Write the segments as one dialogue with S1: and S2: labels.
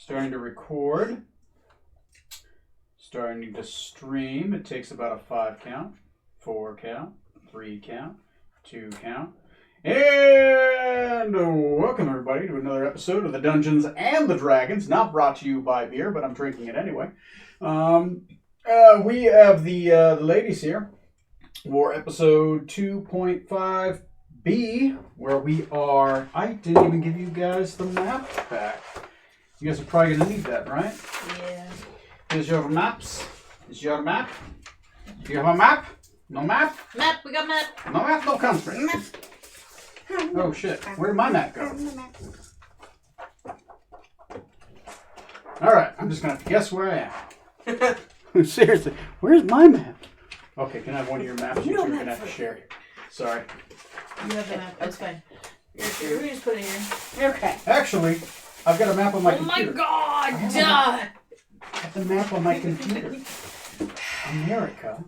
S1: Starting to record. Starting to stream. It takes about a 5 count, 4 count, 3 count, 2 count. And welcome everybody to another episode of the Dungeons and the Dragons. Not brought to you by beer, but I'm drinking it anyway. We have the ladies here for episode 2.5B, where we are... I didn't even give you guys the map back. You guys are probably going to need that, right?
S2: Yeah.
S1: Here's your maps. Is your map? Do you have a map? No map?
S2: Map, we got map.
S1: No map, no country.
S2: Map.
S1: Oh shit, where did my map go? Alright, I'm just going to have to guess where I am. Seriously, where's my map? Okay, can I have one of your maps? You two are going to have to share it. Sorry.
S2: You have the map, that's fine. Here, we just put it here.
S3: Okay.
S1: Actually, I've got a map on my computer.
S2: Oh my god!
S1: I have the map on my computer. America.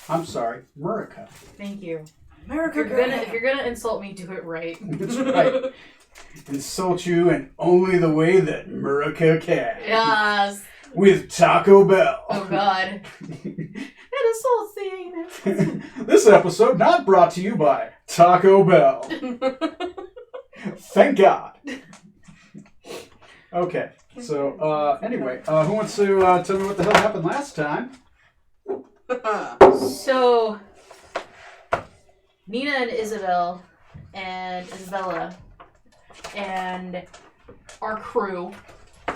S1: I'm sorry, Murica.
S2: Thank you.
S3: America,
S2: If you're gonna insult me, do it right.
S1: That's right. Insult you in only the way that Murica can.
S2: Yes.
S1: With Taco Bell.
S2: Oh god. That is so thing.
S1: This episode not brought to you by Taco Bell. Thank God. Okay, so anyway, who wants to tell me what the hell happened last time?
S2: So, Nina and Isabella and our crew,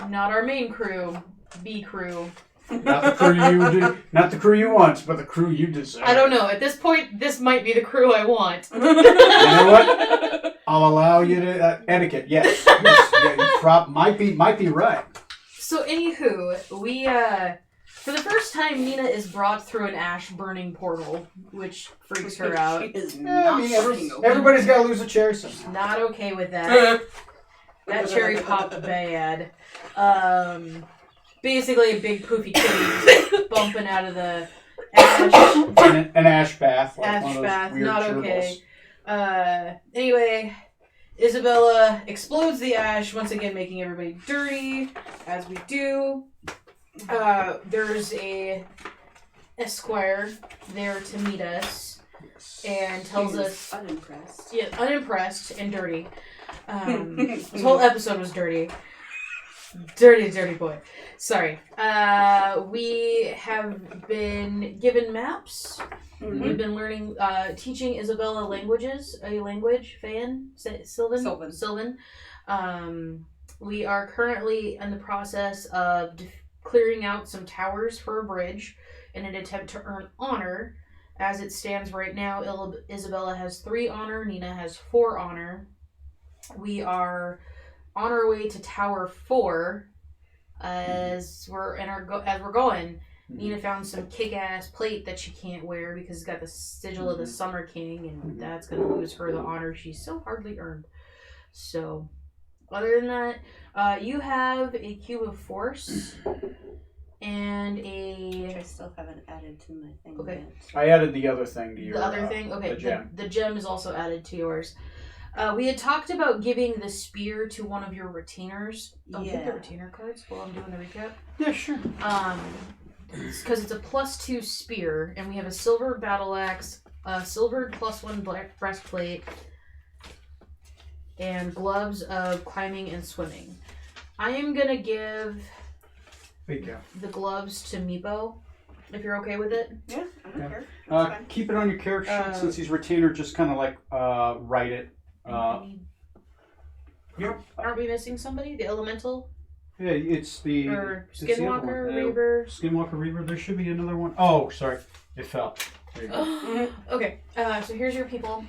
S2: not our main crew, B crew.
S1: Not the crew you want, but the crew you deserve.
S2: I don't know. At this point, this might be the crew I want.
S1: You know what? I'll allow you to etiquette. Yes, yeah, might be right.
S2: So, anywho, we for the first time, Nina is brought through an ash burning portal, which freaks her out.
S3: She is
S1: Yeah, I mean, everybody's got to lose a cherry somehow.
S2: Not okay with that. That cherry popped bad. Basically a big poofy kitty bumping out of the ash.
S1: An ash bath. Like
S2: Ash
S1: one of those
S2: bath,
S1: weird
S2: not
S1: gerbils.
S2: okay. Anyway, Isabella explodes the ash, once again making everybody dirty, as we do. There's a esquire there to meet us and tells us...
S3: unimpressed.
S2: Yeah, unimpressed and dirty. This whole episode was dirty. Dirty boy. Sorry. We have been given maps.
S3: Mm-hmm.
S2: We've been learning, teaching Isabella languages. A language fan? Sylvan. We are currently in the process of clearing out some towers for a bridge in an attempt to earn honor. As it stands right now, Isabella has 3 honor, Nina has 4 honor. We are on our way to Tower 4 as we're going. Nina found some kick-ass plate that she can't wear because it's got the sigil of the Summer King, and that's going to lose her the honor she's so hardly earned. So, other than that, you have a cube of force and
S3: Which I still haven't added to my thing
S2: Okay.
S3: yet.
S1: I added the other thing to your...
S2: The other thing? Okay,
S1: the gem.
S2: The gem is also added to yours. We had talked about giving the spear to one of your retainers. Oh,
S3: Yeah.
S2: Get the retainer cards while I'm doing the recap.
S1: Yeah, sure.
S2: Because it's a +2 spear, and we have a silver battle axe, a silvered +1 black breastplate, and gloves of climbing and swimming. I am gonna give the gloves to Meepo, if you're okay with it.
S3: Yeah, I don't
S1: Yeah.
S3: care. That's fine.
S1: Keep it on your character sheet since he's retainer. Just kind of like write it. Yep.
S2: Aren't we missing somebody? The elemental?
S1: Yeah, it's the...
S2: Or
S1: it's the other
S2: Skinwalker,
S1: one.
S2: Reaver?
S1: Skinwalker, Reaver. There should be another one. Oh, sorry. It fell. There you go.
S2: Okay, so here's your people.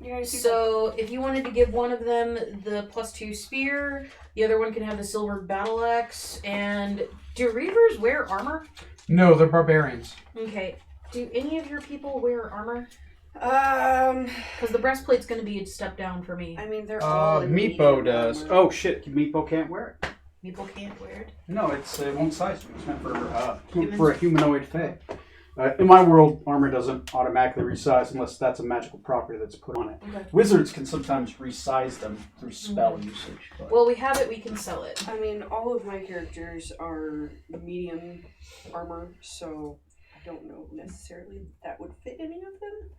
S3: You guys see
S2: So if you wanted to give one of them the +2 spear, the other one can have the silver battle axe. And do Reavers wear armor?
S1: No, they're barbarians.
S2: Okay. Do any of your people wear armor?
S3: that?
S2: Because the breastplate's going to be a step down for me.
S3: I mean, they're all in
S1: Meepo
S3: medium
S1: does.
S3: armor.
S1: Oh, shit. Meepo can't wear it.
S2: People can't wear it.
S1: No, it won't size you. It's meant for a humanoid fae. In my world, armor doesn't automatically resize unless that's a magical property that's put on it.
S2: Okay.
S1: Wizards can sometimes resize them through spell usage. But...
S2: Well, we have it. We can sell it.
S3: I mean, all of my characters are medium armor, so I don't know necessarily that would fit any of them.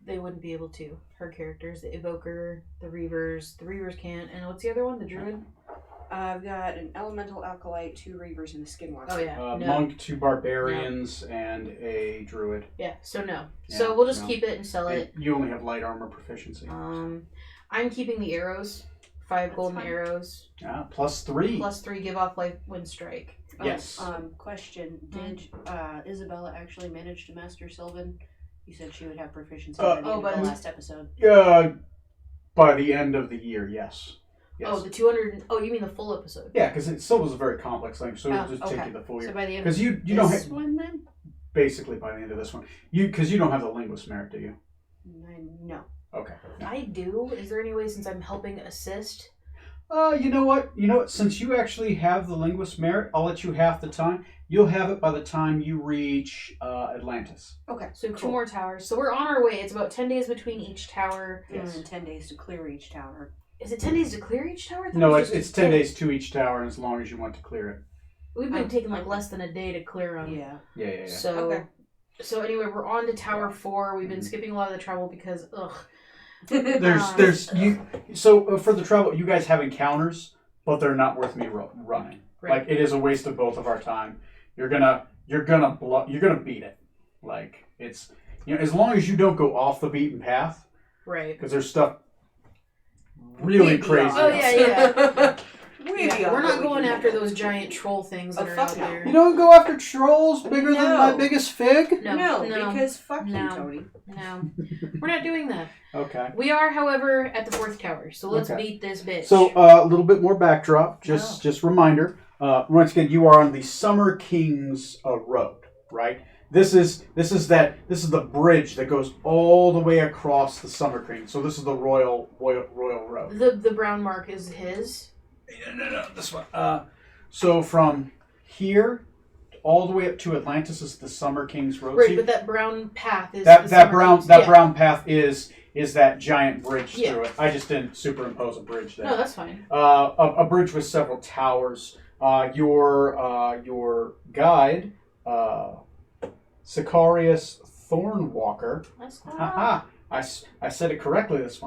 S2: They wouldn't be able to. Her characters, the Evoker, the Reavers. The Reavers can't. And what's the other one? The Druid?
S3: I've got an Elemental Alkalite, 2 Reavers, and a Skinwalker.
S2: Oh, yeah. No.
S1: Monk, 2 Barbarians, and a Druid.
S2: Yeah, so no.
S1: Yeah,
S2: So we'll just
S1: no.
S2: keep it and sell it.
S1: You only have light armor proficiency.
S2: I'm keeping the arrows. 5 golden arrows.
S1: Yeah, +3.
S2: +3 give off life when strike.
S1: Yes.
S3: Question. Did Isabella actually manage to master Sylvan? You said she would have proficiency by the end of the last episode.
S1: By the end of the year, yes. Yes.
S2: Oh, the 200. Oh, you mean the full episode?
S1: Yeah, because it still was a very complex language, so it'll just take you the full year.
S3: So by the end
S1: of
S3: this one, then?
S1: Basically by the end of this one. Because you don't have the linguist merit, do you?
S3: No.
S1: Okay.
S2: I do. Is there any way, since I'm helping assist?
S1: You know what? Since you actually have the linguist merit, I'll let you half the time. You'll have it by the time you reach Atlantis.
S2: Okay. So 2 more towers. So we're on our way. It's about 10 days between each tower.
S3: Yes. And 10 days to clear each tower.
S2: Is it 10 days to clear each tower?
S1: No, it's 10 days to each tower, and as long as you want to clear it.
S2: We've been taking less than a day to clear them.
S1: Yeah.
S2: So anyway, we're on to Tower 4. We've been skipping a lot of the travel because
S1: So for the travel, you guys have encounters, but they're not worth me running.
S2: Right.
S1: Like, it is a waste of both of our time. You're gonna beat it. Like, it's as long as you don't go off the beaten path.
S2: Right.
S1: Because there's stuff really crazy.
S2: Oh yeah.
S3: We're
S2: not going after those giant troll things that are out there.
S1: You don't go after trolls bigger than my biggest fig?
S3: No, because fuck you, Tony.
S2: No. We're not doing that.
S1: Okay.
S2: We are, however, at the 4th tower, so let's beat this bitch.
S1: So a little bit more backdrop, just reminder. Once again, you are on the Summer King's Road, right? This is the bridge that goes all the way across the Summer King. So this is the Royal Road.
S2: The brown mark is his.
S1: No, this one. So from here all the way up to Atlantis is the Summer King's Road.
S2: Right, but that brown path is
S1: that brown path is that giant bridge through it. I just didn't superimpose a bridge there.
S2: No, that's fine.
S1: A bridge with several towers. Your guide, Sicarius Thornwalker. I said it correctly this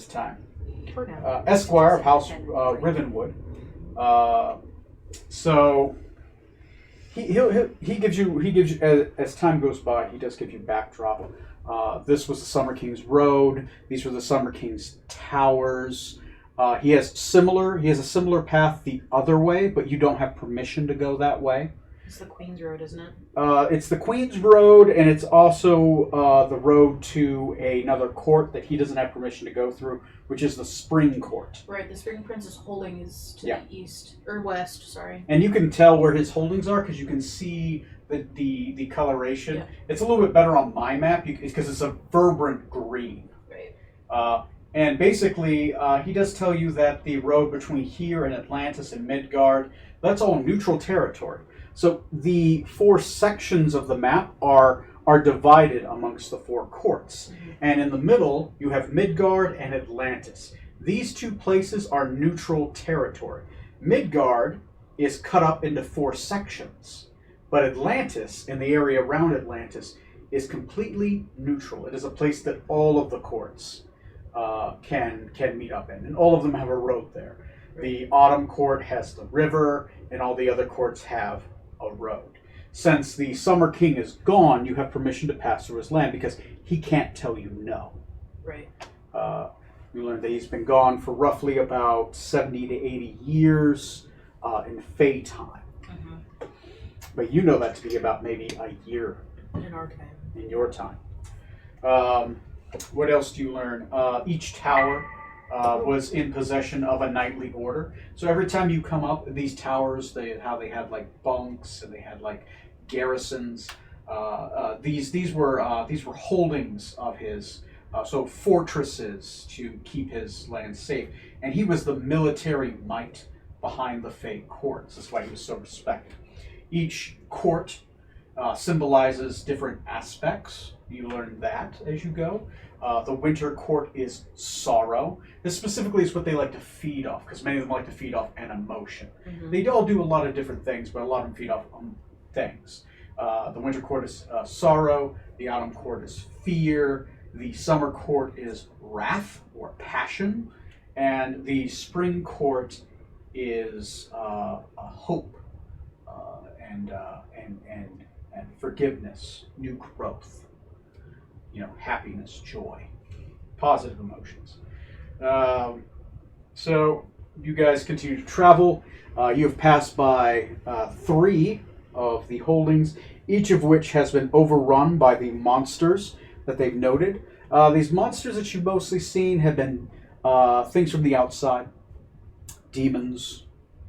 S1: time. Esquire of House Rivenwood. So he gives you as time goes by, he does give you backdrop. This was the Summer King's Road. These were the Summer King's Towers. He has a similar path the other way, but you don't have permission to go that way.
S2: It's the Queen's Road, isn't it?
S1: It's the Queen's Road, and it's also the road to another court that he doesn't have permission to go through, which is the Spring Court.
S2: Right, the Spring Princess holding is to the east, or west, sorry.
S1: And you can tell where his holdings are because you can see the coloration.
S2: Yeah.
S1: It's a little bit better on my map because it's a vibrant green.
S2: Right.
S1: And basically, he does tell you that the road between here and Atlantis and Midgard, that's all neutral territory. So the 4 sections of the map are divided amongst the 4 courts. Mm-hmm. And in the middle, you have Midgard and Atlantis. These 2 places are neutral territory. Midgard is cut up into 4 sections, but Atlantis, and the area around Atlantis, is completely neutral. It is a place that all of the courts can meet up in, and all of them have a road there. The Autumn Court has the river, and all the other courts have a road. Since the Summer King is gone, you have permission to pass through his land because he can't tell you no.
S2: Right.
S1: You learned that he's been gone for roughly about 70 to 80 years in Fey time. Mm-hmm. But you know that to be about maybe a year
S2: in our time.
S1: In your time. What else do you learn? Each tower was in possession of a knightly order. So every time you come up, these towers, they had like bunks and they had like garrisons. These were holdings of his, so fortresses to keep his land safe. And he was the military might behind the Fey courts. That's why he was so respected. Each court symbolizes different aspects. You learn that as you go. The winter court is sorrow. This specifically is what they like to feed off, because many of them like to feed off an emotion.
S2: Mm-hmm.
S1: They all do a lot of different things, but a lot of them feed off things. The winter court is sorrow. The autumn court is fear. The summer court is wrath or passion. And the spring court is hope and forgiveness, new growth, happiness, joy, positive emotions. So you guys continue to travel. You have passed by 3 of the holdings, each of which has been overrun by the monsters that they've noted. These monsters that you've mostly seen have been things from the outside: demons,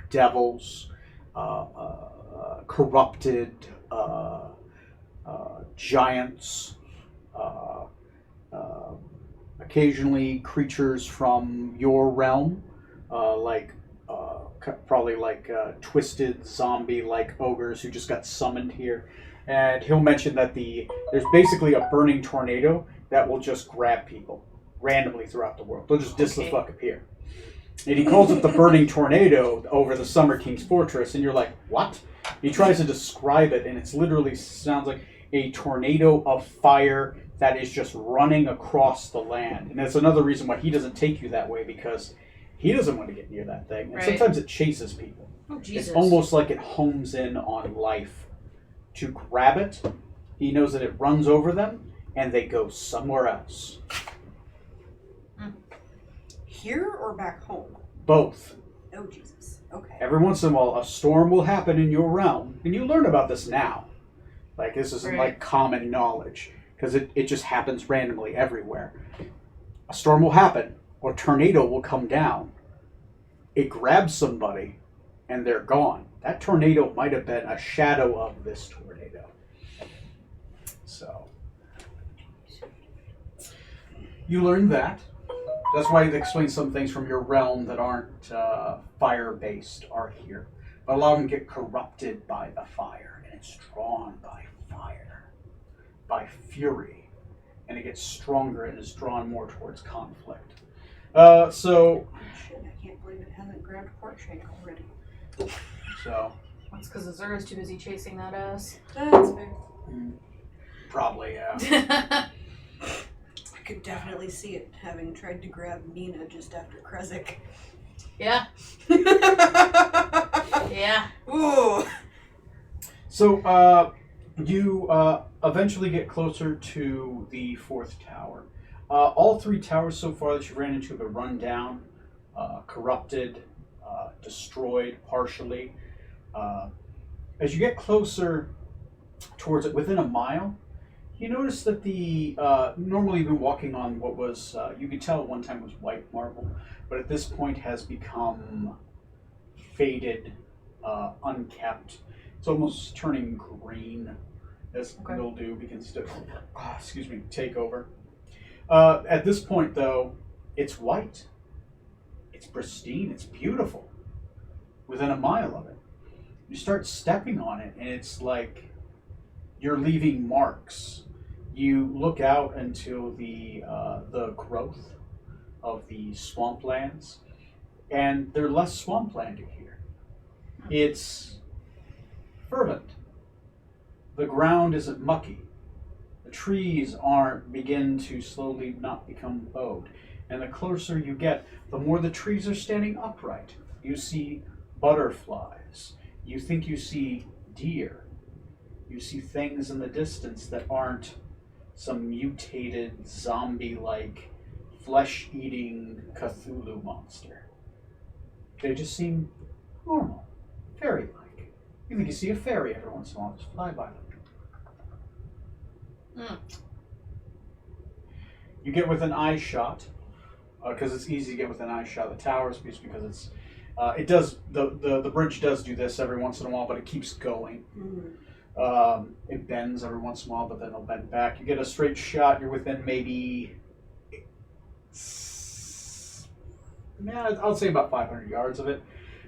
S1: devils, corrupted giants, occasionally creatures from your realm, probably twisted zombie-like ogres who just got summoned here. And he'll mention that there's basically a burning tornado that will just grab people randomly throughout the world. They'll just the fuck appear. And he calls it the burning tornado over the Summer King's fortress, and you're like, what? He tries to describe it, and it literally sounds like a tornado of fire that is just running across the land. And that's another reason why he doesn't take you that way, because he doesn't want to get near that thing. And sometimes it chases people.
S2: Oh, Jesus.
S1: It's almost like it homes in on life to grab it. He knows that it runs over them, and they go somewhere else.
S3: Here or back home?
S1: Both.
S3: Oh, Jesus. Okay.
S1: Every once in a while, a storm will happen in your realm, and you learn about this now. Like, this isn't like common knowledge, because it just happens randomly everywhere. A storm will happen, or a tornado will come down. It grabs somebody, and they're gone. That tornado might have been a shadow of this tornado. So, you learn that. That's why they explain some things from your realm that aren't fire-based are here. But a lot of them get corrupted by the fire, and it's drawn by fire, by fury, and it gets stronger and is drawn more towards conflict. So...
S3: Shit, I can't believe it hasn't grabbed pork shank already.
S1: So...
S2: That's because Azura's too busy chasing that ass.
S3: That's fair.
S1: Probably, yeah.
S3: I could definitely see it, having tried to grab Nina just after Krezek.
S2: Yeah. Yeah.
S3: Ooh.
S1: So, you eventually get closer to the 4th tower. All 3 towers so far that you ran into have been run down, corrupted, destroyed partially. As you get closer towards it, within a mile, you notice that the normally you've been walking on what was you could tell at one time was white marble, but at this point has become faded, unkept. It's almost turning green as mildew begins to take over. At this point, though, it's white. It's pristine. It's beautiful. Within a mile of it, you start stepping on it, and it's like you're leaving marks. You look out into the growth of the swamplands, and they're less swamplandy here. It's fervent. The ground isn't mucky. The trees begin to slowly not become bowed. And the closer you get, the more the trees are standing upright. You see butterflies. You think you see deer. You see things in the distance that aren't some mutated, zombie-like, flesh-eating Cthulhu monster. They just seem normal, fairy-like. You think you see a fairy every once in a while just fly by them. You get with an eye shot, because it's easy to get with an eye shot of the towers, because it's it does the bridge does do this every once in a while, but it keeps going. It bends every once in a while, but then it'll bend back. You get a straight shot. You're within maybe, I'll say about 500 yards of it.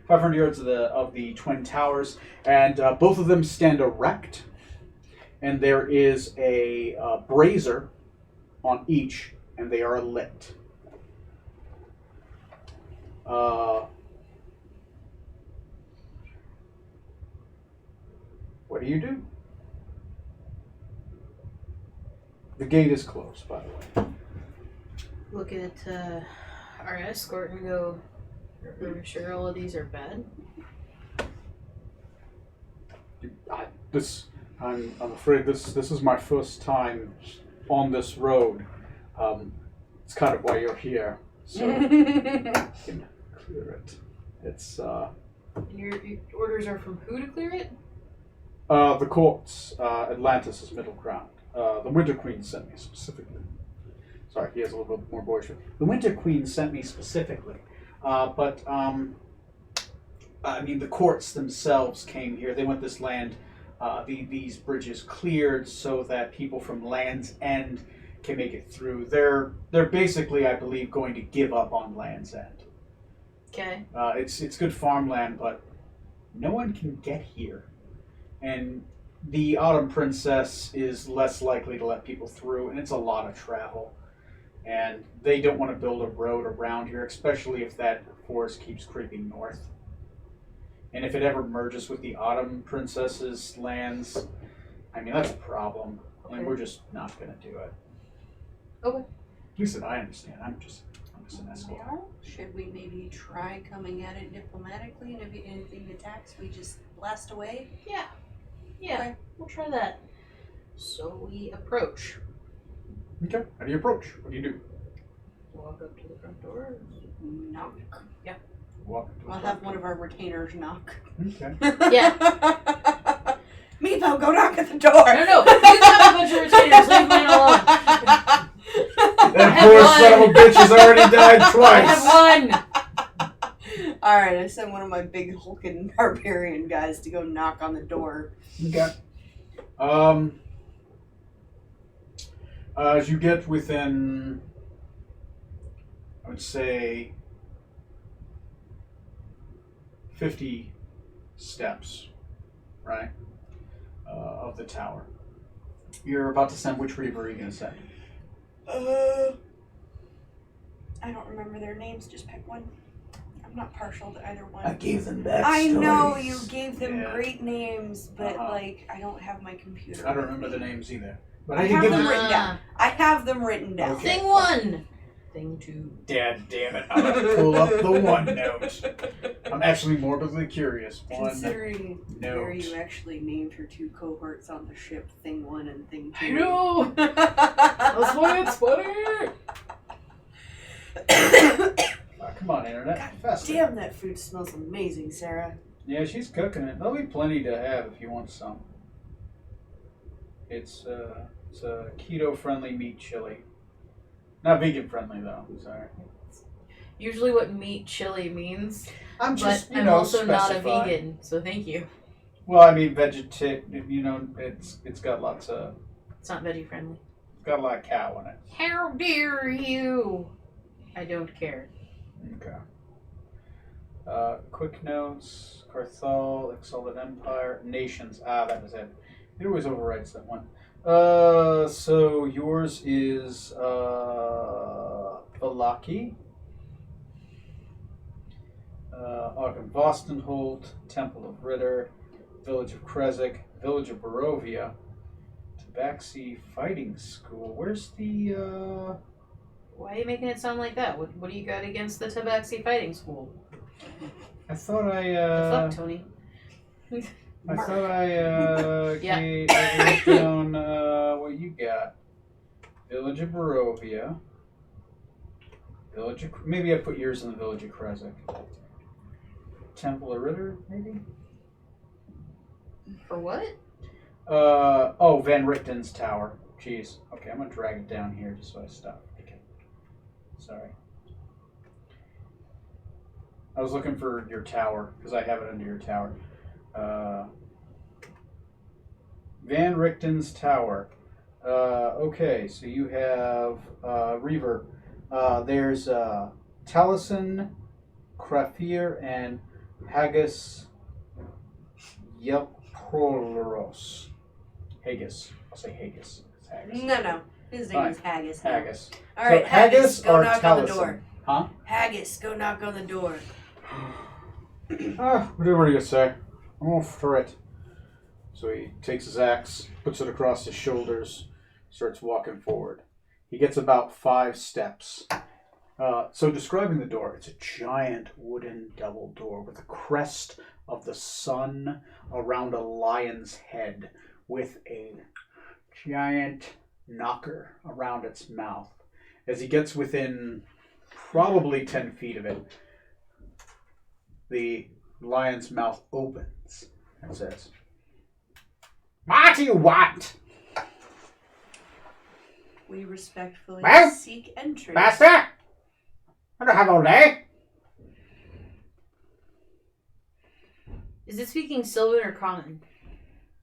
S1: 500 yards of the twin towers, and both of them stand erect. and there is a brazier on each, and they are lit. What do you do? The gate is closed, by the way.
S2: Look at our escort and go, are we sure all of these are bad?
S1: I'm afraid this is my first time on this road. It's kind of why you're here, so I can clear it. It's
S2: Your orders are from who to clear it?
S1: the courts. Atlantis' middle ground. The Winter Queen sent me specifically. Sorry, he has a little bit more boisterous. The Winter Queen sent me specifically, but I mean the courts themselves came here. They want this land. These bridges cleared so that people from Land's End can make it through. They're basically, I believe, going to give up on Land's End.
S2: Okay.
S1: It's good farmland, but no one can get here, and the Autumn Princess is less likely to let people through, and it's a lot of travel. And they don't want to build a road around here, especially if that forest keeps creeping north. And if it ever merges with the Autumn Princess's lands, I mean, that's a problem.
S2: Okay.
S1: And we're just not going to do it.
S2: Okay.
S1: Listen, I understand. I'm just an escort.
S3: Well, should we maybe try coming at it diplomatically, and if anything attacks, we just blast away?
S2: Yeah.
S3: Okay.
S2: We'll try that. So we approach.
S1: Okay. How do you approach? What do you do?
S2: Walk up to the front door.
S3: Knock.
S2: Yeah.
S1: Walk to the
S3: We'll
S1: front
S3: have one
S1: door.
S3: of our retainers knock.
S1: Okay.
S2: Yeah.
S3: Meepo, go knock at the door.
S2: No. You have a bunch of retainers. Leave mine alone.
S1: That poor son of a bitch has already died
S2: I
S1: twice.
S2: have one.
S3: Alright, I sent one of my big hulking barbarian guys to go knock on the door.
S1: Okay. As you get within, I would say, 50 steps, right, of the tower, you're about to send. Which reaver are you going to send?
S3: I don't remember their names, just pick one. I'm not partial to either one.
S1: I gave them backstories.
S3: I know you gave them
S1: Yeah.
S3: great names, but
S1: Uh-huh.
S3: I don't have my computer.
S1: I don't
S3: with
S1: remember
S3: me.
S1: the names either. But
S3: I
S1: I can
S3: have
S1: give
S3: them
S1: them.
S3: written down. I have them written down.
S1: Okay.
S2: Thing 1. Thing 2.
S1: Dad damn it! I'm gonna pull up the one note. I'm actually morbidly curious. One
S3: Considering where
S1: note.
S3: you actually named your 2 cohorts on the ship, Thing 1 and Thing 2.
S2: I know. That's why it's funny.
S1: Come on, internet.
S3: God
S1: Faster.
S3: damn, that food smells amazing, Sarah.
S1: Yeah, she's cooking it. There'll be plenty to have if you want some. It's a keto-friendly meat chili. Not vegan-friendly though. Sorry.
S2: Usually, what meat chili means,
S1: I'm just,
S2: but I'm also not a vegan, so thank you.
S1: Well, I mean, it's got lots of.
S2: It's not veggie friendly.
S1: It's got a lot of cow in it.
S2: How dare you? I don't care.
S1: Okay. Quick notes. Carthal, Exalted Empire, Nations. That was it. It always overwrites that one. So yours is Valaki, Ogden Vostenholt, Temple of Ritter, Village of Kresik, Village of Barovia, Tabaxi Fighting School. Where's the
S2: Why are you making it sound like that? What do you got against the Tabaxi Fighting School?
S1: I thought I
S2: The fuck, Tony?
S1: I thought I
S2: Yeah.
S1: wrote down what you got. Village of Barovia. Maybe I put yours in the Village of Kresik. Temple of Ritter, maybe?
S2: For what?
S1: Van Richten's Tower. Jeez. Okay, I'm gonna drag it down here just so I stop. Okay. Sorry. I was looking for your tower, because I have it under your tower. Van Richten's Tower. Okay, so you have Reaver. There's Taliesin, Krafir, and Haggis Yelprolos. Haggis. I'll say Haggis. It's Haggis.
S3: No. His name is Haggis. now.
S1: Haggis.
S3: All right,
S1: So
S3: Haggis, go
S1: or
S3: knock
S1: Taliesin?
S3: on the door.
S1: Huh?
S3: Haggis, go knock on the door.
S1: Whatever you say. I'm all for it. So he takes his axe, puts it across his shoulders, starts walking forward. He gets about 5 steps. So describing the door, it's a giant wooden double door with a crest of the sun around a lion's head with a giant knocker around its mouth. As he gets within probably 10 feet of it, the lion's mouth opens and says, "What do you want?
S3: We respectfully
S1: Well,
S3: seek entry.
S1: Master? I don't have all day."
S2: Is it speaking Sylvan or Common?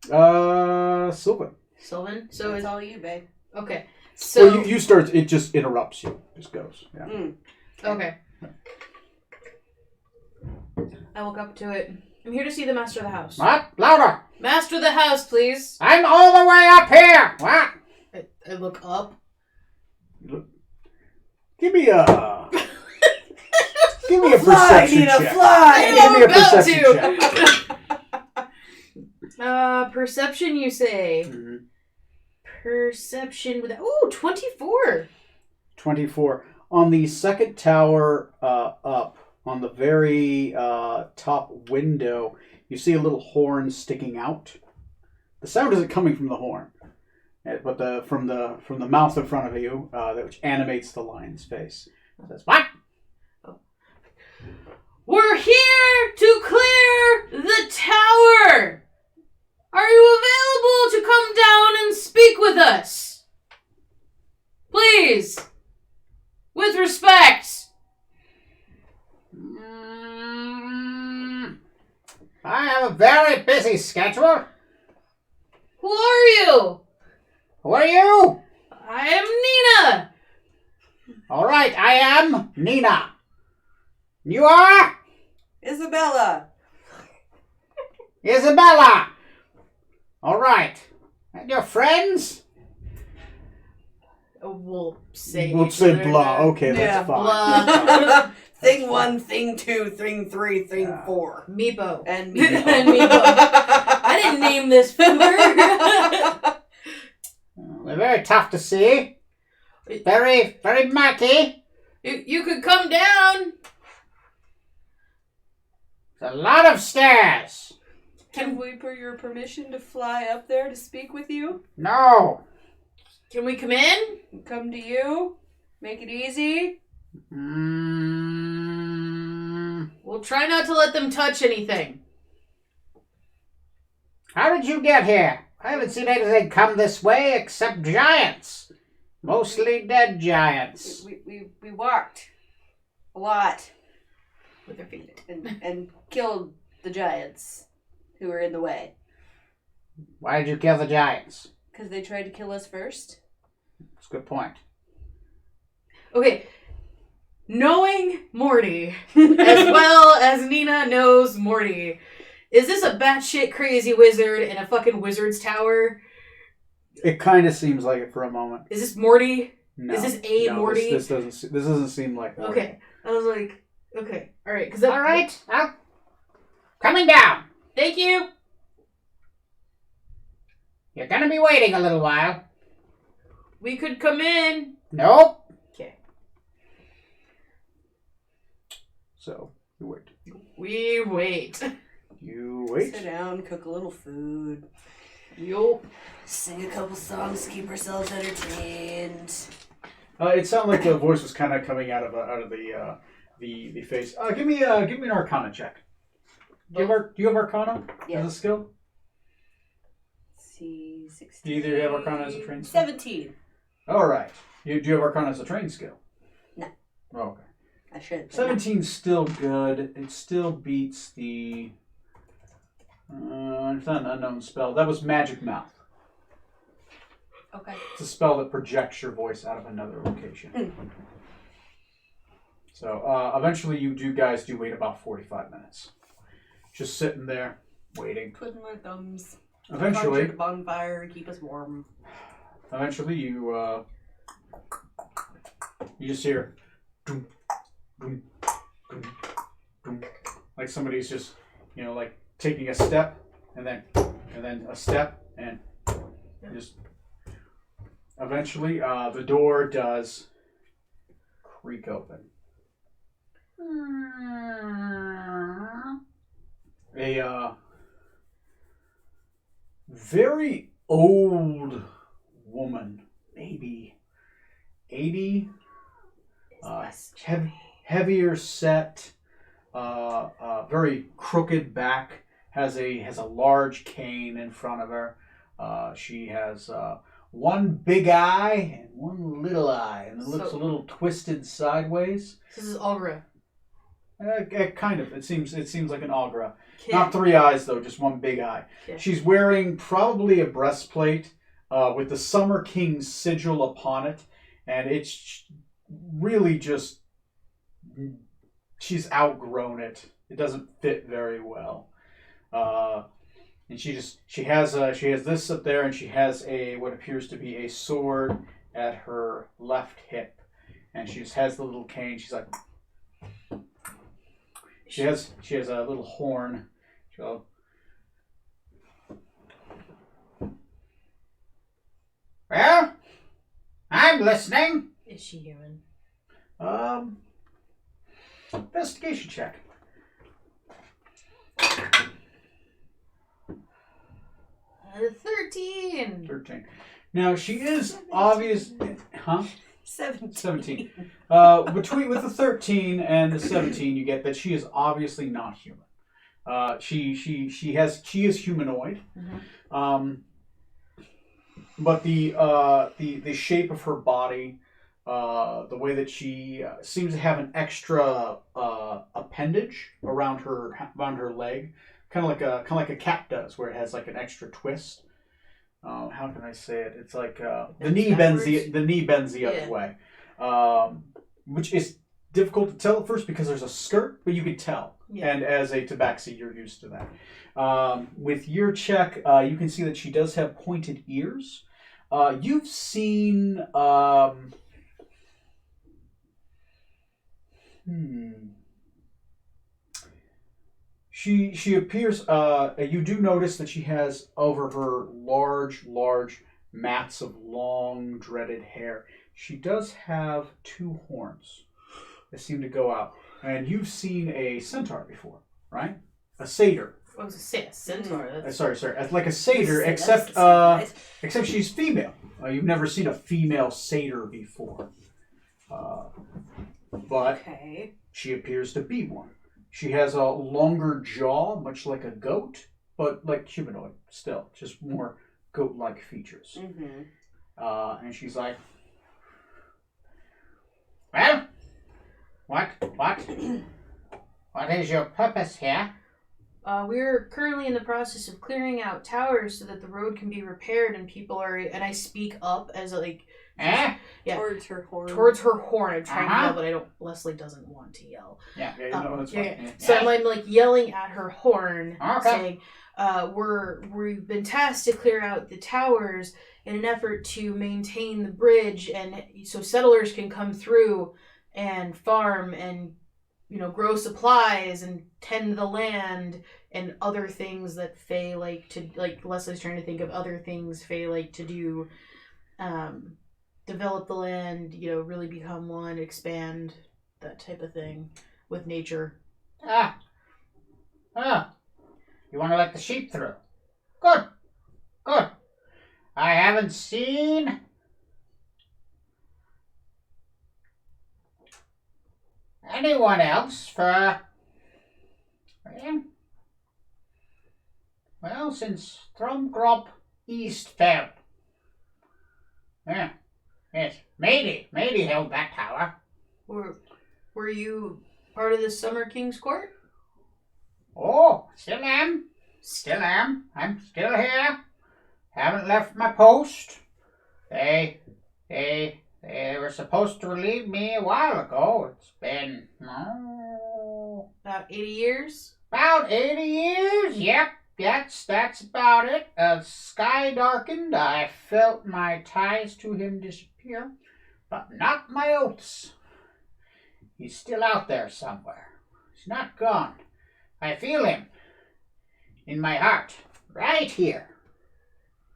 S1: Sylvan.
S2: Sylvan? So
S3: It's
S2: it's
S3: all you, babe.
S2: okay. So
S1: Well, you start, it just interrupts you. Just goes. Yeah.
S2: okay. I walk up to it. I'm here to see the master of the house.
S1: What? Louder!
S2: Master of the house, please.
S1: I'm all the way up here! What?
S2: I look up.
S1: Give me a... Give me a
S3: Fly,
S1: perception
S3: Nina,
S1: check.
S3: fly!
S1: Give me a
S2: I'm about
S1: perception check.
S2: Perception, you say?
S1: Mm-hmm.
S2: Perception with... Ooh, 24.
S1: 24. On the second tower up, on the very top window, you see a little horn sticking out. The sound isn't coming from the horn, but from the mouth in front of you, which animates the lion's face. It says, "What?
S2: We're here to clear the tower. Are you available to come down and speak with us? Please. With respect."
S1: I have a very busy schedule.
S2: Who are you?
S1: Who are you?
S2: I am Nina.
S1: All right, I am Nina. You are?
S3: Isabella.
S1: Isabella. All right. And your friends?
S2: We'll say
S1: blah. Okay,
S3: Yeah,
S1: that's fine.
S2: blah.
S3: Thing 1, thing 2, thing 3, thing 4.
S2: Meepo.
S3: And Meepo.
S2: And Meepo. I didn't name this food.
S1: They're very tough to see. Very, very murky.
S2: You could come down.
S1: There's a lot of stairs.
S3: Can we for your permission to fly up there to speak with you?
S1: No.
S2: Can we come in?
S3: Come to you? Make it easy?
S2: We'll try not to let them touch anything.
S1: How did you get here? I haven't seen anything come this way except giants. Mostly dead giants.
S3: We walked a lot
S2: With their feet.
S3: and killed the giants who were in the way.
S1: Why did you kill the giants?
S3: Because they tried to kill us first.
S1: That's a good point.
S2: Okay. Knowing Morty, as well as Nina knows Morty, is this a batshit crazy wizard in a fucking wizard's tower?
S1: It kind of seems like it for a moment.
S2: Is this Morty?
S1: No.
S2: Is this a Morty?
S1: This doesn't seem like Morty.
S2: Okay. I was like, okay. All right.
S1: All right. Coming down.
S2: Thank you.
S1: You're going to be waiting a little while.
S2: We could come in.
S1: Nope.
S2: Okay.
S1: So, you wait.
S2: We wait.
S1: You wait.
S3: Sit down, cook a little food.
S2: Yup.
S3: Sing a couple songs, keep ourselves entertained.
S1: It sounded like the voice was kind of coming out of the face. Give me an Arcana check. Do you have Arcana
S3: Yes.
S1: as a skill?
S3: Let's see, 16.
S1: Do you either have Arcana as a trained skill?
S3: 17.
S1: All right. Do you have Arcana as a trained skill?
S3: No.
S1: Oh, okay.
S3: I should.
S1: 17's still good. It still beats the... it's not an unknown spell. That was Magic Mouth.
S3: Okay.
S1: It's a spell that projects your voice out of another location. So eventually you guys do wait about 45 minutes. Just sitting there, waiting.
S3: Twiddling my thumbs.
S1: Eventually,
S3: the bonfire and keep us warm.
S1: Eventually, you just hear, doom, doom, doom, doom, like somebody's just, like taking a step, and then a step, and just. Eventually, the door does creak open. A very old woman, maybe 80, heavier set, very crooked back, has a large cane in front of her. She has one big eye and one little eye, and it looks a little twisted sideways.
S2: This is Algra.
S1: Kind of. It seems like an Algra.
S2: Okay.
S1: Not 3 eyes though, just one big eye.
S2: Okay. She's
S1: wearing probably a breastplate with the Summer King's sigil upon it, and it's really just she's outgrown it. It doesn't fit very well. And she has this up there, and she has what appears to be a sword at her left hip, and she just has the little cane. She's like, she has a little horn. So, well, I'm listening.
S2: Is she human?
S1: Investigation check. 13. Now she is 17. Obvious, huh? 17. With the 13 and the 17, you get that she is obviously not human. She is humanoid.
S2: Mm-hmm.
S1: But the shape of her body, the way that she seems to have an extra appendage around her leg, kind of like a cat does, where it has like an extra twist. How can I say it? It's like the knee bends the other way, which is difficult to tell at first because there's a skirt, but you can tell. Yeah. And as a tabaxi, you're used to that. With your check, you can see that she does have pointed ears. You've seen. She appears. You do notice that she has over her large mats of long, dreaded hair. She does have 2 horns that seem to go out, and you've seen a centaur before, right? A satyr.
S2: I was going to say a centaur.
S1: Sorry. Like a satyr, except she's female. You've never seen a female satyr before, but she appears to be one. She has a longer jaw, much like a goat, but like humanoid still, just more goat-like features. Mm-hmm. And she's like, well, what is your purpose here?
S2: We're currently in the process of clearing out towers so that the road can be repaired and people are. And I speak up as like.
S3: Yeah. Towards her horn.
S2: I'm trying to yell, but I don't. Leslie doesn't want to yell.
S1: Yeah, no, that's fine.
S2: Yeah. So I'm like yelling at her horn, saying, "We've been tasked to clear out the towers in an effort to maintain the bridge, and so settlers can come through and farm and grow supplies and tend the land and other things that Fae like to like." Leslie's trying to think of other things Fae like to do. Develop the land, really become one, expand, that type of thing with nature.
S1: You want to let the sheep through? Good. I haven't seen anyone else since Thrumgrop East fell. Yeah. Yes, Mady held that tower.
S2: Were you part of the Summer King's court?
S1: Oh, still am. I'm still here. Haven't left my post. They were supposed to relieve me a while ago. It's been
S2: about 80 years.
S1: About 80 years. Yep. that's about it. As sky darkened, I felt my ties to him disappear, but not my oaths. He's still out there somewhere. He's not gone. I feel him in my heart, right here.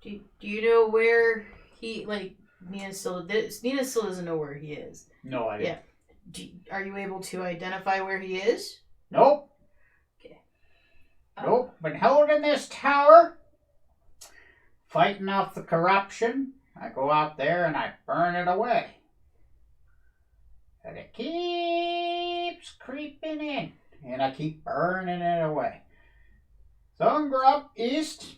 S2: Do you know where he, like, Nina still doesn't know where he is.
S1: No idea.
S2: Yeah. Are you able to identify where he is?
S1: Nope.
S2: Okay.
S1: Nope. Been holding this tower, fighting off the corruption. I go out there and I burn it away. And it keeps creeping in. And I keep burning it away. Thorngrop East,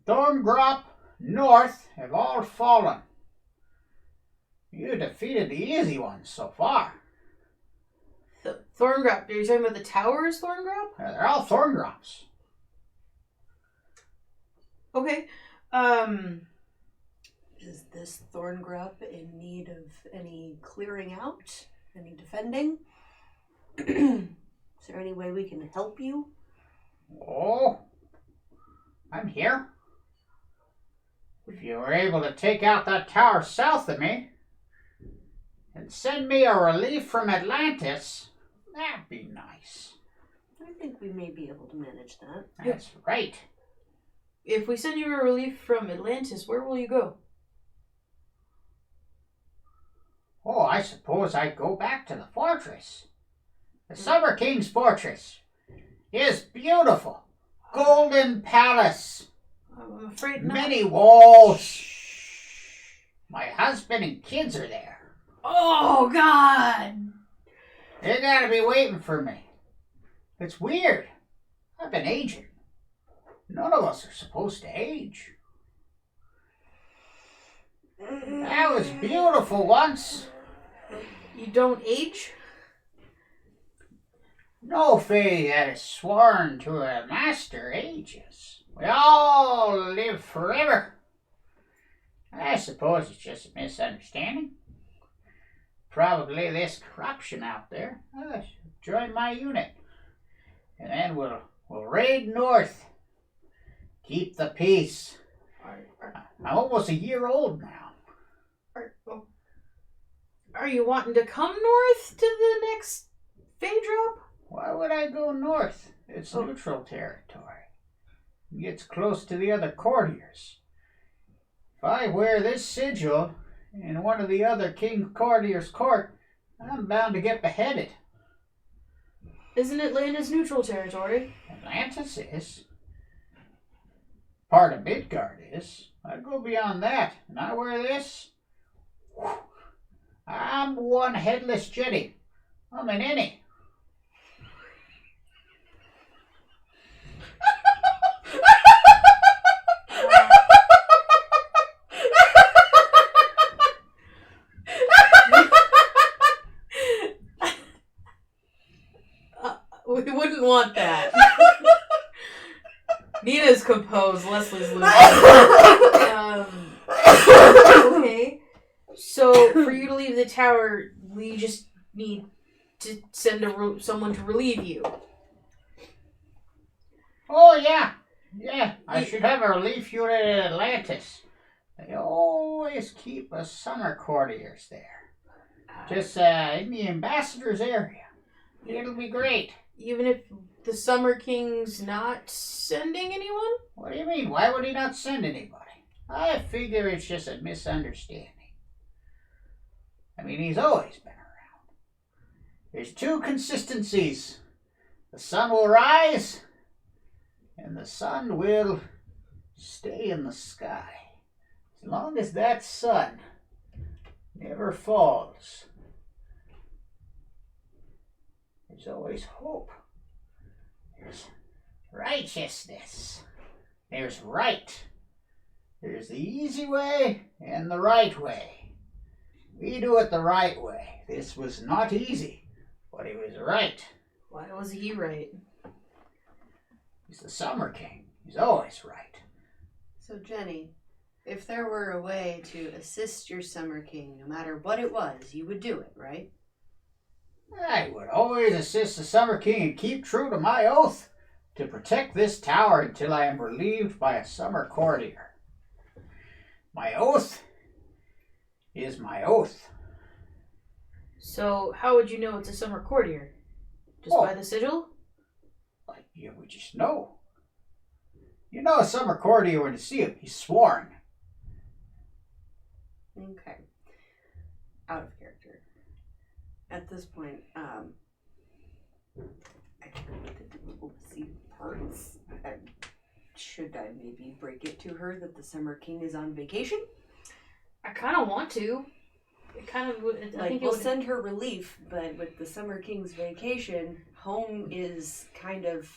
S1: Thorngrop North have all fallen. You defeated the easy ones so far.
S2: Thorngrop. Are you talking about the towers, Thorngrop?
S1: They're all Thorngrops.
S2: Okay.
S3: Is this Thorngrop in need of any clearing out? Any defending? Is there any way we can help you?
S1: Oh, I'm here. If you were able to take out that tower south of me and send me a relief from Atlantis, that'd be nice.
S3: I think we may be able to manage that.
S1: That's right.
S2: If we send you a relief from Atlantis, where will you go?
S1: Oh, I suppose I'd go back to the fortress. The Summer King's fortress is beautiful. Golden palace.
S2: I'm afraid not.
S1: Many walls. My husband and kids are there.
S2: Oh, God!
S1: They gotta be waiting for me. It's weird. I've been aging. None of us are supposed to age. That was beautiful once.
S2: You don't age?
S1: No Fae that is sworn to a master ages. We all live forever. I suppose it's just a misunderstanding. Probably this corruption out there. Join my unit. And then we'll raid north. Keep the peace. I'm almost a year old now.
S2: Are you wanting to come north to the next Fae drop?
S1: Why would I go north? It's neutral territory. It gets close to the other courtiers. If I wear this sigil in one of the other King Courtier's court, I'm bound to get beheaded.
S2: Isn't Atlantis neutral territory?
S1: Atlantis is. Part of Midgard is. I go beyond that, and I wear this. Whew. I'm one headless jetty. I'm an innie.
S2: We wouldn't want that. Nina's composed, Leslie's losing. Okay. So, for you to leave the tower, we just need to send someone to relieve you.
S1: Oh, yeah. Yeah, I should have a relief unit in Atlantis. They always keep us summer courtiers there. Just in the ambassador's area. It'll be great.
S2: Even if the Summer King's not sending anyone?
S1: What do you mean? Why would he not send anybody? I figure it's just a misunderstanding. I mean, he's always been around. There's two consistencies. The sun will rise, and the sun will stay in the sky. As long as that sun never falls, there's always hope. There's righteousness. There's right. There's the easy way and the right way. We do it the right way. This was not easy, but it was right.
S2: Why was he right?
S1: He's the Summer King. He's always right.
S4: So, Jenny, if there were a way to assist your Summer King, no matter what it was, you would do it, right?
S1: I would always assist the Summer King and keep true to my oath to protect this tower until I am relieved by a summer courtier. My oath is my oath.
S2: So, how would you know it's a summer courtier? Just by the sigil?
S1: Like, you would just know. You know a summer courtier when you see him. He's sworn.
S4: Okay. Out of character. At this point, I can't wait to see parts. Should I maybe break it to her that the Summer King is on vacation?
S2: I kind of want to. It kind of would. I think
S4: we'll send her relief, but with the Summer King's vacation, home is kind of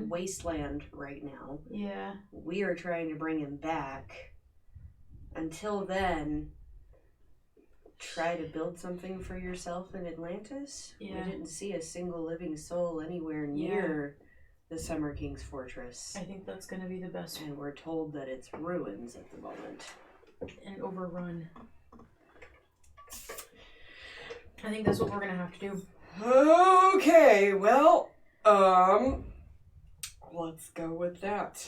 S4: wasteland right now.
S2: Yeah.
S4: We are trying to bring him back. Until then, try to build something for yourself in Atlantis.
S2: Yeah.
S4: We didn't see a single living soul anywhere near the Summer King's fortress.
S2: I think that's going to be the best.
S4: And we're told that it's ruins at the moment.
S2: And overrun. I think that's what we're going to have to do.
S5: Okay, well, let's go with that.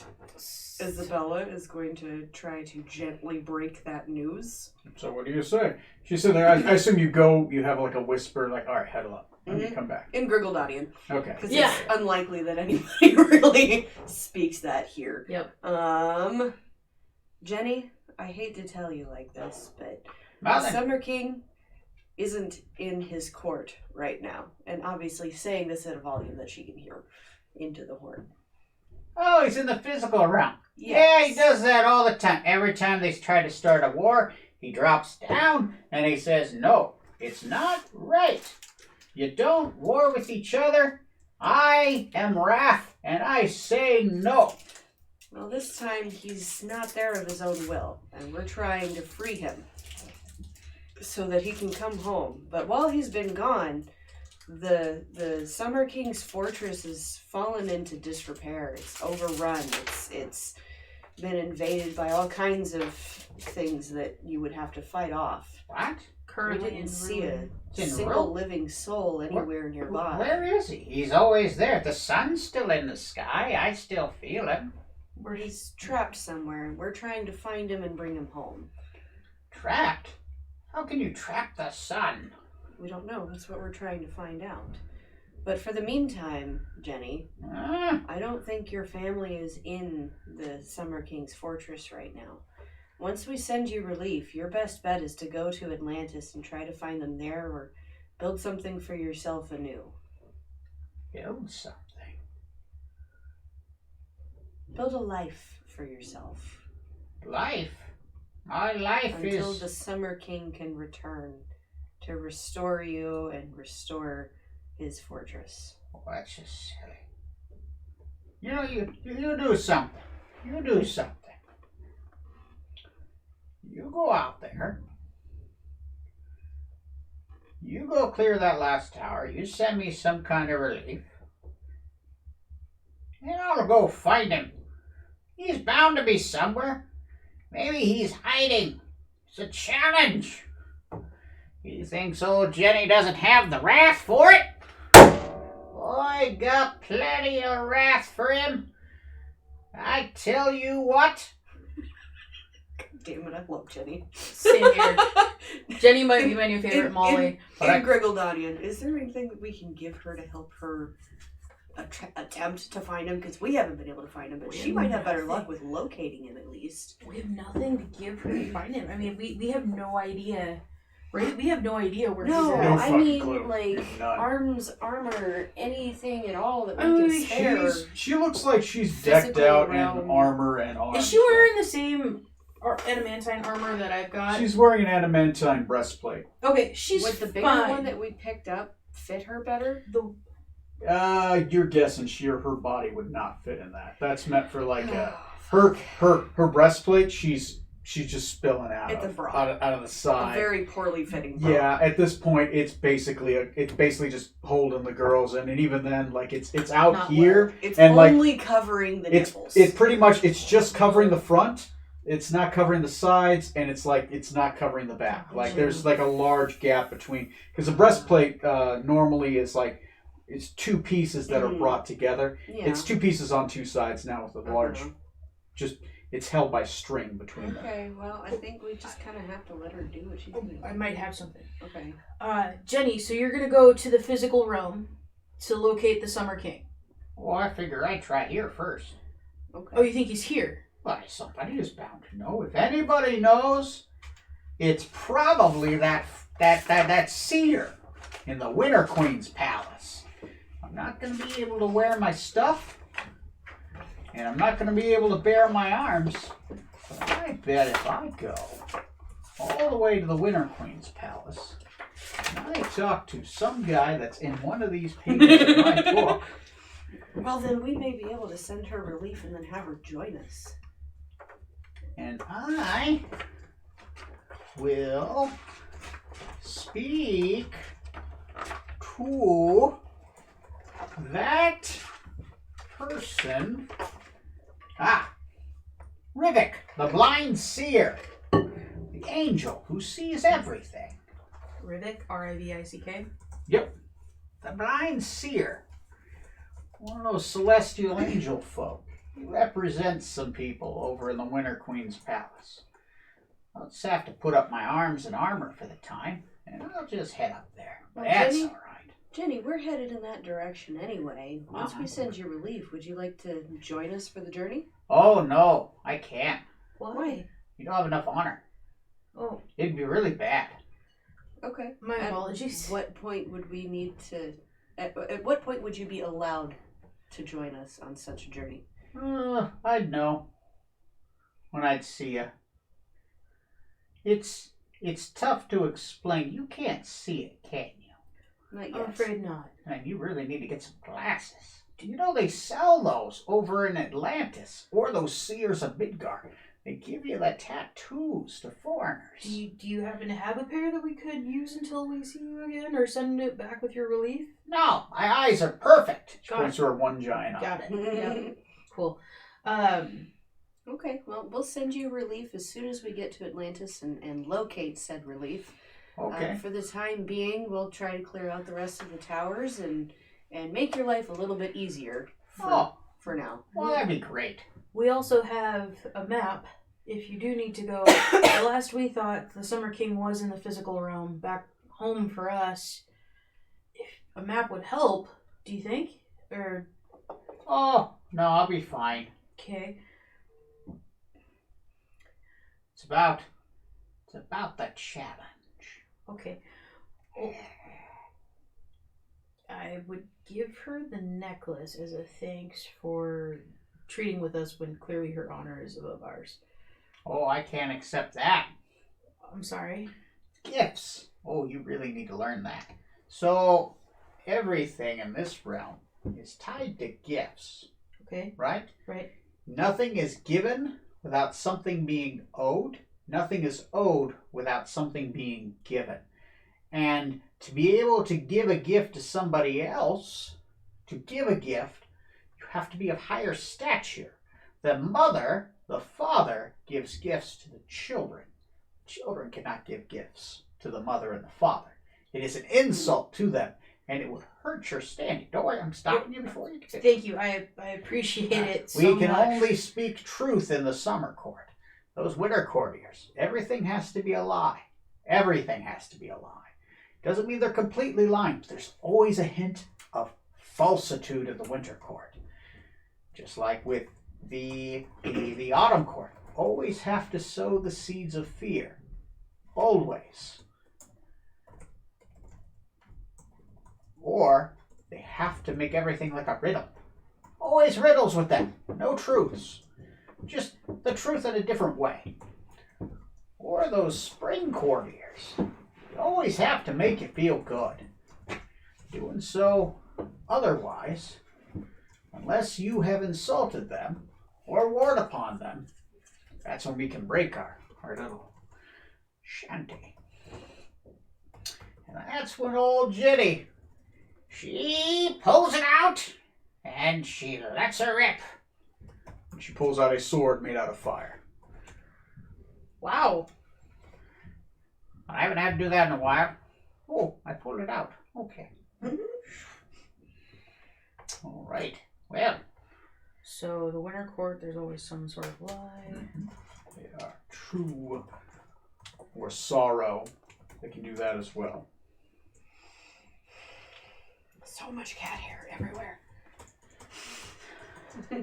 S5: Isabella is going to try to gently break that news.
S1: So what do you say? She said there, I assume you go, you have like a whisper, like, all right, huddle up. Let me come back.
S5: In Griggledian.
S1: Okay.
S5: Because it's unlikely that anybody really speaks that here.
S2: Yep.
S4: Jenny, I hate to tell you like this, but
S1: Nothing.
S4: the Summer King isn't in his court right now. And obviously saying this at a volume that she can hear into the horn.
S1: Oh, he's in the physical realm.
S4: Yes.
S1: Yeah, he does that all the time. Every time they try to start a war, he drops down and he says, no, it's not right. You don't war with each other. I am Wrath, and I say no.
S4: Well, this time he's not there of his own will, and we're trying to free him so that he can come home. But while he's been gone, the Summer King's fortress has fallen into disrepair. It's overrun. It's been invaded by all kinds of things that you would have to fight off.
S1: What?
S2: Currently
S4: we didn't see a
S1: in
S4: single
S1: ruin?
S4: living soul anywhere nearby.
S1: Where is he? He's always there. The sun's still in the sky. I still feel him.
S4: He's trapped somewhere, and we're trying to find him and bring him home.
S1: Trapped? How can you trap the sun?
S4: We don't know. That's what we're trying to find out. But for the meantime, Jenny, I don't think your family is in the Summer King's fortress right now. Once we send you relief, your best bet is to go to Atlantis and try to find them there or build something for yourself anew.
S1: Build something?
S4: Build a life for yourself.
S1: Life? My life
S4: Until
S1: is...
S4: the Summer King can return to restore you and restore his fortress.
S1: Oh, that's just silly. You know, you do something. You do something. You go out there. You go clear that last tower. You send me some kind of relief. And I'll go find him. He's bound to be somewhere. Maybe he's hiding. It's a challenge. He thinks old Jenny doesn't have the wrath for it? I got plenty of wrath for him. I tell you what.
S5: Damn it, I love Jenny.
S2: Same here. Jenny might be my new favorite Molly.
S5: In Griggledian, is there anything that we can give her to help her attempt to find him? Because we haven't been able to find him, but she might have better luck with locating him at least.
S2: We have nothing to give her to find him. I mean, we have no idea. Right? We have no idea where he's
S5: No,
S2: at.
S5: I mean, like, arms, armor, anything at all that we can spare.
S1: She looks like she's decked out in armor and arms.
S2: Is she wearing the same adamantine armor that I've got?
S1: She's wearing an adamantine breastplate.
S2: Okay, she's
S4: Would the bigger
S2: fine.
S4: one that we picked up fit her better?
S1: You're guessing her body would not fit in that. That's meant for like her breastplate. She's just spilling out
S5: At the
S1: of
S5: bra.
S1: out of the side.
S5: A very poorly fitting bra.
S1: Yeah, at this point, it's basically just holding the girls, and even then, like it's out
S2: Not
S1: here,
S5: well. It's
S1: and
S5: only covering the nipples.
S1: It's pretty much it's just covering the front. It's not covering the sides, and it's not covering the back. Like there's like a large gap between, because the breastplate normally is like it's two pieces that are brought together.
S4: Yeah.
S1: It's two pieces on two sides now with a large, just it's held by string between them.
S4: Okay, well, I think we just kind of have to let her do what she's doing.
S2: I might have something.
S4: Okay.
S2: Jenny, so you're gonna go to the physical realm to locate the Summer King.
S6: Well, I figure I'd try here first.
S4: Okay.
S2: Oh, you think he's here?
S6: Why, somebody is bound to know. If anybody knows, it's probably that seer in the Winter Queen's palace. I'm not going to be able to wear my stuff, and I'm not going to be able to bare my arms. But I bet if I go all the way to the Winter Queen's palace, and I talk to some guy that's in one of these pages in my book.
S4: Well, then we may be able to send her relief and then have her join us.
S6: And I will speak to that person. Rivik, the blind seer. The angel who sees everything.
S2: Rivik, R-I-V-I-C-K.
S6: Yep, the blind seer. One of those celestial angel folk. He represents some people over in the Winter Queen's palace. I'll just have to put up my arms and armor for the time, and I'll just head up there.
S4: Well,
S6: That's
S4: Jenny?
S6: all right.
S4: Jenny, we're headed in that direction anyway. Once we send you relief, would you like to join us for the journey?
S6: Oh, no, I can't.
S2: Why?
S6: You don't have enough honor.
S2: Oh,
S6: It'd be really bad.
S4: Okay.
S2: my apologies.
S4: At what point would we need to... At what point would you be allowed to join us on such a journey?
S6: I'd know when I'd see you. It's tough to explain. You can't see it, can you?
S4: Not yet.
S2: I'm afraid not.
S6: And you really need to get some glasses. Do you know they sell those over in Atlantis? Or those seers of Midgard? They give you the tattoos to foreigners.
S2: Do you happen to have a pair that we could use until we see you again, or send it back with your relief?
S6: No, my eyes are perfect.
S1: She points to her one giant eye.
S2: Got it. Yeah. Cool.
S4: Okay, well, we'll send you relief as soon as we get to Atlantis and locate said relief.
S6: Okay.
S4: For the time being, we'll try to clear out the rest of the towers and make your life a little bit easier for now.
S6: Well, that'd be great.
S2: We also have a map. If you do need to go, the last we thought the Summer King was in the physical realm, back home for us. If a map would help, do you think? Or
S6: Oh, no, I'll be fine.
S2: okay.
S6: It's about the challenge.
S2: Okay. Well, I would give her the necklace as a thanks for treating with us when clearly her honor is above ours.
S6: Oh, I can't accept that.
S2: I'm sorry.
S6: Gifts. Oh, you really need to learn that. So, everything in this realm is tied to gifts,
S2: Okay.
S6: right?
S2: Right.
S6: Nothing is given without something being owed. Nothing is owed without something being given. And to be able to give a gift to somebody else, to give a gift, you have to be of higher stature. The mother, the father, gives gifts to the children. Children cannot give gifts to the mother and the father. It is an insult to them, and it would hurt your standing. Don't worry, I'm stopping you before you get it.
S2: Thank you. I appreciate it so
S6: We can
S2: much.
S6: only speak truth in the summer court. Those winter courtiers, everything has to be a lie. Everything has to be a lie. Doesn't mean they're completely lying, but there's always a hint of falsitude in the winter court. Just like with the autumn court. Always have to sow the seeds of fear. Always. Or they have to make everything like a riddle. Always riddles with them. No truths. Just the truth in a different way. Or those spring courtiers. They always have to make you feel good. Doing so otherwise, unless you have insulted them or warred upon them, that's when we can break our little shanty. And that's when old Jenny, she pulls it out and she lets her rip.
S1: And she pulls out a sword made out of fire.
S2: Wow.
S6: I haven't had to do that in a while. Oh, I pulled it out. Okay. All right. Well,
S2: So the winter court, there's always some sort of lie.
S1: They are true or sorrow. They can do that as well.
S5: So much cat hair everywhere.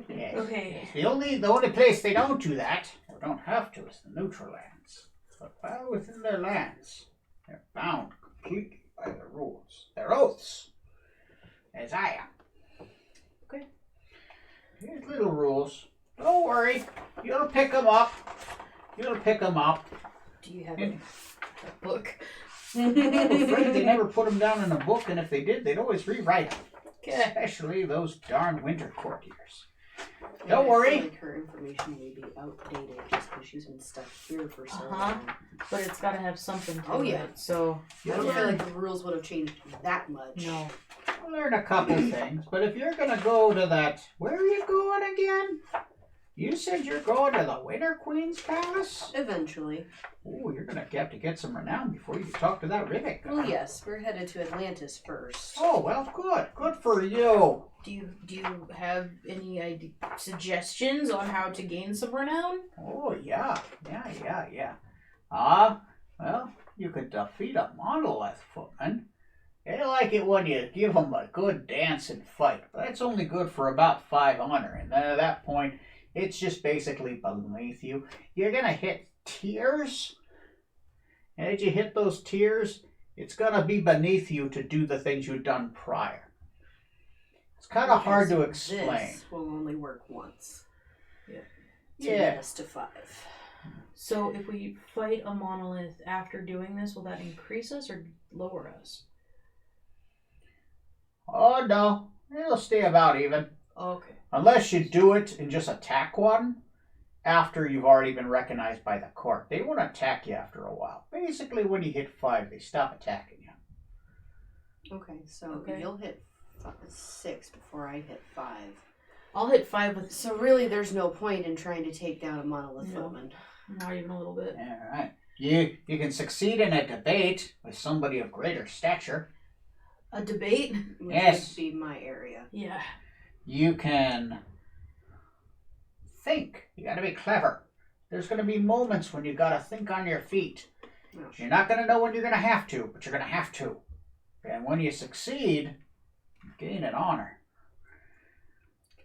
S6: yes.
S2: Okay.
S6: The only place they don't do that, or don't have to, is the neutral lands. But while within their lands, they're bound completely by their rules, their oaths, as I am.
S2: Okay.
S6: Here's little rules. Don't worry, you'll pick them up. You'll pick them up.
S2: Do you have a book?
S6: I'm afraid they never put them down in a book, and if they did, they'd always rewrite them.
S2: Okay.
S6: Especially those darn winter courtiers.
S5: Yeah,
S6: Don't
S5: I
S6: worry.
S5: feel like her information may be outdated just because she's been stuck here for so long.
S2: But it's got to have something to
S5: Oh,
S2: it.
S5: yeah.
S2: So,
S5: I don't feel like the rules would have changed that much.
S2: no.
S6: I'll learn a couple things, but if you're gonna go to that, where are you going again? You said you're going to the Winter Queen's Palace?
S5: Eventually.
S6: Oh, you're gonna have to get some renown before you can talk to that Rivik guy.
S5: Well, yes, we're headed to Atlantis first.
S6: Oh, well, good for you.
S2: Do you have any suggestions on how to gain some renown?
S6: Oh, yeah. Well, you could defeat a monolith footman. They like it when you give them a good dance and fight, but that's only good for about 5 honor, and then at that point, it's just basically beneath you. You're gonna hit tiers, and as you hit those tiers, it's gonna be beneath you to do the things you've done prior. It's kind of hard to explain.
S5: This will only work once. To
S6: Yeah.
S5: get us to 5.
S2: So if we fight a monolith after doing this, will that increase us or lower us?
S6: Oh no, it'll stay about even.
S2: Okay.
S6: Unless you do it and just attack one after you've already been recognized by the court. They won't attack you after a while. Basically, when you hit 5, they stop attacking you.
S5: Okay, so
S2: Okay.
S5: you'll hit 6 before I hit 5.
S2: I'll hit 5 with
S5: So really, there's no point in trying to take down a monolith
S2: No.
S5: footman.
S2: not even a little bit.
S6: All right. You can succeed in a debate with somebody of greater stature.
S2: A debate?
S5: Which
S6: Yes.
S5: would be my area.
S2: Yeah.
S6: You can think. You got to be clever. There's going to be moments when you got to think on your feet.
S5: Oh,
S6: You're not going to know when you're going to have to, but you're going to have to. And when you succeed, you gain an honor.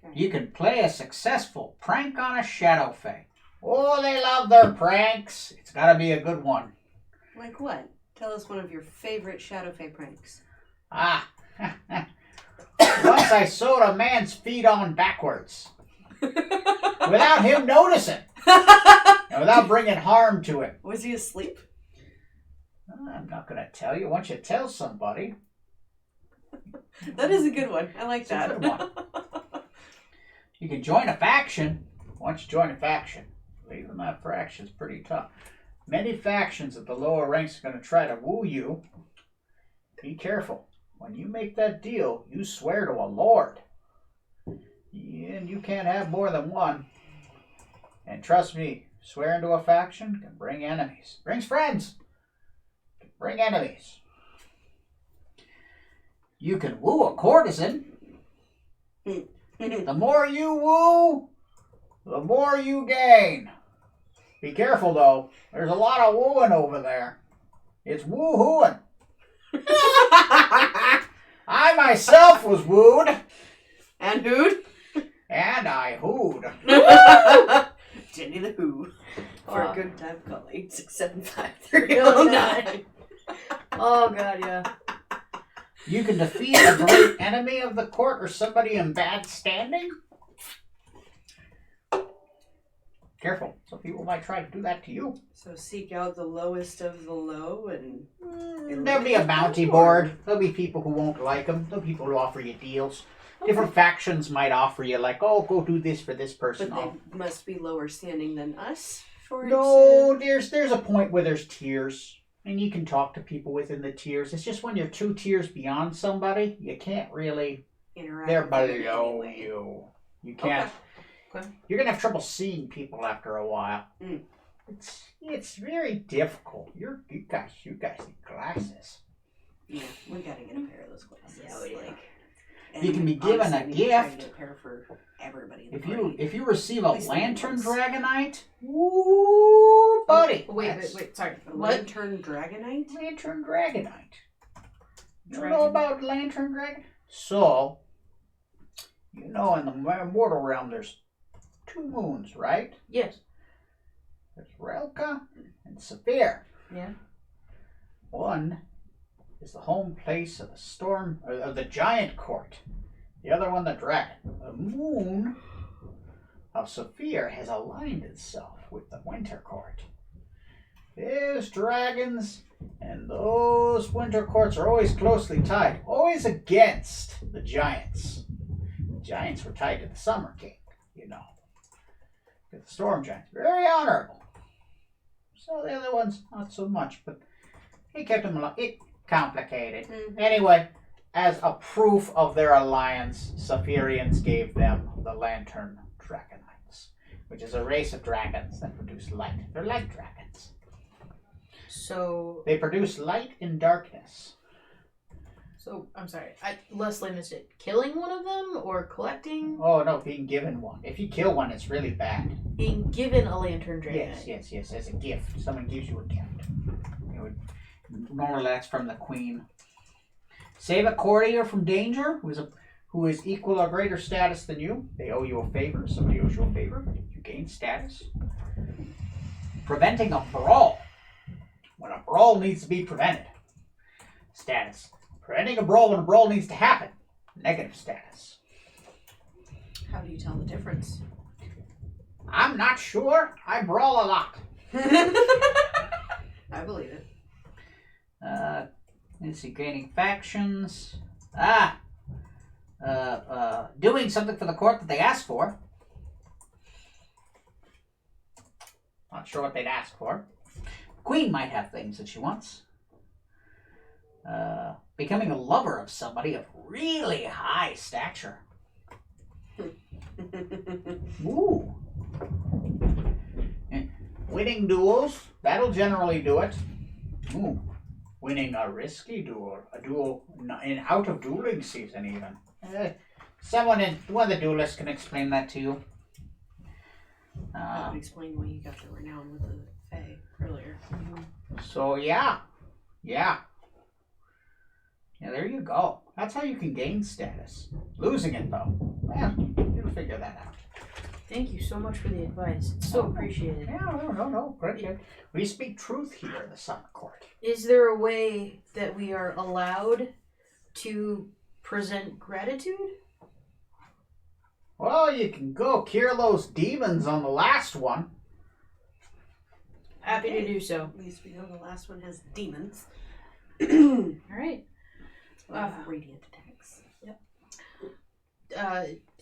S5: okay.
S6: You can play a successful prank on a shadow fae. Oh, they love their pranks. It's got to be a good one.
S5: Like what? Tell us one of your favorite Shadow Fae pranks.
S6: Ah. Once I sewed a man's feet on backwards. Without him noticing. And without bringing harm to him.
S5: Was he asleep?
S6: I'm not going to tell you. Once you tell somebody.
S5: That is a good one. I like
S6: It's a
S5: that.
S6: good one. You can join a faction. Once you join a faction, leaving that faction's pretty tough. Many factions at the lower ranks are going to try to woo you. Be careful. When you make that deal, you swear to a lord. And you can't have more than one. And trust me, swearing to a faction can bring enemies. Brings friends. Can bring enemies. You can woo a courtesan. The more you woo, the more you gain. Be careful though. There's a lot of wooing over there. It's woo-hooing. I myself was wooed.
S5: And who'd?
S6: And I hooed.
S5: Jenny the Who. For a good time, call 8675309.
S2: Oh god, yeah.
S6: You can defeat a great enemy of the court or somebody in bad standing. Careful. Some people might try to do that to you.
S5: So seek out the lowest of the low and...
S6: There'll be a bounty board. There'll be people who won't like them. There'll be people who offer you deals. Different factions might offer you like, oh, go do this for this person.
S5: But they must be lower standing than us for
S6: No, there's a point where there's tiers. And you can talk to people within the tiers. It's just when you're 2 tiers beyond somebody, you can't really...
S5: interact
S6: They're
S5: with them
S6: below
S5: anyway.
S6: you. You can't...
S2: Okay.
S6: You're going to have trouble seeing people after a while.
S5: Mm.
S6: It's very difficult. You guys need glasses.
S5: Yeah, we gotta get a pair of those glasses.
S2: Yeah, we do.
S6: You can be given a gift.
S5: To prepare for everybody.
S6: If you receive a
S5: At least
S6: lantern
S5: once.
S6: dragonite, woo, buddy.
S2: Wait. Sorry.
S5: A
S2: What?
S5: lantern dragonite.
S6: Lantern dragonite. You know about lantern dragon? So, you know, in the mortal realm, there's 2 moons, right?
S2: Yes.
S6: There's Relka and Saphir.
S2: Yeah.
S6: One is the home place of the storm, or of the giant court. The other one, the dragon. The moon of Saphir has aligned itself with the winter court. There's dragons, and those winter courts are always closely tied, always against the giants. The giants were tied to the Summer King, you know. The storm giants, very honorable. So the other ones, not so much, but he kept them alive. It complicated.
S5: Mm-hmm.
S6: Anyway, as a proof of their alliance, Saphirians gave them the Lantern Dragonites, which is a race of dragons that produce light. They're light dragons.
S2: So
S6: They produce light in darkness.
S2: I'm sorry. Leslie missed it. Killing one of them or collecting?
S6: Oh no, being given one. If you kill one, it's really bad.
S2: Being given a lantern dragon.
S6: Yes, as a gift. Someone gives you a gift. Normally that's from the queen. Save a courtier from danger, who is equal or greater status than you. They owe you a favor. Somebody owes you a favor. You gain status. Preventing a brawl. When a brawl needs to be prevented. Status. Preventing a brawl when a brawl needs to happen. Negative status.
S5: How do you tell the difference?
S6: I'm not sure. I brawl a lot.
S5: I believe it.
S6: Let's see, gaining factions. Doing something for the court that they asked for. Not sure what they'd ask for. Queen might have things that she wants. Becoming a lover of somebody of really high stature. Ooh. Winning duels, that'll generally do it. Ooh. Winning a risky duel, a duel out of dueling season even. One of the duelists can explain that to you.
S5: That would explain why you got the renown with the Fae earlier.
S6: So yeah, there you go. That's how you can gain status. Losing it though, you'll figure that out.
S2: Thank you so much for the advice. It's so appreciated.
S6: Yeah, no, great. We speak truth here in the Summer Court.
S2: Is there a way that we are allowed to present gratitude?
S6: Well, you can go cure those demons on the last one.
S2: Happy to do so.
S5: At least we know the last one has demons.
S2: All right.
S5: Radiant attacks.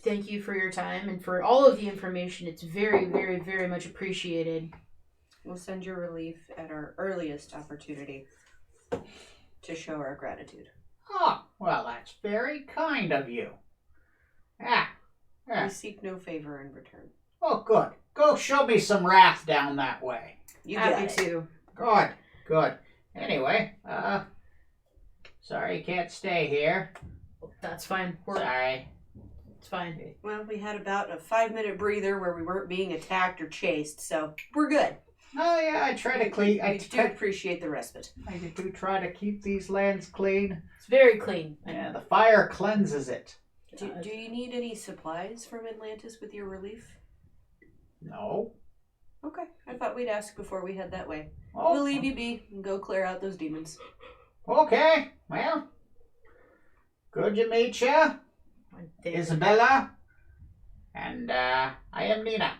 S2: Thank you for your time and for all of the information. It's very, very, very much appreciated.
S5: We'll send your relief at our earliest opportunity to show our gratitude.
S6: Oh, well, that's very kind of you.
S5: We seek no favor in return.
S6: Oh, good. Go show me some wrath down that way.
S5: You got
S2: Happy
S5: it.
S2: to.
S6: Good. Anyway, sorry you can't stay here.
S2: That's fine.
S6: Sorry.
S2: It's fine.
S5: Well, we had about a 5-minute breather where we weren't being attacked or chased, so we're good.
S6: Oh yeah, I try to clean.
S5: I do appreciate the respite.
S6: I do try to keep these lands clean.
S2: It's very clean.
S6: Yeah, the fire cleanses it.
S5: Do you need any supplies from Atlantis with your relief?
S6: No.
S5: Okay, I thought we'd ask before we head that way.
S6: Oh,
S5: We'll leave you be and go clear out those demons.
S6: Okay. Well, good to meet you, Isabella. And I am Nina.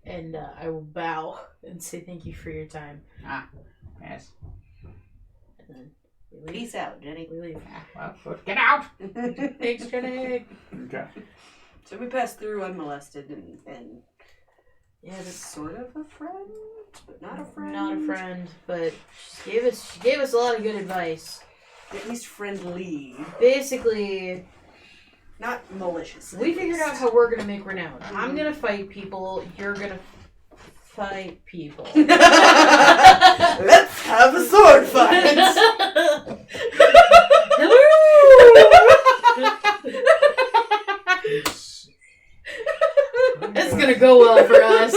S2: And I will bow and say thank you for your time.
S6: Yes.
S2: And then we leave.
S5: Peace out, Jenny.
S2: We leave.
S6: Well, good. Get out.
S2: Thanks, Jenny.
S6: Okay.
S5: So we passed through unmolested and
S2: Yeah, that's
S5: sort of a friend, but not a friend.
S2: not a friend, but she gave us a lot of good advice.
S5: At least friendly.
S2: Basically,
S5: Not malicious.
S2: we figured out how we're gonna make renown. I'm gonna fight people. You're gonna fight people.
S5: Let's have a sword fight.
S2: Hello.
S1: Let's see.
S2: It's gonna go well for us.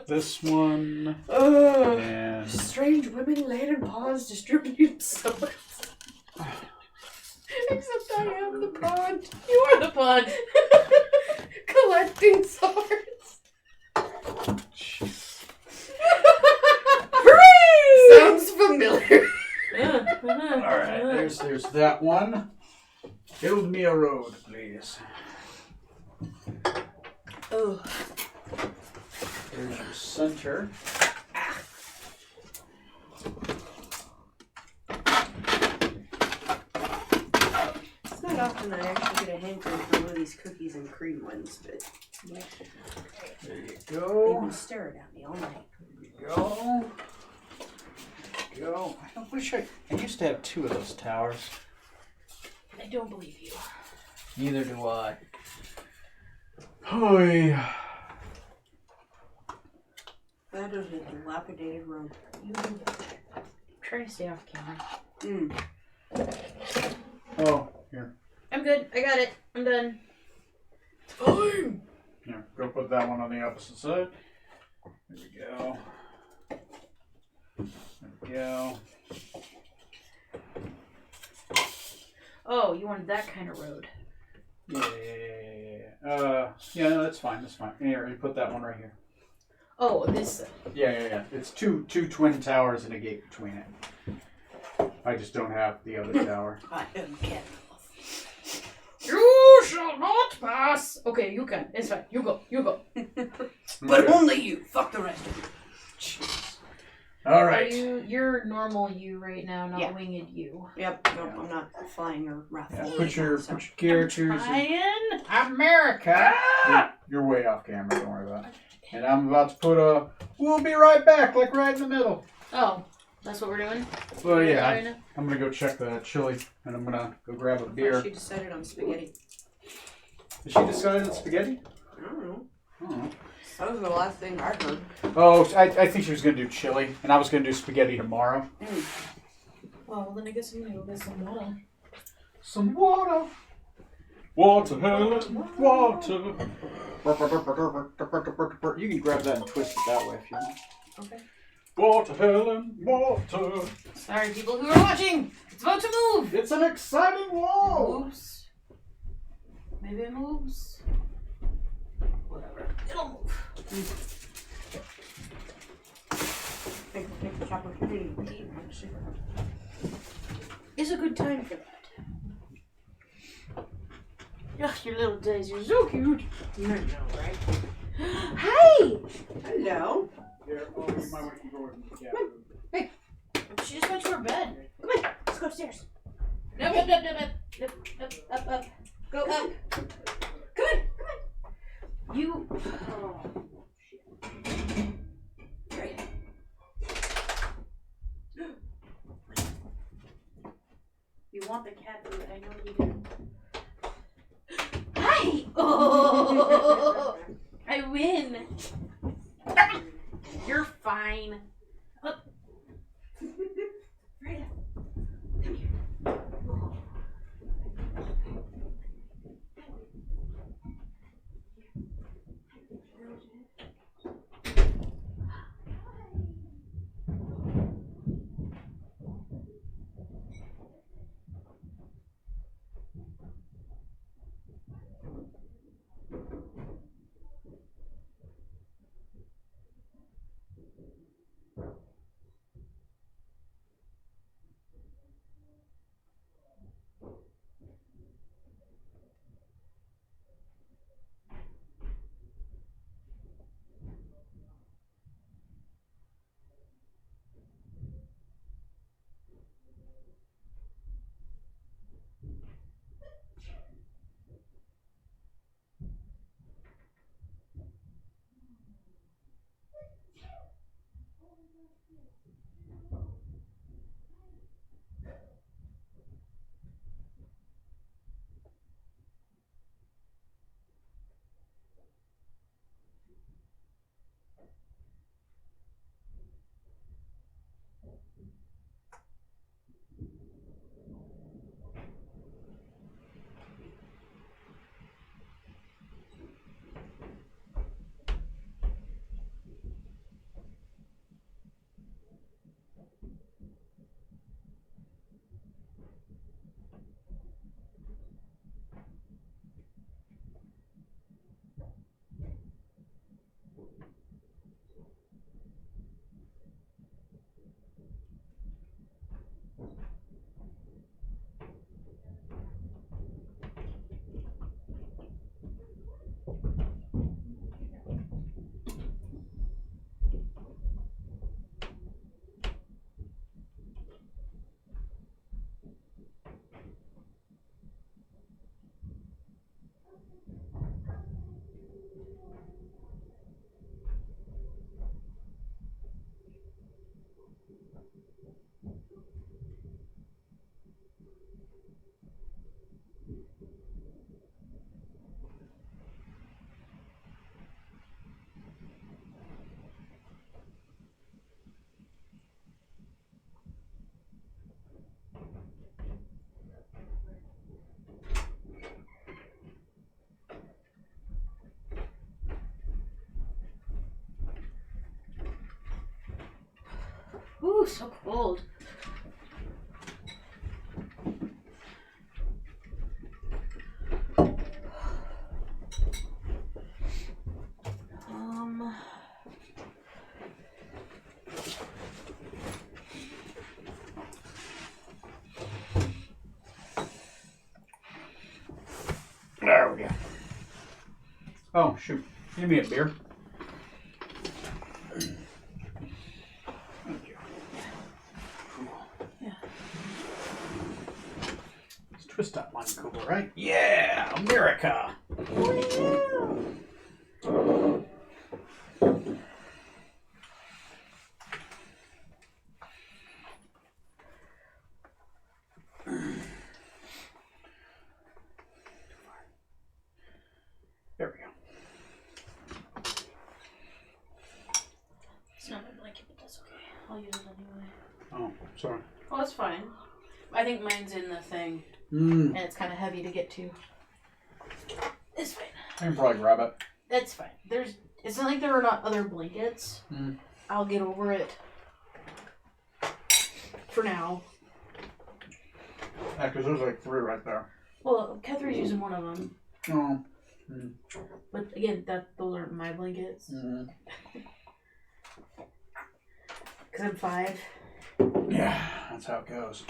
S1: This one.
S4: Oh,
S1: And
S4: strange women laying in ponds distributing swords. Except I am the pond.
S2: You are the pond.
S4: Collecting swords.
S1: jeez.
S4: Hooray! Sounds familiar.
S1: Alright, there's that one. Build me a road, please.
S4: Oh.
S1: There's your center.
S4: It's not often I actually get a hankering for one of these cookies and cream ones, but
S1: There you
S4: they've
S1: go.
S4: been staring at me all night.
S1: There you go. There you go. I wish I used to have 2 of those towers.
S2: I don't believe you.
S1: Neither do I. Oh yeah.
S4: That is a dilapidated road.
S2: Try to stay off camera.
S1: Oh, here.
S2: I'm good. I got it. I'm done.
S1: Fine. Here, go put that one on the opposite side. There we go. There we go.
S2: Oh, you wanted that kind of road.
S1: Yeah. Yeah, no, that's fine. That's fine. Here, you put that one right here.
S2: Oh, this.
S1: Yeah. It's two twin towers and a gate between it. I just don't have the other tower.
S4: I am Ken.
S2: You shall not pass. Okay, you can. It's fine. You go. You go.
S4: But
S1: Okay.
S4: only you. Fuck the rest of you.
S1: Jeez. All right.
S2: You're normal you right now, not
S4: Yeah.
S2: winged you.
S4: Yep. Nope. I'm not flying or wrathful.
S1: Yeah, put your characters.
S2: Ryan?
S6: America.
S1: You're way off camera. Don't worry about it. And I'm about to put a. We'll be right back, like right in the middle.
S2: Oh, that's what we're doing?
S1: Well,
S2: Right
S1: yeah.
S2: now?
S1: I'm gonna go check the chili, and I'm gonna go grab a beer.
S4: She decided on spaghetti.
S1: Did she decide on spaghetti?
S4: I don't know.
S1: Oh.
S4: That was the last thing I heard.
S1: Oh, I think she was gonna do chili, and I was gonna do spaghetti tomorrow.
S2: Well, then I guess I'm gonna go get some water.
S1: Some water. Water, Helen, water. You can grab that and twist it that way if you want.
S2: Okay.
S1: Water, Helen, water.
S2: Sorry, people who are watching. It's about to move.
S1: It's an exciting wall.
S2: Moves. Maybe it moves. Whatever. It'll move.
S4: Take the chocolate pudding and eat and shit.
S2: It's a good time for that. Ugh, your little days, you're so cute.
S4: I know, right?
S2: Hi!
S4: Hello.
S1: Here, you might want to go with me.
S2: She just went to her bed.
S4: Come on. Let's go upstairs.
S2: Up. Go up.
S4: Come on.
S2: You.
S4: Oh, shit. Right.
S2: You want the cat food, I know you do. Hi! Oh! I win! You're fine. Up. Right up. Come here. Ooh, so cold.
S1: There we go. Oh, shoot. Give me a beer. Thank you.
S2: Yeah.
S1: Let's twist that line cooler, right? Yeah! America! There we go.
S2: It's not my blanket, but that's okay. I'll use it anyway.
S1: Oh, sorry.
S2: Oh, it's fine. I think mine's in the thing,
S1: Mm.
S2: and it's kind of heavy to get to. It's fine.
S1: I can probably grab it.
S2: It's fine. It's not like there are not other blankets.
S1: Mm.
S2: I'll get over it. For now.
S1: Yeah, because there's like 3 right there.
S2: Well, Catherine's using one of them.
S1: Oh.
S2: But again, those aren't my blankets.
S1: Mm.
S2: Because I'm 5.
S1: Yeah, that's how it goes.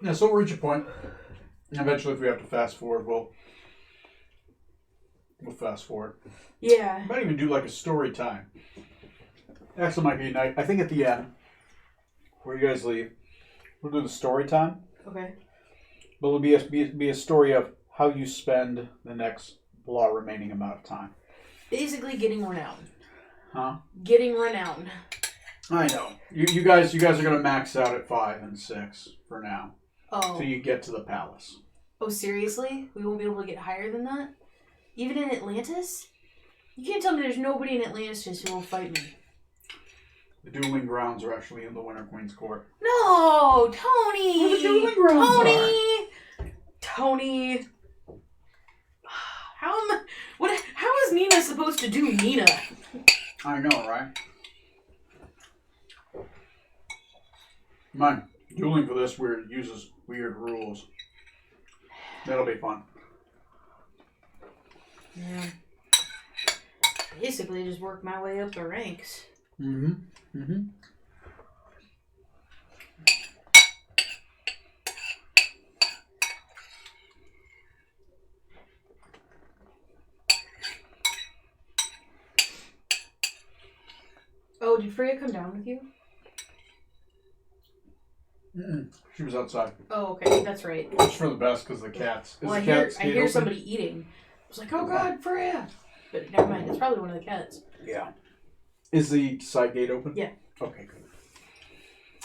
S1: Yeah, so we'll reach a point. Eventually, if we have to fast forward, we'll fast forward.
S2: Yeah.
S1: We might even do like a story time. Actually, might be a night. I think at the end, where you guys leave, we'll do the story time.
S2: Okay.
S1: But it'll be a story of how you spend the next remaining amount of time.
S2: Basically getting renowned.
S1: Huh?
S2: Getting renowned.
S1: I know. You guys are gonna max out at 5 and 6 for now.
S2: Oh.
S1: So you get to the palace.
S2: Oh, seriously? We won't be able to get higher than that? Even in Atlantis? You can't tell me there's nobody in Atlantis who will fight me.
S1: The dueling grounds are actually in the Winter Queen's court.
S2: No! Tony!
S1: Where the dueling grounds
S2: Tony! Tony! How is Nina supposed to do Nina?
S1: I know, right? Man, dueling for this uses weird rules. That'll be fun.
S2: Yeah. Basically just work my way up the ranks.
S1: Mm-hmm. Mm-hmm.
S2: Oh, did Freya come down with you?
S1: Mm-mm. She was outside.
S2: Oh, okay, that's right.
S1: It's for the best because the cats.
S2: Well, I hear somebody eating. I was like, oh god, Freya! But never mind, it's probably one of the cats.
S1: Yeah. Is the side gate open?
S2: Yeah.
S1: Okay, good.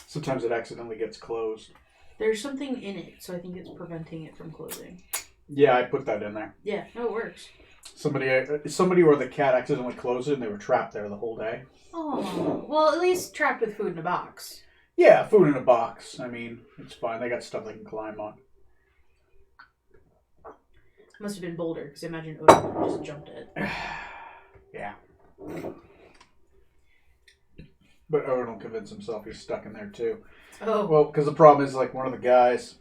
S1: Sometimes it accidentally gets closed.
S2: There's something in it, so I think it's preventing it from closing.
S1: Yeah, I put that in there.
S2: Yeah, no, it works.
S1: Somebody or the cat accidentally closed it and they were trapped there the whole day.
S2: Oh, well, at least trapped with food in a box.
S1: Yeah, food in a box. I mean, it's fine. They got stuff they can climb on.
S2: Must have been Boulder, because I imagine Odin just jumped it.
S1: Yeah. But Odin will convince himself he's stuck in there too.
S2: Oh.
S1: Well, because the problem is, like, one of the guys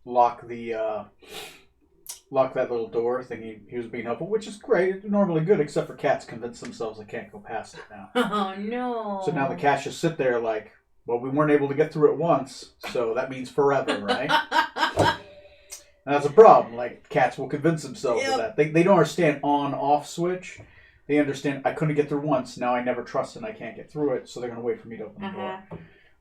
S1: locked that little door thinking he was being helpful, which is great. It's normally good, except for cats convince themselves they can't go past it now.
S2: Oh, no.
S1: So now the cats just sit there like, well, we weren't able to get through it once, so that means forever, right? And that's a problem. Like, cats will convince themselves of that. They don't understand on-off switch. They understand, I couldn't get through once, now I never trust and I can't get through it, so they're going to wait for me to open the door.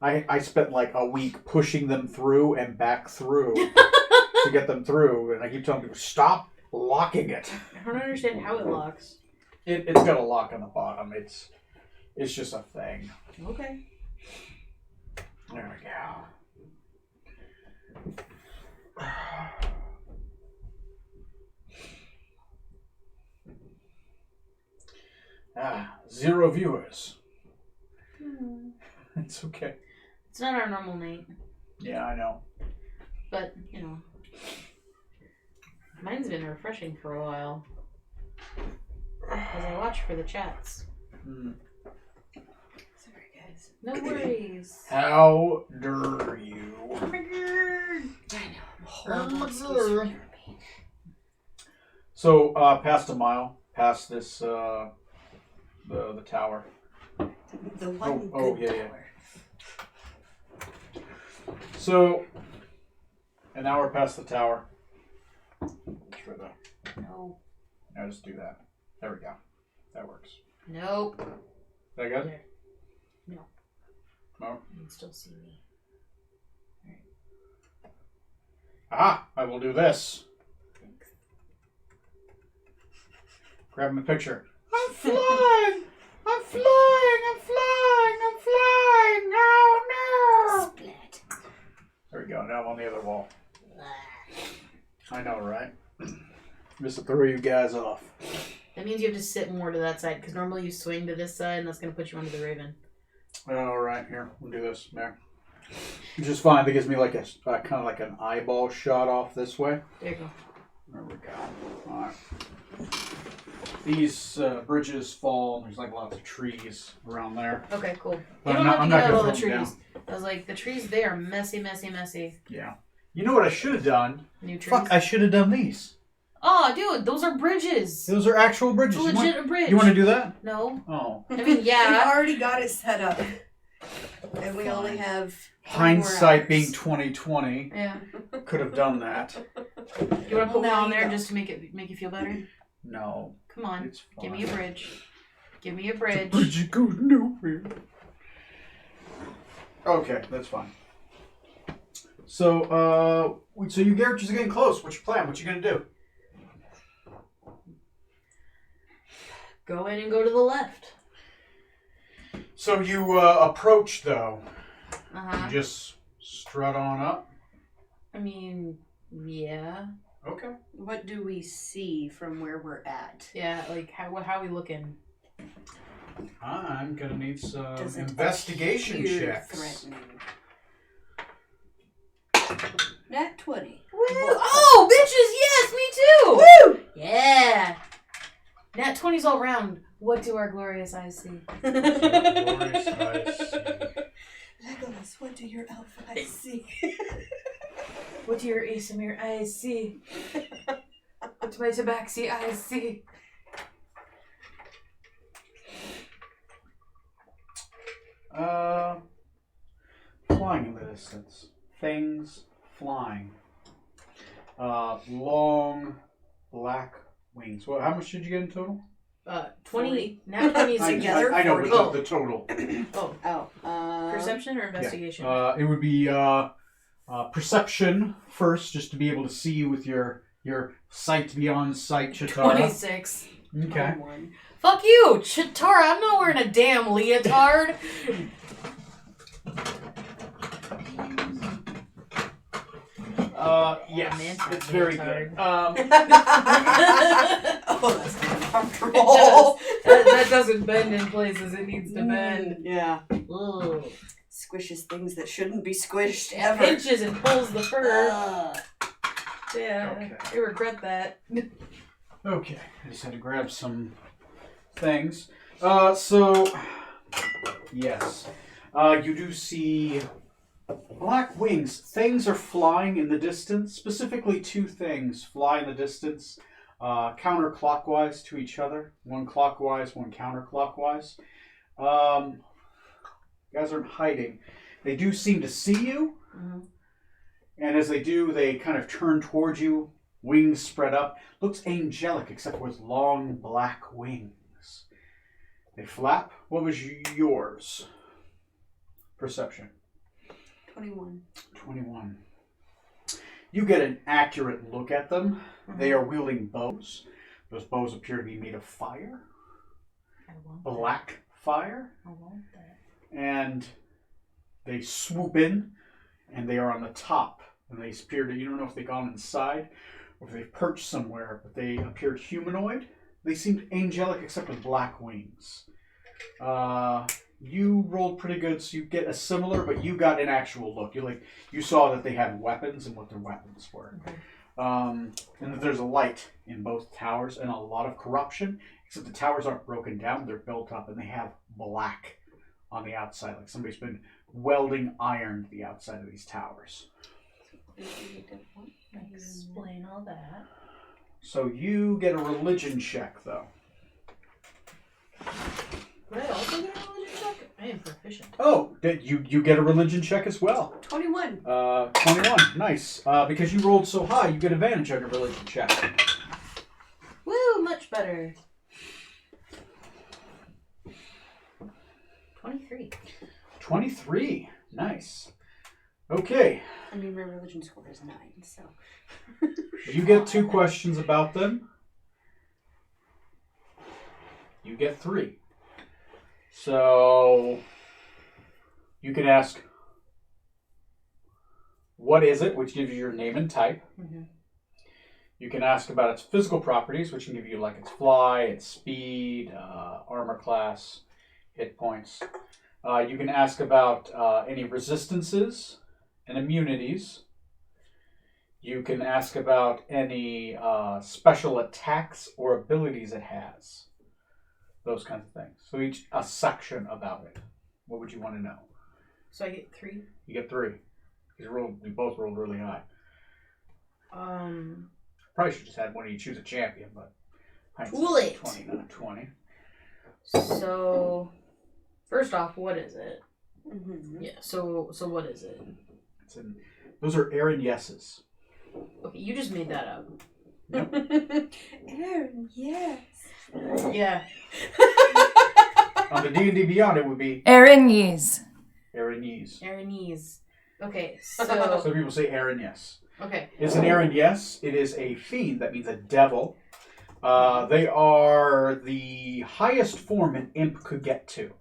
S1: I spent like a week pushing them through and back through to get them through, and I keep telling people, stop locking it.
S2: I don't understand how it locks.
S1: It's got a lock on the bottom. It's just a thing.
S2: Okay.
S1: There we go. Ah, 0 viewers. It's okay.
S2: It's not our normal night.
S1: Yeah, I know.
S2: But, mine's been refreshing for a while. As I watch for the chats.
S4: Sorry, guys.
S2: No worries.
S1: How dare you?
S2: Oh my god.
S4: I know. I'm horrible. Excuse me.
S1: So, past a mile, past this, the tower.
S5: The one
S1: Oh,
S5: good
S1: yeah.
S5: tower.
S1: So, an hour past the tower. For the,
S2: No.
S1: now just do that. There we go. That works.
S2: Nope.
S1: Is that good?
S2: There. No.
S1: No.
S2: You can still see me.
S1: Ah, I will do this. Grab my picture. I'm flying! I'm flying! I'm flying! I'm flying! Oh no!
S3: Splat.
S1: There we go. Now I'm on the other wall. I know, right? Just to throw you guys off.
S2: That means you have to sit more to that side, because normally you swing to this side, and that's going to put you under the raven.
S1: All right, here. We'll do this. There. Which is fine. That gives me like a kind of like an eyeball shot off this way.
S2: There you go.
S1: There we go. All right. These bridges fall. There's like lots of trees around there.
S2: Okay, cool.
S1: But
S2: You
S1: I'm
S2: don't
S1: not
S2: have to get
S1: gonna
S2: all the
S1: throw them
S2: trees. I was like, the trees there are messy, messy, messy.
S1: Yeah. You know what I should have done?
S2: New trees.
S1: Fuck! I should have done these.
S2: Oh, dude, those are bridges.
S1: Those are actual bridges.
S2: It's a legit bridge.
S1: You want to do that?
S2: No.
S1: Oh.
S2: I mean,
S5: We've
S2: yeah.
S5: already got it set up. And we only have 3 more
S1: Hindsight
S5: hours.
S1: being 2020,
S2: Yeah.
S1: could have done that.
S2: You want to put me
S5: Now
S2: on
S5: you
S2: there
S5: don't.
S2: just to make you feel better?
S1: No.
S2: Come on.
S1: It's fine.
S2: Give me a bridge. Give me a
S1: The
S2: bridge.
S1: bridge goes nowhere. Okay, that's fine. So, so you characters are getting close. What's your plan? What you gonna do?
S2: Go in and go to the left.
S1: So you approach though.
S2: Uh-huh.
S1: You just strut on up.
S2: I mean, yeah.
S1: Okay.
S5: What do we see from where we're at?
S2: Yeah, like, how are we looking?
S1: I'm gonna need some
S5: Does it
S1: investigation
S5: appear
S1: checks.
S5: threatening? Nat 20.
S2: Woo! Oh, bitches, yes, me too!
S5: Woo!
S2: Yeah! Nat 20's all round. What do our glorious eyes see?
S1: Glorious eyes see.
S5: Legolas, what do your elf eyes see?
S2: What do your Asimir eyes see? What do my Tabaxi eyes see?
S1: Flying in the distance. Things flying. Long black wings. Well, how much did you get in total?
S2: 20. Nat 20 is together.
S1: I know,
S2: 40.
S1: but the total.
S5: Oh.
S2: Perception or investigation?
S1: It would be perception first, just to be able to see you with your sight beyond sight, Chitara.
S2: 26.
S1: Okay.
S2: Fuck you, Chitara. I'm not wearing a damn leotard.
S1: Yes,
S2: Mantis
S1: it's very
S2: leotard.
S1: good.
S5: Oh, that's uncomfortable.
S2: that doesn't bend in places it needs to bend.
S5: Yeah.
S2: Ugh.
S5: Squishes things that shouldn't be squished ever.
S2: Pinches and pulls the fur.
S5: Ugh.
S2: Yeah,
S1: Okay.
S2: I regret that.
S1: Okay, I just had to grab some things. So, yes, you do see black wings. Things are flying in the distance. Specifically, 2 things fly in the distance, counterclockwise to each other. One clockwise, one counterclockwise. You guys aren't hiding. They do seem to see you.
S2: Mm-hmm.
S1: And as they do, they kind of turn towards you, wings spread up. Looks angelic, except with long black wings. They flap. What was yours? Perception.
S5: 21.
S1: 21. You get an accurate look at them.
S2: Mm-hmm.
S1: They are wielding bows. Those bows appear to be made of fire.
S2: I want
S1: Black fire.
S2: that. I want that.
S1: And they swoop in, and they are on the top. And they appear to, you don't know if they've gone inside or if they've perched somewhere, but they appeared humanoid. They seemed angelic except with black wings. you rolled pretty good, so you get a similar, but you got an actual look. You saw that they had weapons and what their weapons were.
S2: Okay.
S1: And that there's a light in both towers and a lot of corruption, except the towers aren't broken down, they're built up and they have black on the outside, like somebody's been welding iron to the outside of these towers.
S2: Explain all that.
S1: So you get a religion check, though.
S2: Would I also get a religion check? I am proficient.
S1: Oh, you get a religion check as well.
S3: 21.
S1: 21, nice. Because you rolled so high, you get advantage on your religion check.
S2: Woo, much better. 23.
S1: 23, nice. Okay,
S3: I mean, my religion score is 9, so.
S1: you get 2 questions about them. You get 3. So, you can ask, what is it, which gives you your name and type.
S2: Mm-hmm.
S1: You can ask about its physical properties, which can give you like its fly, its speed, armor class, hit points. You can ask about any resistances and immunities. You can ask about any special attacks or abilities it has. Those kinds of things. So each a section about it. What would you want to know?
S2: So I get 3.
S1: You get 3. We both rolled really high. Probably should just had one of you choose a champion, but
S2: Too late.
S1: 20, not 20.
S2: So, first off, what is it?
S3: Mm-hmm.
S2: Yeah. So what is it?
S1: Those are Aaron yeses.
S2: Okay, you just made that up.
S3: Aaron, yes.
S2: Yeah.
S1: On the D&D Beyond, it would be
S7: Aranese.
S1: Aranese.
S2: Aranese. Okay,
S1: Some
S2: so
S1: people say Aaron yes.
S2: okay.
S1: It's an Aaron yes. It is a fiend. That means a devil. They are the highest form an imp could get to.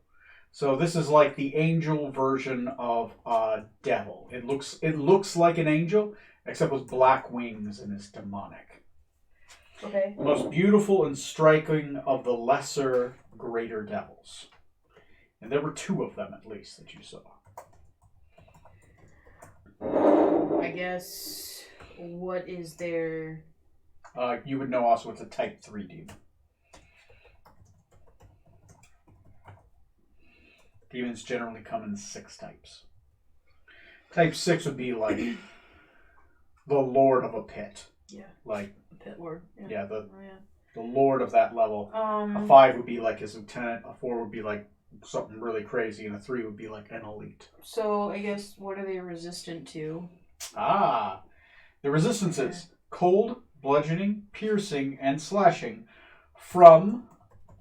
S1: So this is like the angel version of a devil. It looks like an angel, except with black wings and is demonic.
S2: Okay.
S1: The most beautiful and striking of the lesser greater devils. And there were 2 of them at least that you saw.
S2: I guess what is their
S1: You would know also it's a type 3 demon. Demons generally come in 6 types. Type 6 would be like the lord of a pit.
S2: Yeah.
S1: Like
S2: pit lord?
S1: yeah,
S2: Oh,
S1: the lord of that level.
S2: yeah.
S1: A 5 would be like his lieutenant. A 4 would be like something really crazy, and a 3 would be like an elite.
S2: So I guess what are they resistant to?
S1: The resistance is cold, bludgeoning, piercing, and slashing from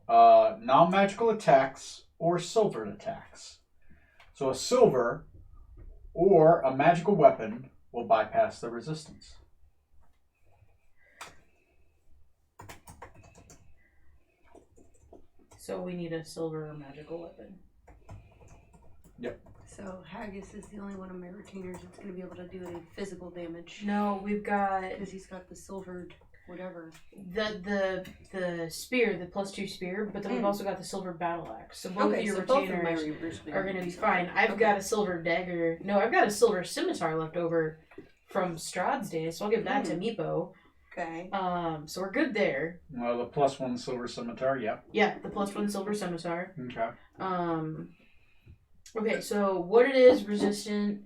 S1: non-magical attacks or silvered attacks. So a silver or a magical weapon will bypass the resistance.
S2: So we need a silver magical weapon.
S1: Yep.
S3: So Haggis is the only one of my retainers that's going to be able to do any physical damage.
S2: No, we've got
S3: Because he's got the silvered whatever.
S2: the spear, the +2 spear, but then we've also got the silver battle axe. So both of your
S3: both of my
S2: retainers
S3: reimbursement
S2: are going to be
S3: is
S2: fine.
S3: okay.
S2: I've got a silver dagger. No, I've got a silver scimitar left over from Strahd's days, so I'll give that to Meepo.
S3: Okay.
S2: So we're good there.
S1: Well, the +1 silver scimitar, yeah.
S2: Yeah, the +1 silver scimitar.
S1: Okay.
S2: Okay, so what it is, resistant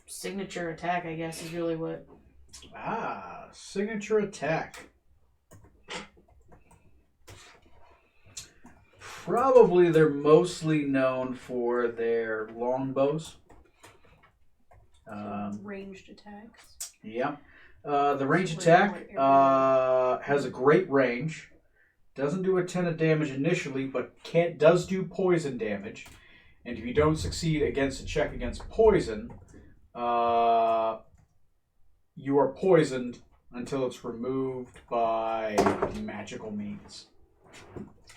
S2: signature attack, I guess, is really what.
S1: Signature attack. Probably they're mostly known for their longbows.
S3: Ranged attacks.
S1: Yeah. The range
S3: So
S1: attack
S3: like
S1: has a great range. Doesn't do a ton of damage initially, but does do poison damage. And if you don't succeed against a check against poison, you are poisoned until it's removed by magical means.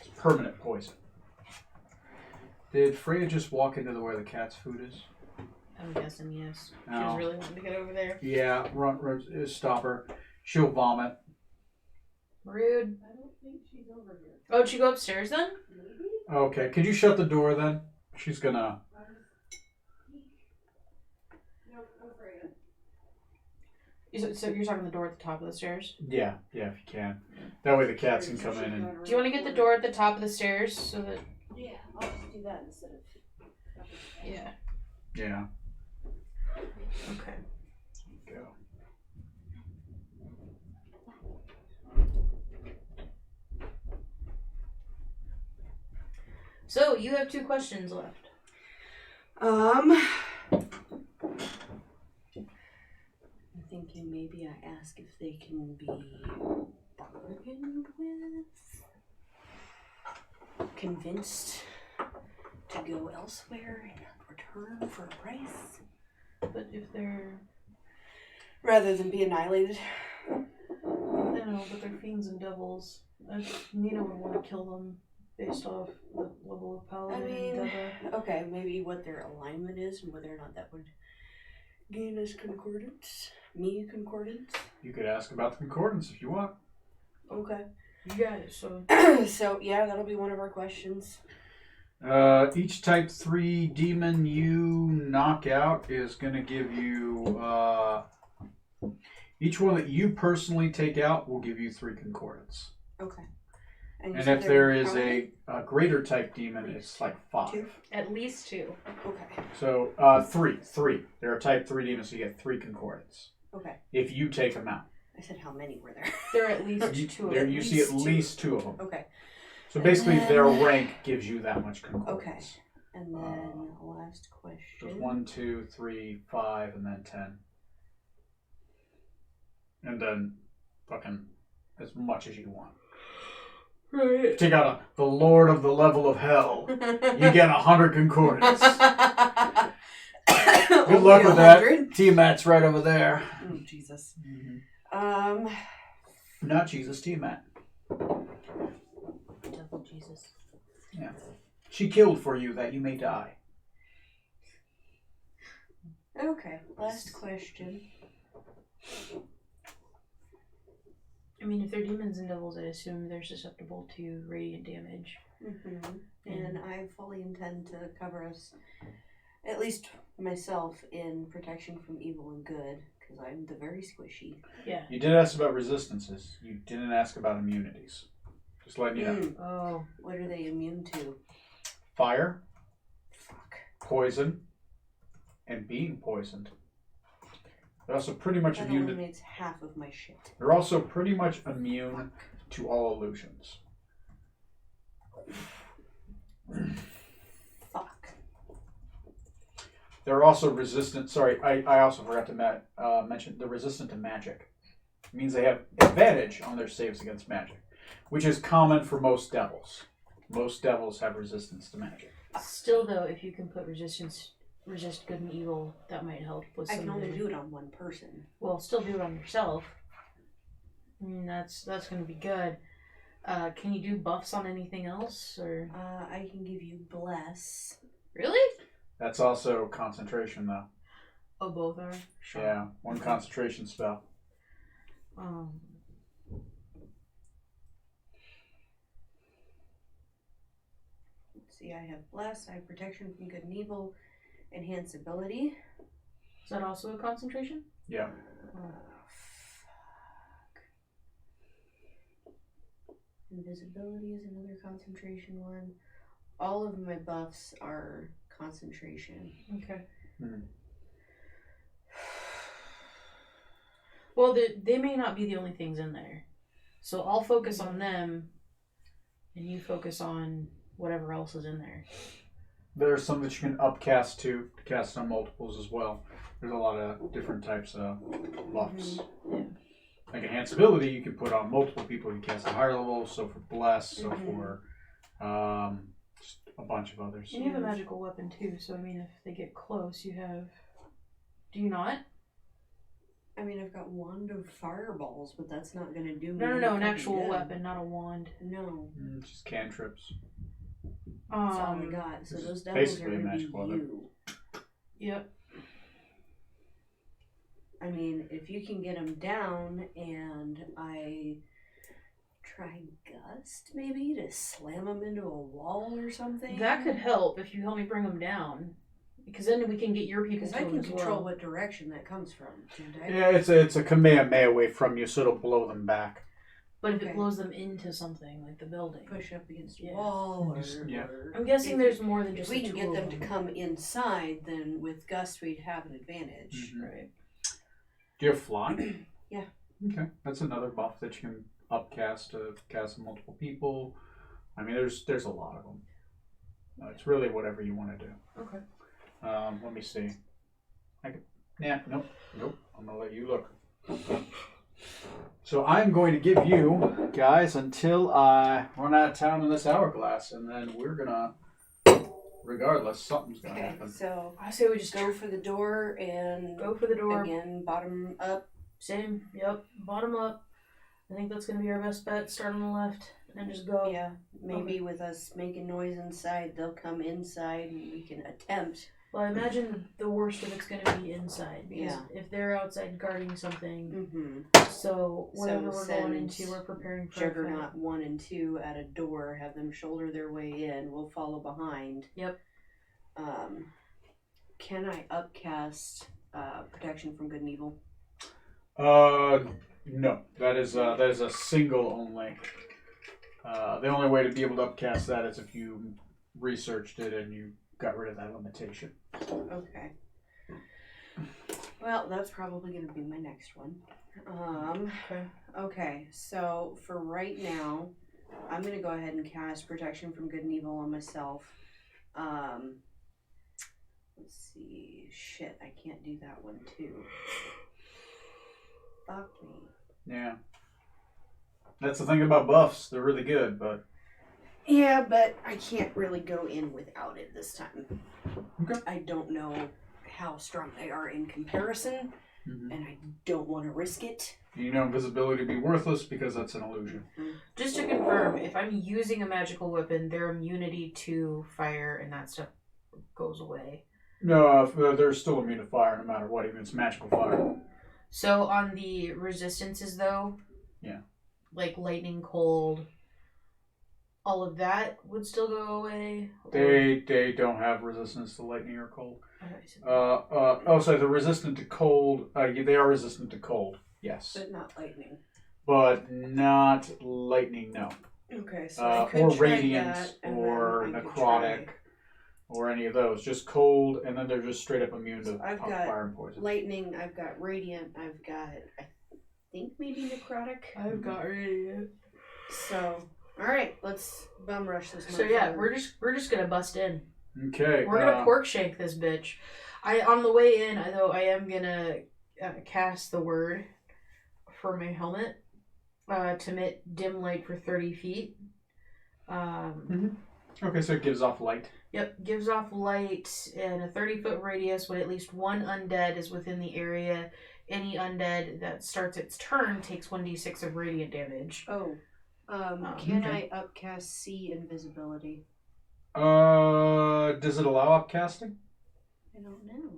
S1: It's permanent poison. Did Freya just walk into where the cat's food is?
S2: I'm guessing yes. She
S1: No.
S2: was really wanting to get over there.
S1: Yeah, run, stop her. She'll vomit.
S2: Rude.
S5: I don't think she's over here.
S2: Oh, did she go upstairs then?
S5: Maybe?
S1: Okay, could you shut the door then? She's gonna...
S2: So you're talking the door at the top of the stairs?
S1: Yeah, if you can. That way the cats can come in and...
S2: Do you want to get the door at the top of the stairs so that...
S3: Yeah, I'll just do that instead of.
S2: Yeah.
S1: Yeah.
S2: Okay.
S1: Go.
S2: So you have 2 questions left.
S5: I'm thinking maybe I ask if they can be bargained with, convinced to go elsewhere in return for a price,
S2: But if they're...
S5: rather than be annihilated.
S2: I know, but they're fiends and devils. Nina would want to kill them based off the level of paladin and Deva.
S5: Okay, maybe what their alignment is and whether or not that would gain us concordance. Me concordance.
S1: You could ask about the concordance if you want.
S5: Okay.
S2: You got it, so...
S5: So, yeah, that'll be one of our questions.
S1: Each type 3 demon you knock out is going to give you... each one that you personally take out will give you 3 concordance.
S5: Okay.
S1: And if there is a greater type demon, it's like 5.
S5: 2?
S2: At least 2.
S5: Okay.
S1: So, 3. There are type 3 demons, so you get 3 concordance.
S5: Okay.
S1: If you take them out.
S5: I said how many were there?
S2: There are at least 2 of them.
S1: You see at least 2 of them.
S5: Okay.
S1: So basically,
S5: then-
S1: their rank gives you that much concordance.
S5: Okay. And then last question.
S1: So 1, 2, 3, 5, and then 10. And then fucking as much as you want.
S2: Right.
S1: Take out the Lord of the Level of Hell. You get 100 concordance. Good luck with that. T-Mat's right over there.
S5: Oh, Jesus.
S1: Mm-hmm. Not Jesus, T-Mat.
S2: Devil Jesus.
S1: Yeah. She killed for you that you may die.
S5: Okay. Last question.
S2: I mean, if they're demons and devils, I assume they're susceptible to radiant damage.
S5: Mm-hmm. And I fully intend to cover us, at least myself, in protection from evil and good, because I'm the very squishy.
S2: Yeah.
S1: You did ask about resistances. You didn't ask about immunities. Just letting you know.
S2: Oh.
S5: What are they immune to?
S1: Fire,
S5: Fuck.
S1: poison, and being poisoned. They're also pretty much
S5: That
S1: immune to...
S5: eliminates half of my shit.
S1: They're also pretty much immune to all illusions.
S5: Fuck.
S1: They're also resistant... Sorry, I also forgot to mention they're resistant to magic. It means they have advantage on their saves against magic, which is common for most devils. Most devils have resistance to magic.
S2: Still, though, if you can put resist good and evil, that might help with some
S5: I can
S2: of
S5: only
S2: the...
S5: do it on one person.
S2: Well, still do it on yourself. I mean, that's going to be good. Can you do buffs on anything else, or?
S5: I can give you bless.
S2: Really?
S1: That's also concentration, though.
S2: Oh, both are? Sure.
S1: Yeah, one concentration spell.
S5: Let's see, I have bless, I have protection from good and evil, enhance ability.
S2: Is that also a concentration?
S1: Yeah.
S5: Fuck. Invisibility is another concentration one. All of my buffs are concentration.
S2: Okay.
S1: Hmm.
S2: Well, they may not be the only things in there. So I'll focus on them, and you focus on whatever else is in there.
S1: There's some that you can upcast to cast on multiples as well. There's a lot of different types of buffs.
S2: Yeah.
S1: Like enhance ability, you can put on multiple people who cast at higher levels. So for bless, so for just a bunch of others.
S2: And you have a magical weapon too, so I mean, if they get close, you have... Do you not?
S5: I mean, I've got wand of fireballs, but that's not going to do me
S2: No,
S5: any
S2: an
S5: fucking
S2: actual
S5: good.
S2: weapon, not a wand.
S5: No,
S1: Just cantrips.
S5: that's all I got. So
S1: This
S5: those
S1: is
S5: devils are
S1: basically
S5: going to be
S1: magical weapon.
S5: you.
S2: Yep.
S5: I mean, if you can get them down and I
S3: try gust, maybe, to slam them into a wall or something?
S2: That could help if you help me bring them down. Because then we can get your people
S3: Because
S2: to
S3: I
S2: them
S3: can
S2: as
S3: control
S2: well.
S3: what direction that comes from, can't I?
S1: Yeah, it's a Kamehameha away from you, so it'll blow them back.
S2: But if
S3: Okay.
S2: it blows them into something, like the building.
S3: Push up against a
S2: Yeah.
S3: wall,
S1: Yeah.
S3: or
S2: I'm guessing
S3: if
S2: there's more than
S3: If
S2: just
S3: we
S2: the
S3: can
S2: two
S3: get
S2: of
S3: them to come inside, then with gust we'd have an advantage.
S1: Mhm.
S2: Right.
S1: Do you have fly?
S3: Yeah.
S1: Okay, that's another buff that you can upcast to cast multiple people. I mean, there's a lot of them. It's really whatever you want to do.
S2: Okay.
S1: Let me see. Nope. I'm gonna let you look. So I'm going to give you guys until I run out of town in this hourglass, and then we're gonna, regardless, something's gonna
S3: Okay,
S1: happen.
S3: so
S2: I say we just
S3: go for the door and
S2: go for the door.
S3: again, bottom up.
S2: Same. Yep. Bottom up. I think that's gonna be our best bet. Start on the left and just go.
S3: Yeah, maybe with us making noise inside, they'll come inside and we can attempt.
S2: Well, I imagine the worst of it's gonna be inside because
S3: Yeah.
S2: if they're outside guarding something,
S3: Mm-hmm.
S2: so whatever we're
S3: send
S2: going into, we're preparing for a fight.
S3: Juggernaut 1 and 2 at a door, have them shoulder their way in. We'll follow behind.
S2: Yep.
S3: Can I upcast protection from good and evil?
S1: No. That is a single only. The only way to be able to upcast that is if you researched it and you got rid of that limitation.
S3: Okay. Well, that's probably going to be my next one. Okay, so for right now, I'm going to go ahead and cast protection from good and evil on myself. Let's see. Shit, I can't do that one too. Fuck me.
S1: Yeah. That's the thing about buffs. They're really good, but...
S3: Yeah, but I can't really go in without it this time.
S1: Okay.
S3: I don't know how strong they are in comparison, and I don't want to risk it.
S1: You know invisibility to be worthless because that's an illusion.
S2: Just to confirm, if I'm using a magical weapon, their immunity to fire and that stuff goes away.
S1: No, they're still immune to fire no matter what, even if it's magical fire.
S2: So on the resistances, though,
S1: yeah,
S2: like lightning, cold, all of that would still go away.
S1: They don't have resistance to lightning or cold. So they're resistant to cold. They are resistant to cold. Yes,
S3: But not lightning.
S1: but not lightning. No.
S3: Okay, so I could
S1: or
S3: try
S1: radiant
S3: that, and
S1: or
S3: then I could
S1: necrotic
S3: try-
S1: or any of those. Just cold, and then they're just straight up immune
S3: So
S1: to
S3: I've got
S1: fire and poison.
S3: lightning, I've got radiant, I've got, I think maybe necrotic.
S2: I've got radiant.
S3: So, alright, let's bum rush this
S2: So yeah,
S3: motherfucker.
S2: we're just gonna bust in.
S1: Okay.
S2: We're gonna pork shank this bitch. On the way in, though, I am gonna cast the word for my helmet to emit dim light for 30 feet.
S1: Okay, so it gives off light.
S2: Yep, gives off light in a 30-foot radius when at least one undead is within the area. Any undead that starts its turn takes 1d6 of radiant damage.
S3: Oh, can
S1: okay.
S3: I upcast see invisibility?
S1: Does it allow upcasting?
S3: I don't know.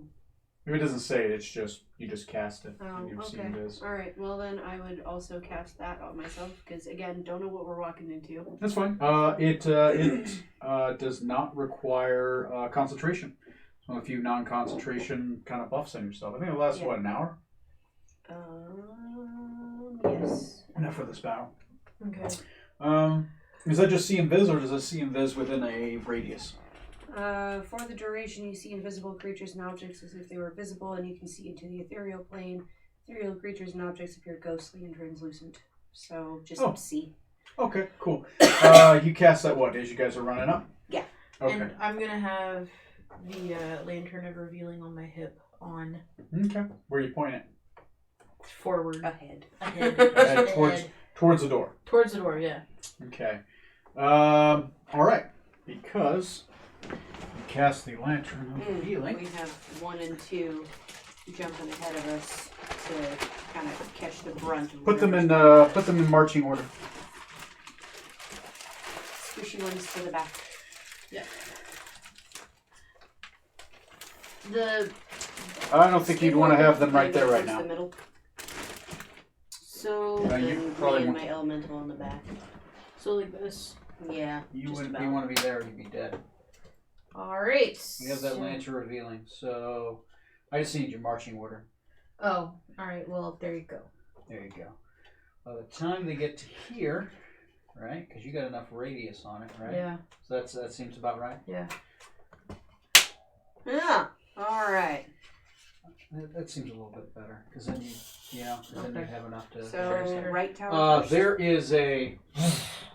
S1: If it doesn't say it, it's just you just cast it.
S3: Oh,
S1: and you see
S3: okay.
S1: it is.
S3: Alright, well then I would also cast that on myself, because again, don't know what we're walking into.
S1: That's fine. It does not require concentration. It's one of the few non-concentration kind of buffs on yourself. I think it lasts an hour?
S3: Yes.
S1: Enough for this battle.
S2: Okay.
S1: Is that just see invis, or does it see invis within a radius?
S3: For the duration, you see invisible creatures and objects as if they were visible, and you can see into the ethereal plane. Ethereal creatures and objects appear ghostly and translucent. So, just see.
S1: Okay, cool. You cast that as you guys are running up?
S3: Yeah.
S1: Okay.
S2: And I'm gonna have the lantern of revealing on my hip on.
S1: Okay. Where are you pointing it?
S2: Forward.
S3: Ahead.
S2: Ahead.
S1: Towards the door.
S2: Towards the door, yeah.
S1: Okay. All right. Because you cast the lantern of healing.
S3: We have 1 and 2 jumping ahead of us to kind of catch the brunt of
S1: Put them in marching order.
S3: Squishy ones to the back.
S2: Yeah.
S1: I don't think you'd want to have them right there right
S3: Towards
S1: now.
S3: the middle.
S2: So,
S1: You probably
S4: me and
S1: want
S4: my elemental in the back.
S2: so like this.
S4: Yeah.
S1: you
S4: just
S1: wouldn't
S4: about.
S1: want to be there, you'd be dead.
S2: Alright.
S1: You have that lantern revealing, so I just need your marching order.
S2: Oh, alright, well, there you go.
S1: There you go. By the time they get to here, right? Because you got enough radius on it, right?
S2: Yeah.
S1: So that seems about right.
S2: Yeah.
S4: Yeah. All right.
S1: That seems a little bit better because then then you have enough to.
S4: So right tower. First.
S1: There is a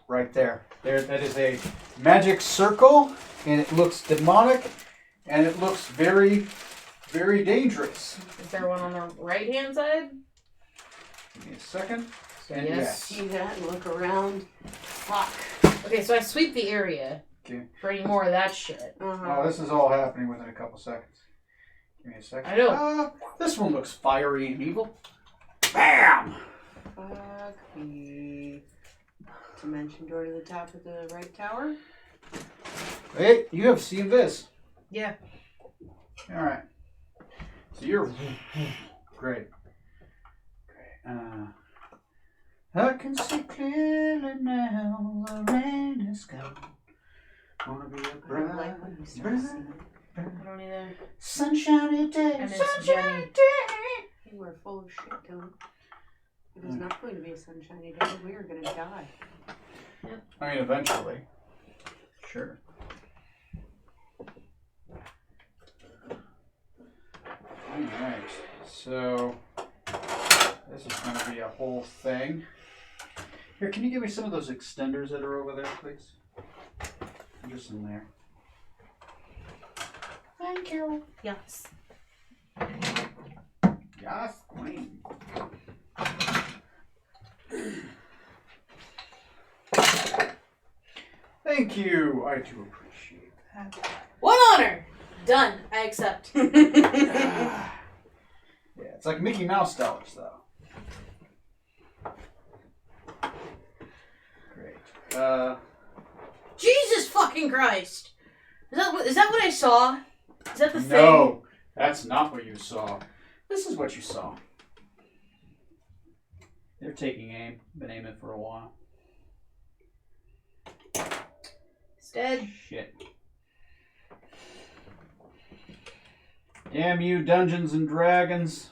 S1: right there. That is a magic circle, and it looks demonic, and it looks very, very dangerous.
S2: Is there one on the right hand side?
S1: Give me a second. And
S2: Yes.
S4: See that and look around. Fuck.
S2: Okay, so I sweep the area.
S1: Okay.
S2: For any more of that shit.
S1: Oh, this is all happening within a couple seconds. Give me a second.
S2: I know.
S1: This one looks fiery and evil. Bam!
S4: Fuck the dimension door to the top of the right tower.
S1: Hey, you have seen this.
S2: Yeah.
S1: All right. So you're great. I can see clearly now. The rain is gone. Wanna be a
S4: I don't
S1: bright,
S4: like when you start
S1: bright,
S4: singing.
S2: I don't either.
S1: sunshiny day.
S2: And it's
S1: Sunshiny
S2: Jenny.
S1: day.
S4: You are full of shit, Dylan. It is not going to be a sunshiny day. We are going to die.
S1: I mean, eventually. Sure. Alright, so this is going to be a whole thing. Here, can you give me some of those extenders that are over there, please? Just in there. Thank you.
S2: Yes.
S1: Yes, queen. Thank you. I do appreciate that.
S2: One honor! Done. I accept.
S1: Yeah, it's like Mickey Mouse dollars, though. Great.
S2: Jesus fucking Christ! Is that what I saw? Is that the thing?
S1: No, that's not what you saw. This is what you saw. They're taking aim. Been aiming for a while.
S2: It's dead.
S1: Shit. Damn you, Dungeons and Dragons.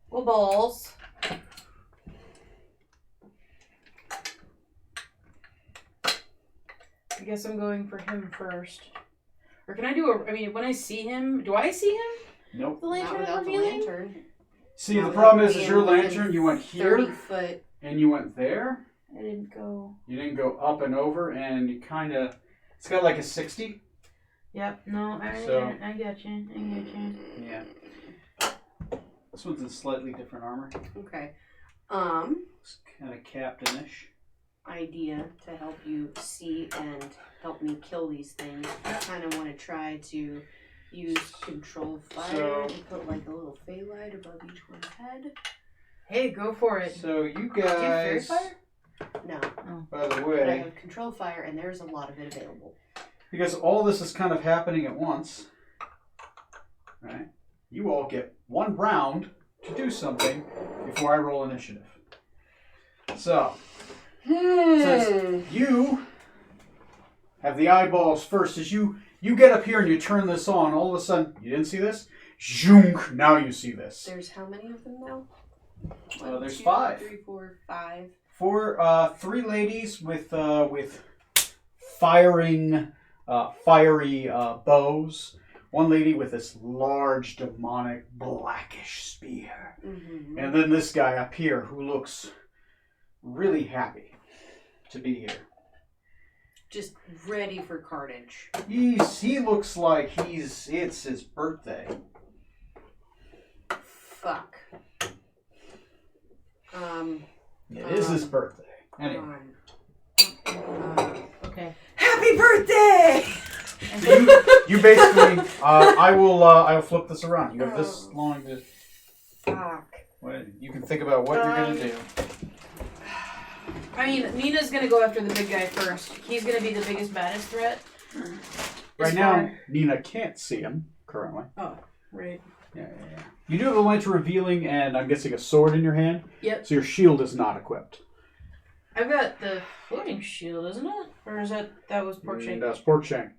S2: Well, balls. I guess I'm going for him first. Or can I do when I see him, do I see him?
S1: Nope.
S2: The
S4: Not
S2: lantern
S4: without the
S2: revealing?
S4: lantern.
S1: See,
S4: Not
S1: the problem is
S4: without
S1: your
S4: being
S1: lantern, you went
S4: 30
S1: here,
S4: foot.
S1: and you went there.
S2: I didn't go.
S1: You didn't go up and over, and you kind of... It's got like a 60.
S2: Yep, no, I got you.
S1: Yeah. This one's in slightly different armor.
S4: Okay.
S1: It's kind of captain-ish.
S4: Idea to help you see and help me kill these things. I kind of want to try to use control fire and put like a little fey light above each one's head.
S2: Hey, go for it.
S1: So you
S2: Do you have fairy
S1: guys...
S2: fire?
S4: No,
S1: By the
S4: but I
S1: way,
S4: have control fire and there's a lot of it available.
S1: because all this is kind of happening at once, right? You all get 1 round to do something before I roll initiative. So, since you have the eyeballs first, as you get up here and you turn this on, all of a sudden, you didn't see this? Zhunk, now you see this.
S4: There's how many of them now?
S1: There's
S4: 2,
S1: 5.
S4: 3, 4, 5.
S1: 3 ladies with firing fiery bows. 1 lady with this large demonic blackish spear.
S4: Mm-hmm.
S1: And then this guy up here who looks really happy to be here.
S4: Just ready for carnage.
S1: He looks like it's his birthday.
S4: Fuck.
S1: It is his birthday. Anyway.
S2: Okay.
S4: Happy birthday!
S1: So you basically I will flip this around. You have this long to
S4: Fuck.
S1: you can think about what you're gonna do.
S2: I mean, Nina's gonna go after the big guy first. He's gonna be the biggest, baddest threat.
S1: Right now, Nina can't see him currently.
S2: Oh, right.
S1: Yeah. You do have a lantern revealing, and I'm guessing a sword in your hand.
S2: Yep.
S1: So your shield is not equipped.
S2: I've got the floating shield, isn't it? Or is that was pork shank?
S1: That's pork shank.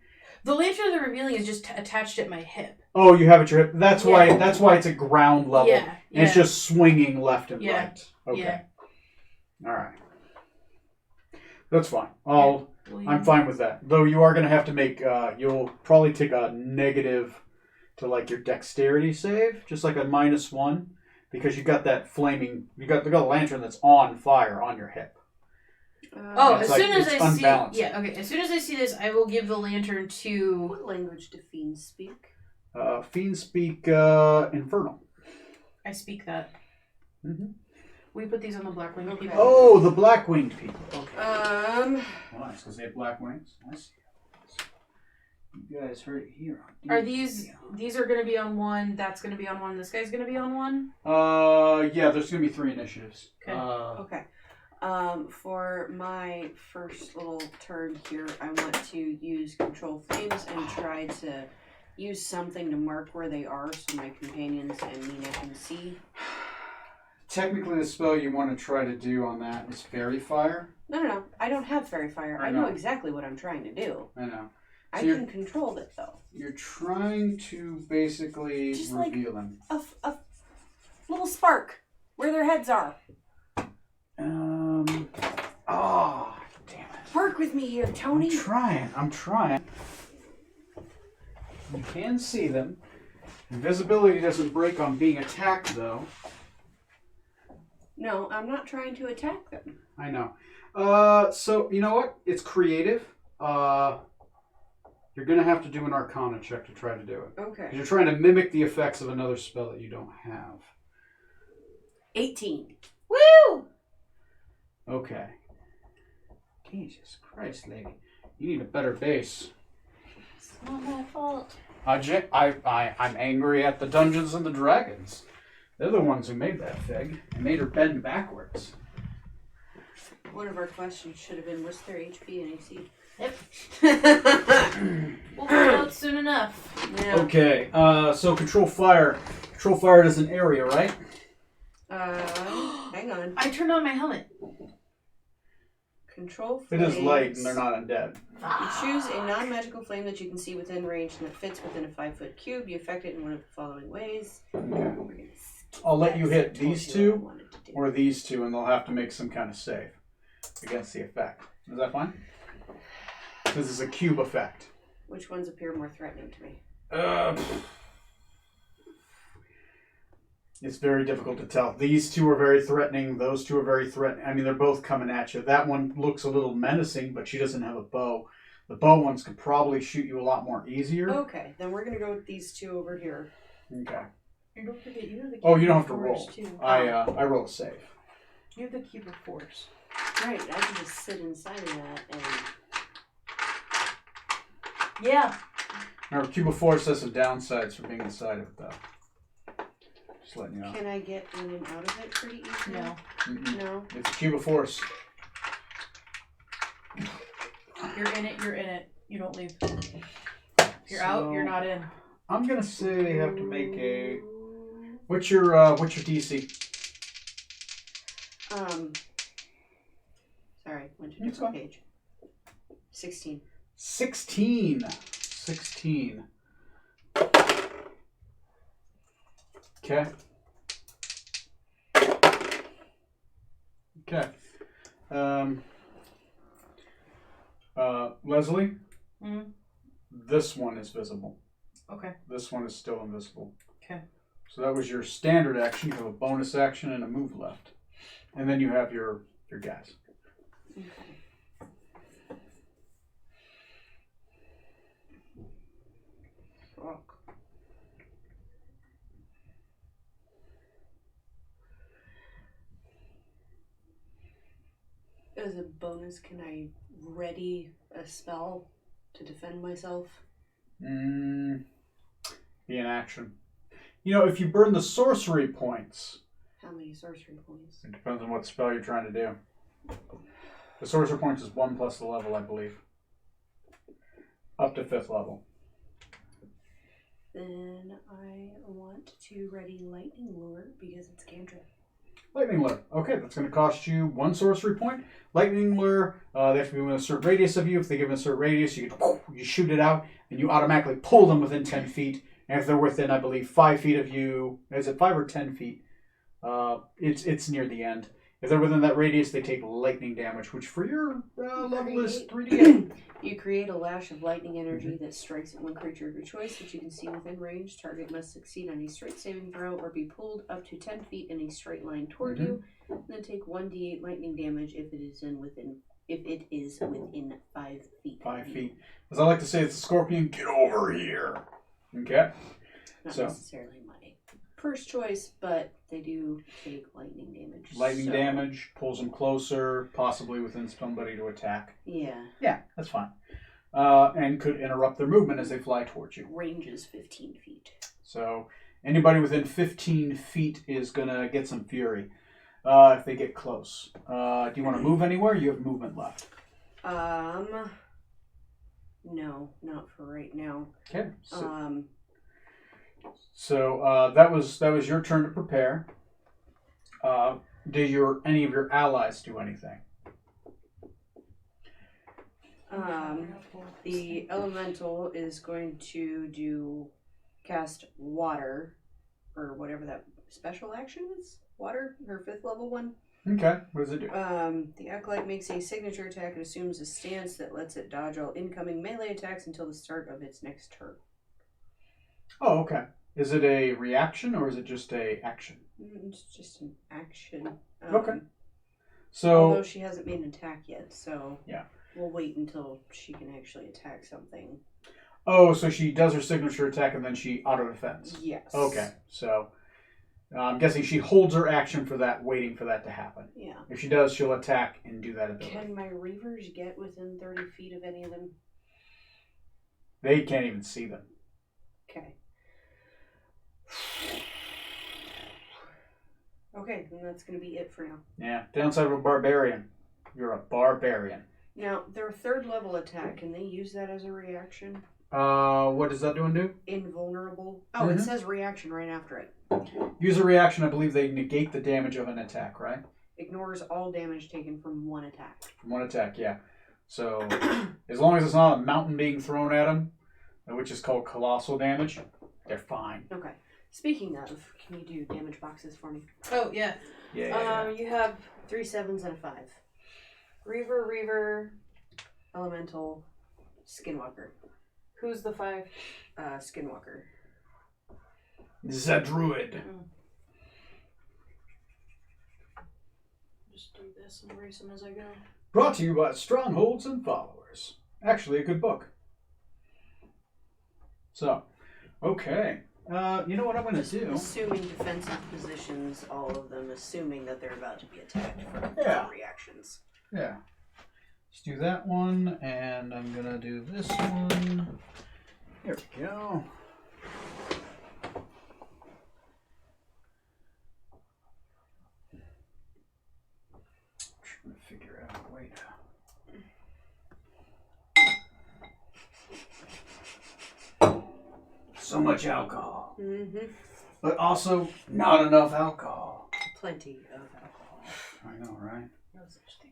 S2: The lantern of the revealing is just attached at my hip.
S1: Oh, you have it at your hip. That's why. That's why it's a ground level.
S2: Yeah.
S1: And it's just swinging left and right. Okay.
S2: Yeah.
S1: All right. That's fine. I'm fine with that. Though you are going to have to make. You'll probably take a negative to like your dexterity save, just like a -1, because you got that flaming. You got a lantern that's on fire on your hip.
S2: As soon as I see, as soon as I see this, I will give the lantern to.
S4: What language do fiends speak?
S1: Fiends speak infernal.
S2: I speak that.
S1: Mm-hmm.
S2: We put these on the black winged people.
S1: Oh, the black winged people. Okay. Nice, because they have black wings. I see. You guys heard it here.
S2: Are these are going to be on one? That's going to be on one. This guy's going to be on one.
S1: Yeah. There's going to be 3 initiatives.
S2: Okay.
S4: Okay. For my first little turn here, I want to use Control Flames and try to use something to mark where they are so my companions and Nina can see.
S1: Technically, the spell you want to try to do on that is Fairy Fire.
S4: No. I don't have Fairy Fire. I know exactly what I'm trying to do.
S1: I know. So
S4: I can control it, though.
S1: You're trying to basically
S4: just
S1: reveal them.
S4: A little spark where their heads are.
S1: Oh, damn it.
S4: Work with me here, Tony.
S1: I'm trying. You can see them. Invisibility doesn't break on being attacked, though.
S4: No, I'm not trying to attack them.
S1: I know. So, you know what? It's creative. You're going to have to do an Arcana check to try to do it.
S4: Okay.
S1: 'Cause you're trying to mimic the effects of another spell that you don't have.
S4: 18.
S2: Woo!
S1: Okay. Jesus Christ, lady. You need a better base.
S2: It's not my fault.
S1: I'm angry at the Dungeons and the Dragons. They're the ones who made that fig and made her bend backwards.
S4: One of our questions should have been, what's their HP and AC?
S2: Yep. We'll find out soon enough.
S4: Yeah.
S1: Okay, so Control Fire. Control Fire is an area, right?
S4: Hang on.
S2: I turned on my helmet.
S4: Control
S1: It
S4: Flames.
S1: is light and they're not undead.
S4: You choose a non-magical flame that you can see within range and that fits within a 5-foot cube. You affect it in one of the following ways.
S1: Okay. I'll let you hit these two or these two, and they'll have to make some kind of save against the effect. Is that fine? This is a cube effect.
S4: Which ones appear more threatening to me?
S1: It's very difficult to tell. These two are very threatening. Those two are very threatening. I mean, they're both coming at you. That one looks a little menacing, but she doesn't have a bow. The bow ones could probably shoot you a lot more easier.
S4: Okay, then we're going to go with these two over here.
S1: Okay.
S2: And don't forget, you have the
S1: Oh, you don't have to roll.
S2: too.
S1: I roll a save.
S2: You have the cube of force.
S4: Right, I can just sit inside of that and...
S2: Yeah.
S1: Remember, cube of force has some downsides for being inside of it, though. Just letting you know.
S4: Can I get in and out of it pretty easily?
S2: No.
S1: Mm-mm.
S4: No?
S1: It's a cube of force.
S2: You're in it. You don't leave. If you're out, you're not in.
S1: I'm gonna say they have to make a. What's your DC?
S4: Sorry, went to a
S1: It's
S4: different
S1: fine.
S4: page. 16.
S1: 16. Okay. Leslie, this one is visible.
S2: Okay.
S1: This one is still invisible.
S2: Okay.
S1: So that was your standard action. You have a bonus action and a move left. And then you have your guys.
S4: Okay. Rock. As a bonus, can I ready a spell to defend myself?
S1: Be an action. You know, if you burn the sorcery points,
S4: How many sorcery points?
S1: it depends on what spell you're trying to do. The sorcery points is 1 plus the level, I believe. Up to 5th level.
S3: Then I want to ready lightning lure because it's cantrip.
S1: Lightning lure. Okay, that's going to cost you 1 sorcery point. Lightning lure, they have to be within a certain radius of you. If they give a certain radius, you shoot it out, and you automatically pull them within 10 feet. And if they're within, I believe, 5 feet of you, is it 5 or 10 feet? It's near the end. If they're within that radius, they take lightning damage, which for your level is 3d8.
S3: You create a lash of lightning energy that strikes at one creature of your choice that you can see within range. Target must succeed on a straight saving throw or be pulled up to 10 feet in a straight line toward you. And then take 1d8 lightning damage if it is within 5 feet.
S1: 5 feet. As I like to say, it's a scorpion. Get over here. Okay.
S3: Not necessarily my first choice, but they do take lightning damage.
S1: Lightning damage pulls them closer, possibly within somebody to attack.
S3: Yeah.
S1: Yeah, that's fine. And could interrupt their movement as they fly towards you.
S3: Range is 15 feet.
S1: So anybody within 15 feet is going to get some fury if they get close. Do you want to move anywhere? You have movement left.
S3: No, not for right now.
S1: Okay. So that was your turn to prepare. Did any of your allies do anything?
S3: The elemental is going to cast water, or whatever that special action is. Water, her 5th level one.
S1: Okay. What does it do?
S3: The acolyte makes a signature attack and assumes a stance that lets it dodge all incoming melee attacks until the start of its next turn.
S1: Oh, okay. Is it a reaction or is it just a action?
S3: It's just an action.
S1: Okay. So,
S3: although she hasn't made an attack yet, so
S1: yeah,
S3: we'll wait until she can actually attack something.
S1: Oh, so she does her signature attack and then she auto defends.
S3: Yes.
S1: Okay. So I'm guessing she holds her action for that, waiting for that to happen.
S3: Yeah.
S1: If she does, she'll attack and do that ability.
S3: Can my reavers get within 30 feet of any of them?
S1: They can't even see them.
S3: Okay. Okay, then that's going to be it for now.
S1: Yeah. Downside of a barbarian. You're a barbarian.
S3: Now, their 3rd level attack, can they use that as a reaction?
S1: What does that do?
S3: Invulnerable. Oh, it says reaction right after it.
S1: Use a reaction. I believe they negate the damage of an attack, right?
S3: Ignores all damage taken from one attack.
S1: From one attack, yeah. So as long as it's not a mountain being thrown at them, which is called colossal damage, they're fine.
S3: Okay. Speaking of, can you do damage boxes for me?
S2: Oh, yeah.
S1: Yeah.
S3: You have 3 7s and a 5. Reaver, Elemental, Skinwalker.
S2: Who's the 5?
S3: Skinwalker.
S1: This is a druid.
S2: Just do this and erase them as I go.
S1: Brought to you by Strongholds and Followers. Actually, a good book. So, okay. You know what I'm going to do?
S3: Assuming defensive positions, all of them, assuming that they're about to be attacked for reactions.
S1: Yeah. Let's do that one, and I'm going to do this one. There we go. Trying to figure out a way to... So much alcohol.
S3: Mm-hmm.
S1: But also not enough alcohol.
S3: Plenty of alcohol.
S1: I know, right?
S2: No such thing.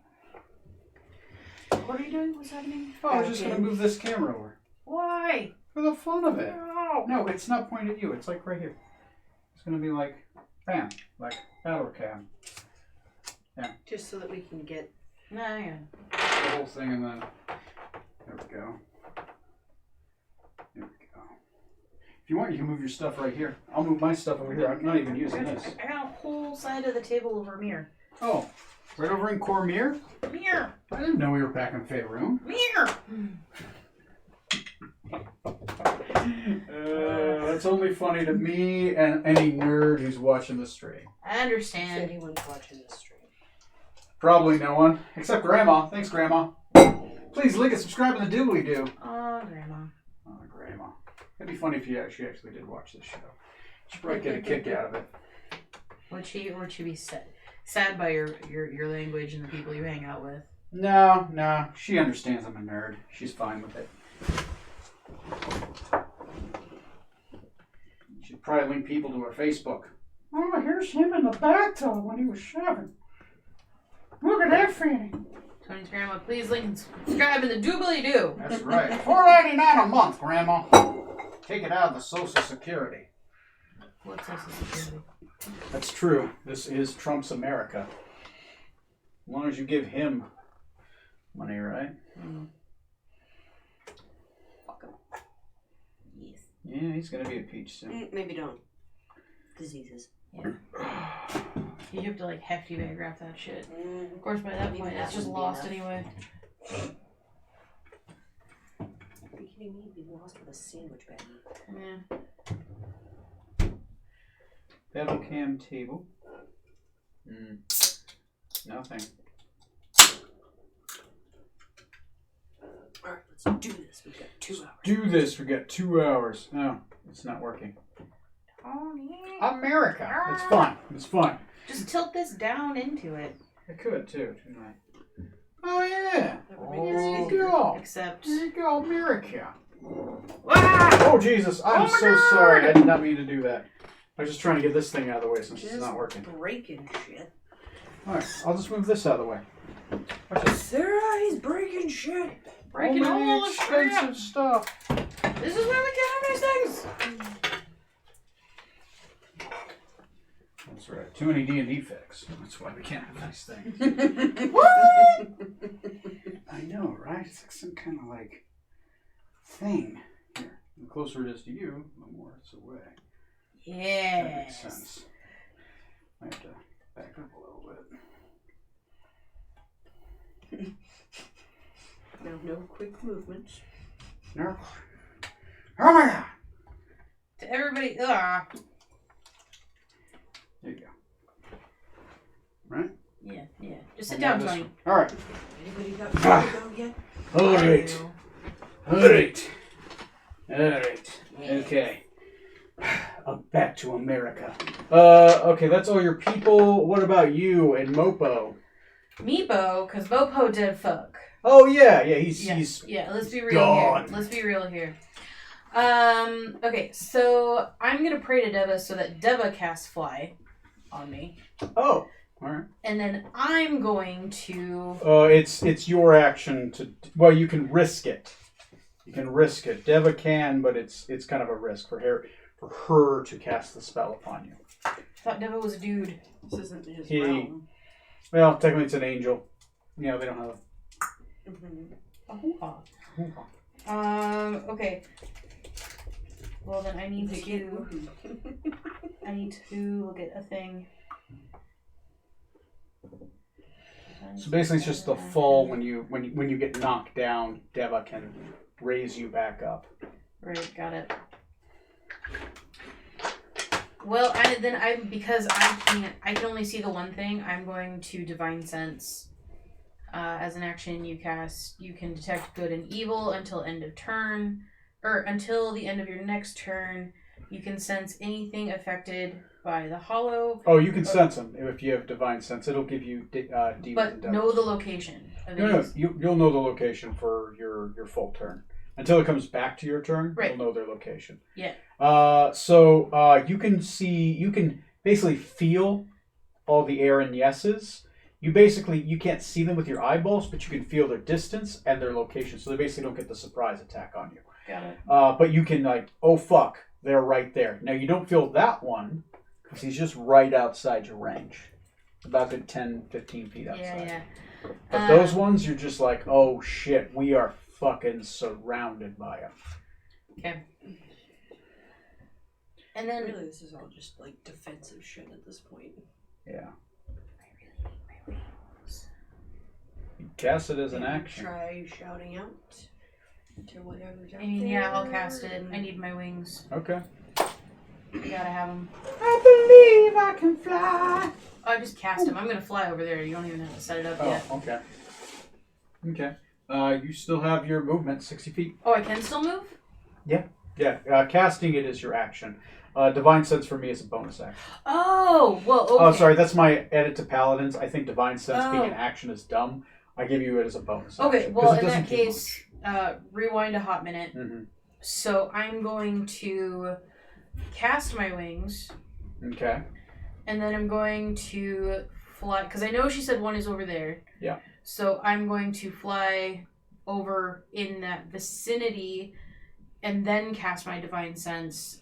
S3: What are you doing? What's happening?
S1: Oh, I was just going to move this camera over.
S2: Why?
S1: For the fun of it.
S2: No.
S1: No, it's not pointed at you. It's like right here. It's going to be like, bam, like battle cam.
S3: Just so that we can get...
S2: Nah, yeah.
S1: The whole thing and then, there we go. There we go. If you want, you can move your stuff right here. I'll move my stuff over here. I'm not even using this.
S2: I got a whole side of the table over mirror.
S1: Oh, right over in Cormier?
S2: Mirror.
S1: I didn't know we were back in Faerun.
S2: Mirror.
S1: That's only funny to me and any nerd who's watching the stream.
S2: I understand.
S3: If anyone's watching this stream.
S1: Probably no one, except Grandma. Thanks, Grandma. Please like and subscribe in the doobly-doo.
S2: Oh, Grandma.
S1: Oh, Grandma. It'd be funny if she actually did watch this show. She'd probably get a kick out of it.
S2: Would she be sad by your language and the people you hang out with?
S1: No. She understands I'm a nerd. She's fine with it. Should probably link people to her Facebook. Oh, here's him in the bathtub when he was shaving. Look at that fanny.
S2: Tony's grandma, please link and subscribe in the doobly-doo.
S6: That's right. $4.99 a month, Grandma. Take it out of the Social Security.
S2: What's Social Security?
S1: That's true. This is Trump's America. As long as you give him money, right?
S3: Fuck him. Yes.
S1: Yeah, he's gonna be a peach soon.
S3: Maybe don't. Diseases.
S2: Yeah. You have to like hefty bag wrap that shit. Of course, by that point, it's just lost anyway.
S3: Are you kidding me? You'd be lost with a sandwich bag.
S2: Yeah.
S1: Bevel cam table. Nothing.
S3: Alright, let's do this. We've got 2 hours.
S1: Do this. We got 2 hours. No, it's not working.
S6: America.
S1: It's fun. It's fun.
S2: Just tilt this down into it.
S1: I could too, couldn't I? Oh yeah.
S6: There you go.
S2: Except.
S6: There you go, America.
S2: Ah!
S1: Oh Jesus! I'm
S2: Oh my
S1: so
S2: God!
S1: sorry. I did not mean to do that. I was just trying to get this thing out of the way since it's not working.
S3: Breaking shit.
S1: All right, I'll just move this out of the way. Watch this.
S3: Sarah, he's breaking shit.
S2: Breaking all the
S1: expensive
S2: shit.
S1: stuff.
S2: This is why we can't have these things.
S1: That's right. Too many D&D fix. That's why we can't have nice things.
S2: What?
S1: I know, right? It's like some kind of like thing. Here, the closer it is to you, the more it's away.
S2: Yeah.
S1: That makes sense. I have to back up a little bit.
S3: No quick movements.
S1: No. Oh my God!
S2: To everybody.
S1: There you go. Right?
S2: Yeah. Just sit
S1: And
S2: down,
S1: now this
S2: Tony.
S1: one. All right.
S3: Anybody got food to go yet?
S1: All right. Okay. Back to America. Okay, that's all your people. What about you and Mopo?
S2: Meepo, because Mopo did fuck.
S1: Oh yeah, he's
S2: Let's be real
S1: gone.
S2: here. Let's be real here. Okay, so I'm gonna pray to Deva so that Deva casts fly on me.
S1: Oh, all right.
S2: And then I'm going to
S1: It's your action to. Well, you can risk it. You can risk it. Deva can, but it's kind of a risk for her to cast the spell upon you.
S2: I thought Deva was a dude.
S3: This isn't his
S1: He-
S3: realm.
S1: Well, technically it's an angel. You know, they don't have.
S2: Okay. Well then I need to look at a thing.
S1: So basically, it's just the fall when you get knocked down. Deva can raise you back up.
S2: Right, got it. Well, because I can only see the one thing. I'm going to Divine Sense. As an action, you can detect good and evil until end of turn, or until the end of your next turn. You can sense anything affected by the hollow.
S1: Oh, you can sense them if you have Divine Sense. It'll give you demons
S2: But
S1: and
S2: know
S1: devils.
S2: the location. Of
S1: No,
S2: these.
S1: you'll know the location for your full turn. Until it comes back to your turn,
S2: Right.
S1: you'll know their location.
S2: Yeah.
S1: So you can basically feel all the air and yeses. You can't see them with your eyeballs, but you can feel their distance and their location. So they basically don't get the surprise attack on you.
S2: Got it.
S1: But you can oh fuck, they're right there. Now you don't feel that one because he's just right outside your range. About good 10, 15 feet outside.
S2: Yeah.
S1: But those ones, you're just like, oh shit, we are fucking surrounded by them.
S2: Okay. And then
S3: Really, this is all just like defensive shit at this point.
S1: Yeah. You cast it as an action.
S3: Try shouting out to whatever's out
S2: I mean,
S3: there.
S2: yeah, I'll cast it. I need my wings.
S1: Okay.
S2: You gotta have them.
S1: I believe I can fly.
S2: Oh, I just cast them. I'm gonna fly over there. You don't even have to set it up
S1: Oh,
S2: yet.
S1: okay. Okay. You still have your movement, 60 feet.
S2: Oh, I can still move?
S1: Yeah. Casting it is your action. Divine Sense for me is a bonus action.
S2: Oh, well, okay.
S1: Oh, sorry, that's my edit to Paladins. I think Divine Sense being
S2: Oh.
S1: an action is dumb. I give you it as a bonus
S2: Okay,
S1: action.
S2: well,
S1: 'cause it
S2: in
S1: doesn't
S2: that
S1: do
S2: case, rewind a hot minute.
S1: much. Mhm.
S2: So I'm going to cast my wings,
S1: Okay.
S2: and then I'm going to fly, because I know she said one is over there.
S1: Yeah.
S2: So I'm going to fly over in that vicinity and then cast my Divine Sense.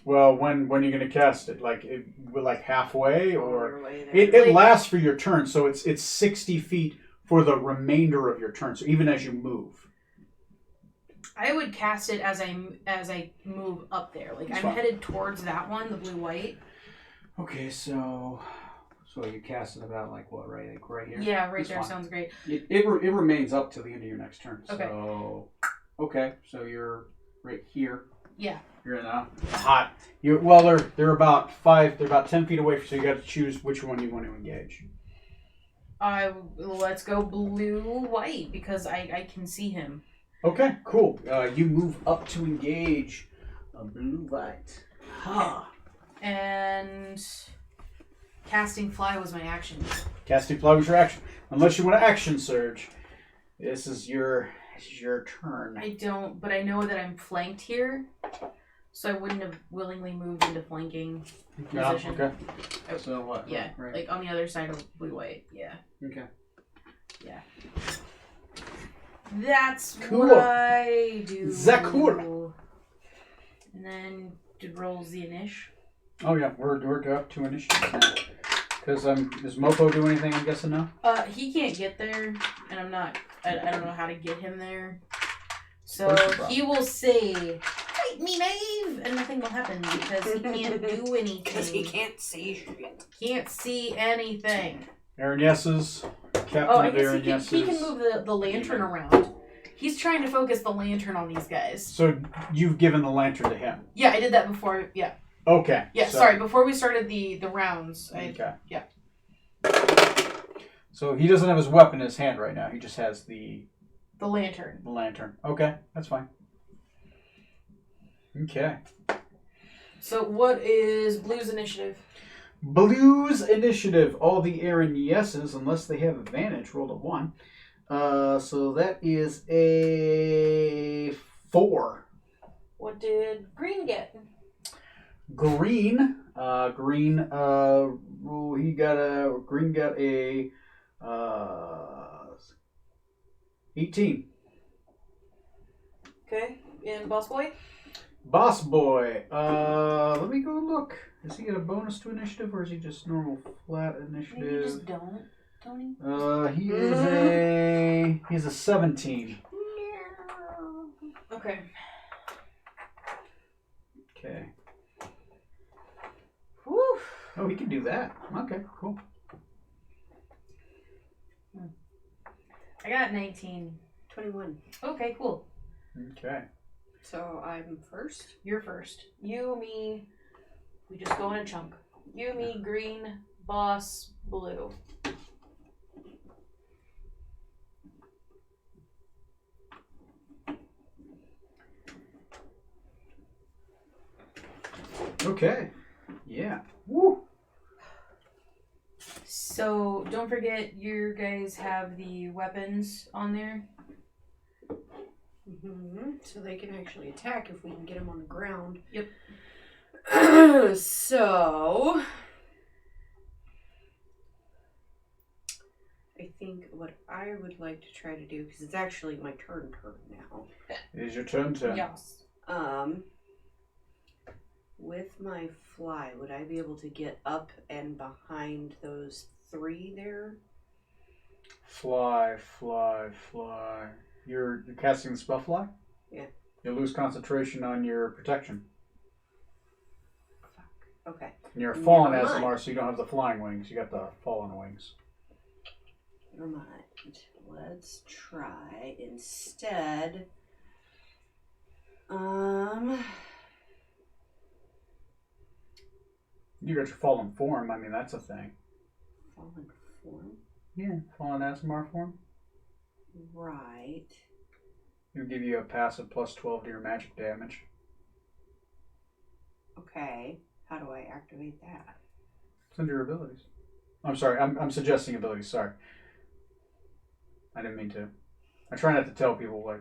S1: Well, when are you going to cast it? Like halfway, or
S4: Your way there.
S1: it
S2: Like-
S1: lasts for your turn, so it's 60 feet for the remainder of your turn. So even as you move.
S2: I would cast it as I move up there. Like,
S1: That's
S2: I'm
S1: fine.
S2: headed towards that one, the blue-white.
S1: Okay, so you cast it about like what, right? Like right here?
S2: Yeah, right
S1: That's
S2: there
S1: fine.
S2: sounds great.
S1: It remains up till the end of your next turn.
S2: Okay.
S1: So you're right here.
S2: Yeah.
S1: You're in a hot. They're about 10 feet away, so you got to choose which one you want to engage.
S2: Let's go blue-white because I can see him.
S1: Okay, cool. You move up to engage a blue white. Ha.
S2: And casting fly was my action.
S1: Casting fly was your action. Unless you want to action surge, this is your turn.
S2: I don't, but I know that I'm flanked here, so I wouldn't have willingly moved into flanking position.
S1: Okay. So what?
S2: Yeah,
S1: Right.
S2: like on the other side of blue-white. Yeah.
S1: Okay.
S2: That's
S1: Cool.
S2: what I do.
S1: Zakura.
S2: And then it rolls the inish.
S1: Oh yeah, we're up to initiative now. Because does Mopo do anything? I'm guessing no.
S2: He can't get there, and I'm not. I don't know how to get him there. So
S1: Where's the problem?
S2: he will say, "Fight me, knave," and nothing will happen because he can't do anything.
S5: Because he can't see shit.
S2: Can't see anything.
S1: Aaron Yes's. Captain
S2: Oh, I
S1: of
S2: guess
S1: Aaron Yes's.
S2: he can move the lantern around. He's trying to focus the lantern on these guys.
S1: So you've given the lantern to him.
S2: Yeah, I did that before. Yeah.
S1: Okay.
S2: Yeah,
S1: so-
S2: sorry. Before we started the rounds.
S1: Okay.
S2: Yeah.
S1: So he doesn't have his weapon in his hand right now. He just has the
S2: lantern.
S1: lantern. Okay, that's fine. Okay.
S2: So what is Blue's initiative?
S1: Blues initiative. All the Aaron Yeses, unless they have advantage, rolled a 1. So that is a 4.
S2: What did Green get?
S1: Green Green got a 18.
S2: Okay. And Boss Boy?
S1: Boss Boy. Let me go look. Does he get a bonus to initiative, or is he just normal flat initiative?
S2: Maybe you just don't, Tony.
S1: He's a 17.
S2: Okay.
S1: Okay.
S2: Whew.
S1: Oh, he can do that. Okay, cool.
S2: I got 19.
S3: 21.
S2: Okay, cool.
S1: Okay.
S3: So I'm first.
S2: You're first. You, me. We just go in a chunk. You, me, Green, Boss, Blue.
S1: Okay. Yeah. Woo.
S2: So don't forget, you guys have the weapons on there.
S3: Mm-hmm. So they can actually attack if we can get them on the ground.
S2: Yep.
S3: So I think what I would like to try to do, because it's actually my turn now.
S1: It is your turn to.
S2: Yes.
S3: With my fly, would I be able to get up and behind those 3 there?
S1: Fly. You're casting the spell fly?
S3: Yeah.
S1: You lose concentration on your protection.
S3: Okay.
S1: And you're a fallen
S3: Never mind.
S1: Asimar, so you don't have the flying wings. You got the fallen wings.
S3: Never mind. Let's try instead.
S1: You got your fallen form. I mean, that's a thing.
S3: Fallen form.
S1: Yeah. Fallen Asimar form.
S3: Right.
S1: It'll give you a passive plus 12 to your magic damage.
S3: Okay. How do I activate that?
S1: It's under your abilities. I'm sorry. I'm suggesting abilities. Sorry. I didn't mean to. I try not to tell people, like,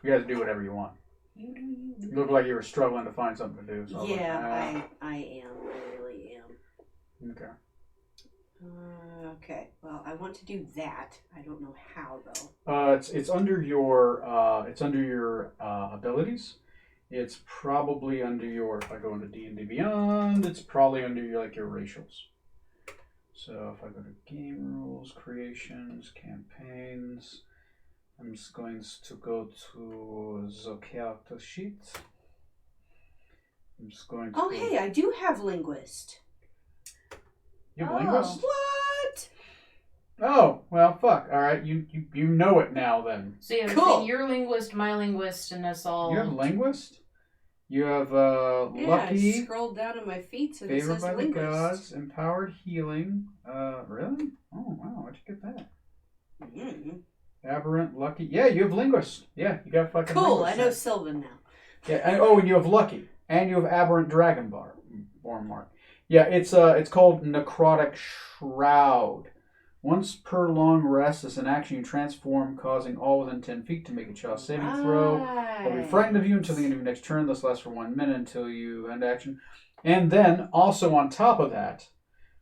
S1: you guys do whatever you want.
S3: You do you.
S1: You look like you were struggling to find something to do. So
S3: Yeah, I am. I really am.
S1: Okay.
S3: Okay. Well, I want to do that. I don't know how though.
S1: It's under your abilities. It's probably under your. If I go into D&D Beyond, it's probably under your racials. So if I go to game rules, creations, campaigns, I'm just going to go to the character sheet. I'm just going to.
S3: Oh, hey, I do have linguist.
S1: You have linguist?
S3: What?
S1: Oh, well, fuck. All right, you know it now then.
S2: So yeah,
S3: Cool.
S2: your linguist, my linguist, and us all.
S1: You have linguist? You have
S3: Yeah,
S1: lucky,
S3: I scrolled down to my feet and it
S1: favored
S3: says
S1: by the
S3: linguist.
S1: gods, empowered healing. Really? Oh, wow, where'd you get that?
S3: Mm.
S1: Aberrant, lucky. Yeah, you have linguist. Yeah, you got fucking
S3: Cool,
S1: linguist
S3: I know
S1: there.
S3: Sylvan now.
S1: Yeah, and you have lucky. And you have aberrant dragon born mark. Yeah, it's called necrotic shroud. Once per long rest, as an action you transform, causing all within 10 feet to make a child saving throw. They'll be frightened of you until the end of your next turn. This lasts for 1 minute until you end action. And then, also on top of that,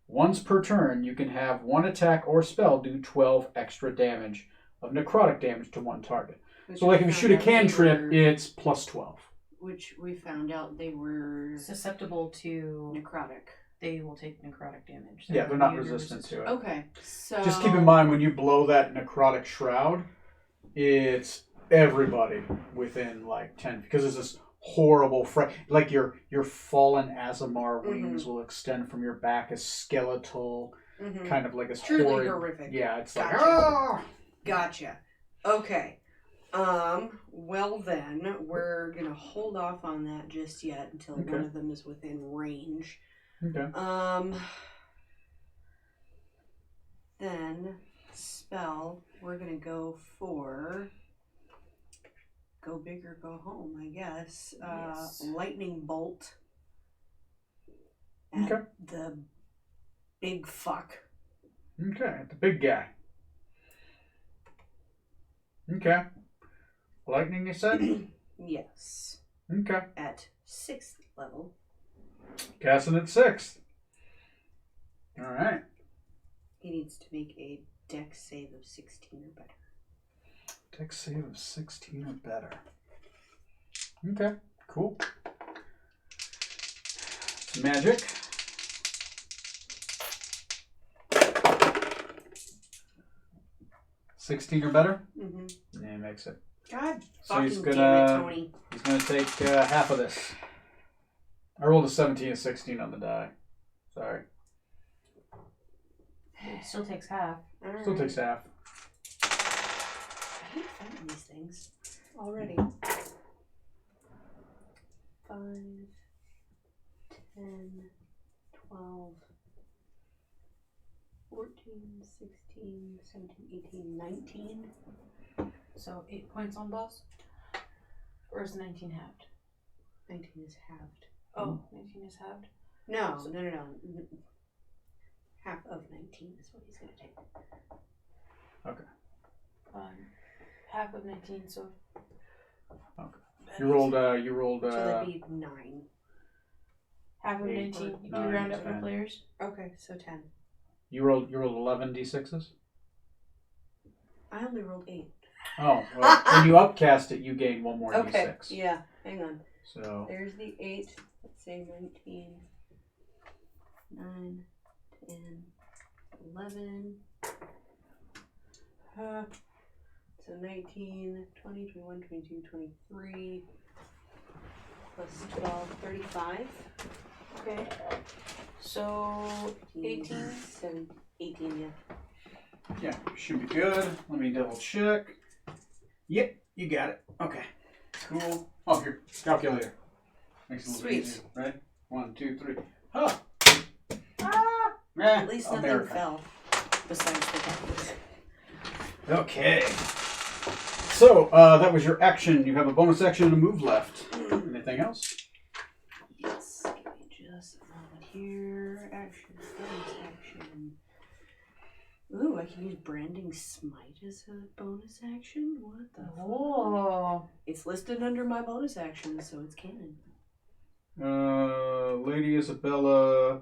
S1: once per turn, you can have one attack or spell do 12 extra damage of necrotic damage to one target.
S3: Which
S1: So, like,
S3: we
S1: if you shoot a
S3: found out they
S1: cantrip,
S3: were-
S1: it's plus 12.
S3: Which we found out they were
S2: susceptible to.
S3: necrotic.
S2: They will take necrotic damage.
S1: Yeah, they're not
S2: immune or
S1: resistant to it.
S3: Okay, so
S1: Just keep in mind, when you blow that necrotic shroud, it's everybody within, 10, because it's this horrible, like your fallen Azamar wings will extend from your back as skeletal, kind of like a
S3: truly horrific.
S1: Yeah, it's
S3: Gotcha.
S1: like, ah!
S3: Gotcha. Okay. Well then, we're gonna hold off on that just yet until
S1: Okay.
S3: one of them is within range.
S1: Okay.
S3: Then spell, we're gonna go for go big or go home, I guess.
S2: Yes.
S3: Lightning bolt. At
S1: Okay.
S3: the big fuck.
S1: Okay, the big guy. Okay. Lightning, you said?
S3: Yes.
S1: Okay.
S3: At 6th level.
S1: Casting at 6th. Alright.
S3: He needs to make a dex save of 16 or better.
S1: Dex save of 16 or better. Okay, cool. It's magic. $16 or better?
S3: Mm-hmm.
S1: Yeah, he makes it.
S3: God
S1: So
S3: fucking
S1: he's
S3: damn it,
S1: gonna
S3: Tony.
S1: take half of this. I rolled a 17 and 16 on the die. Sorry.
S2: It still takes half.
S1: Still takes half.
S3: I hate fighting these things already. 5, 10, 12, 14, 16, 17, 18, 19.
S2: So 8 points on boss? Or is 19 halved?
S3: 19 is halved.
S2: Oh, 19 is halved?
S3: No. Half of 19 is what he's going to take.
S2: Half of 19, so.
S1: Okay. You rolled.
S3: So that'd be 9.
S2: Half of
S1: 8,
S2: 19. Do you
S1: 9,
S2: round up for
S1: 10.
S2: players?
S3: Okay, so 10.
S1: You rolled 11 d6s?
S3: I only rolled 8.
S1: Oh, well, when you upcast it, you gain one more
S3: Okay,
S1: d6.
S3: yeah, hang on.
S1: So,
S3: There's the 8. Let's say 19, 9, 10, 11. So 19, 20, 21, 22, 23, plus 12, 35.
S2: Okay. So 18.
S3: 18, yeah.
S1: yeah, should be good. Let me double check. Yep, you got it. Okay, cool. Oh, here, calculator. Makes it a little
S3: Sweet.
S1: easier. Ready? 1, 2, 3. Huh.
S3: At least nothing
S1: America.
S3: fell besides the calculator.
S1: Okay. So, that was your action. You have a bonus action and a move left. Anything else?
S3: Yes, give me just a moment here. Action, bonus action. Ooh, I can use Branding Smite as a bonus action? What the
S2: Oh.
S3: It's listed under my bonus action, so it's canon.
S1: Lady Isabella.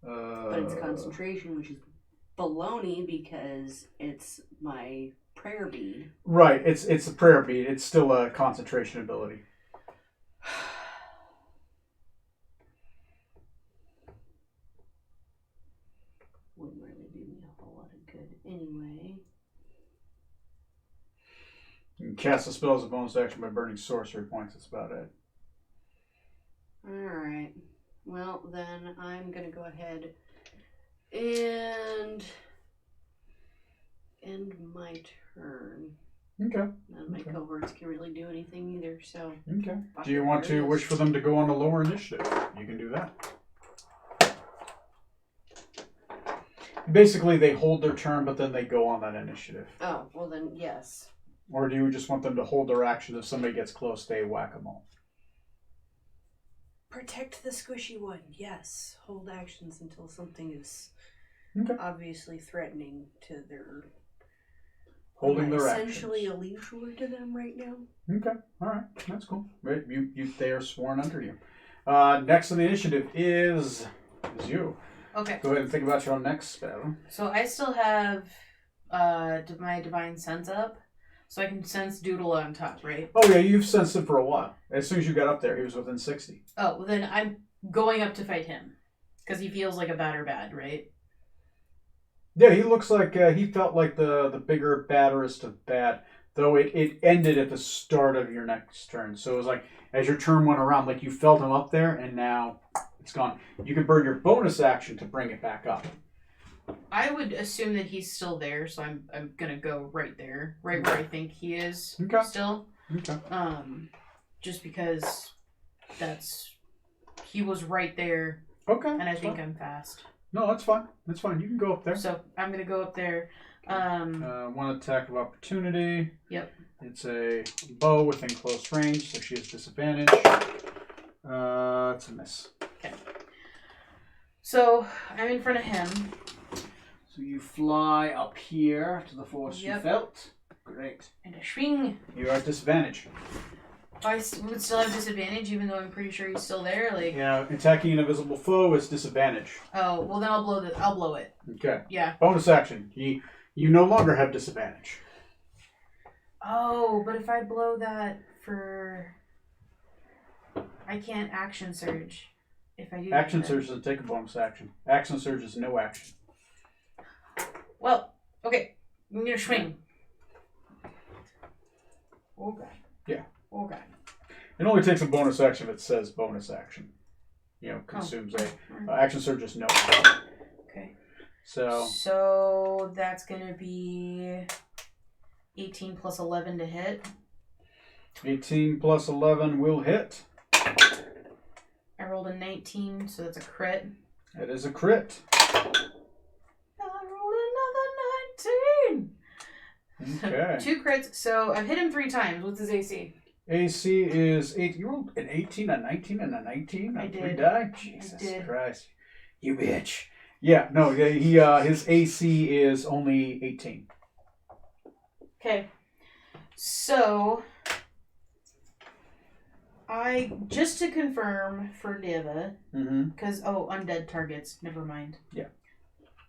S3: But it's concentration, which is baloney because it's my prayer bead.
S1: Right, it's a prayer bead. It's still a concentration ability.
S3: Wouldn't really do me a whole lot of good anyway.
S1: You can cast a spell as a bonus action by burning sorcery points. That's about it.
S3: Alright. Well, then I'm going to go ahead and end my turn.
S1: Okay.
S3: None of my cohorts can really do anything either, so...
S1: Okay. Do you want to wish for them to go on a lower initiative? You can do that. Basically, they hold their turn, but then they go on that initiative.
S3: Oh, well then, yes.
S1: Or do you just want them to hold their action? If somebody gets close, they whack them all.
S3: Protect the squishy one, yes. Hold actions until something is obviously threatening to their...
S1: Holding their actions.
S3: Essentially a liege lord to them right now.
S1: Okay, all right, that's cool. Right, they are sworn under you. Next on the initiative is you.
S2: Okay.
S1: Go ahead and think about your next spell.
S2: So I still have my divine sense up, so I can sense Doodle on top, right?
S1: Oh yeah, you've sensed him for a while. As soon as you got up there, he was within 60.
S2: Oh, well then I'm going up to fight him because he feels like a bad, right?
S1: Yeah, he looks like he felt like the bigger, badderest of bad. Though it ended at the start of your next turn, so it was like as your turn went around, like you felt him up there, and now it's gone. You can burn your bonus action to bring it back up.
S2: I would assume that he's still there, so I'm gonna go right there, right where I think he is.
S1: Okay.
S2: Still.
S1: Okay.
S2: Just because he was right there.
S1: Okay.
S2: And I think I'm fast.
S1: No, that's fine. That's fine. You can go up there.
S2: So I'm gonna go up there.
S1: One attack of opportunity.
S2: Yep.
S1: It's a bow within close range, so she has disadvantage. It's a miss.
S2: Okay. So I'm in front of him.
S6: So you fly up here to the force you felt. Great.
S2: And a swing.
S1: You are at disadvantage.
S2: I would still have disadvantage, even though I'm pretty sure he's still there. Like.
S1: Yeah, attacking an invisible foe is disadvantage.
S2: Oh well, then I'll blow it.
S1: Okay.
S2: Yeah.
S1: Bonus action. You no longer have disadvantage.
S2: Oh, but if I blow that for, I can't action surge. If I do.
S1: Action surge doesn't take a bonus action. Action surge is no action.
S2: Well, okay. I'm gonna swing. Okay.
S1: Yeah.
S2: Okay.
S1: It only takes a bonus action if it says bonus action. Consumes action surge is no.
S2: Okay.
S1: So
S2: that's gonna be 18 plus 11 to hit.
S1: 18 plus 11 will hit.
S2: I rolled a 19, so that's a crit.
S1: It is a crit.
S2: I rolled another 19.
S1: Okay.
S2: 2 crits, so I've hit him 3 times. What's his AC?
S1: AC is 8. You rolled an 18, a 19, and a 19
S2: I
S1: on
S2: did.
S1: 3 die? Jesus
S2: I did.
S1: Christ. You bitch. Yeah, no, his AC is only 18.
S2: Okay. So, just to confirm for Neva, because, undead targets, never mind.
S1: Yeah.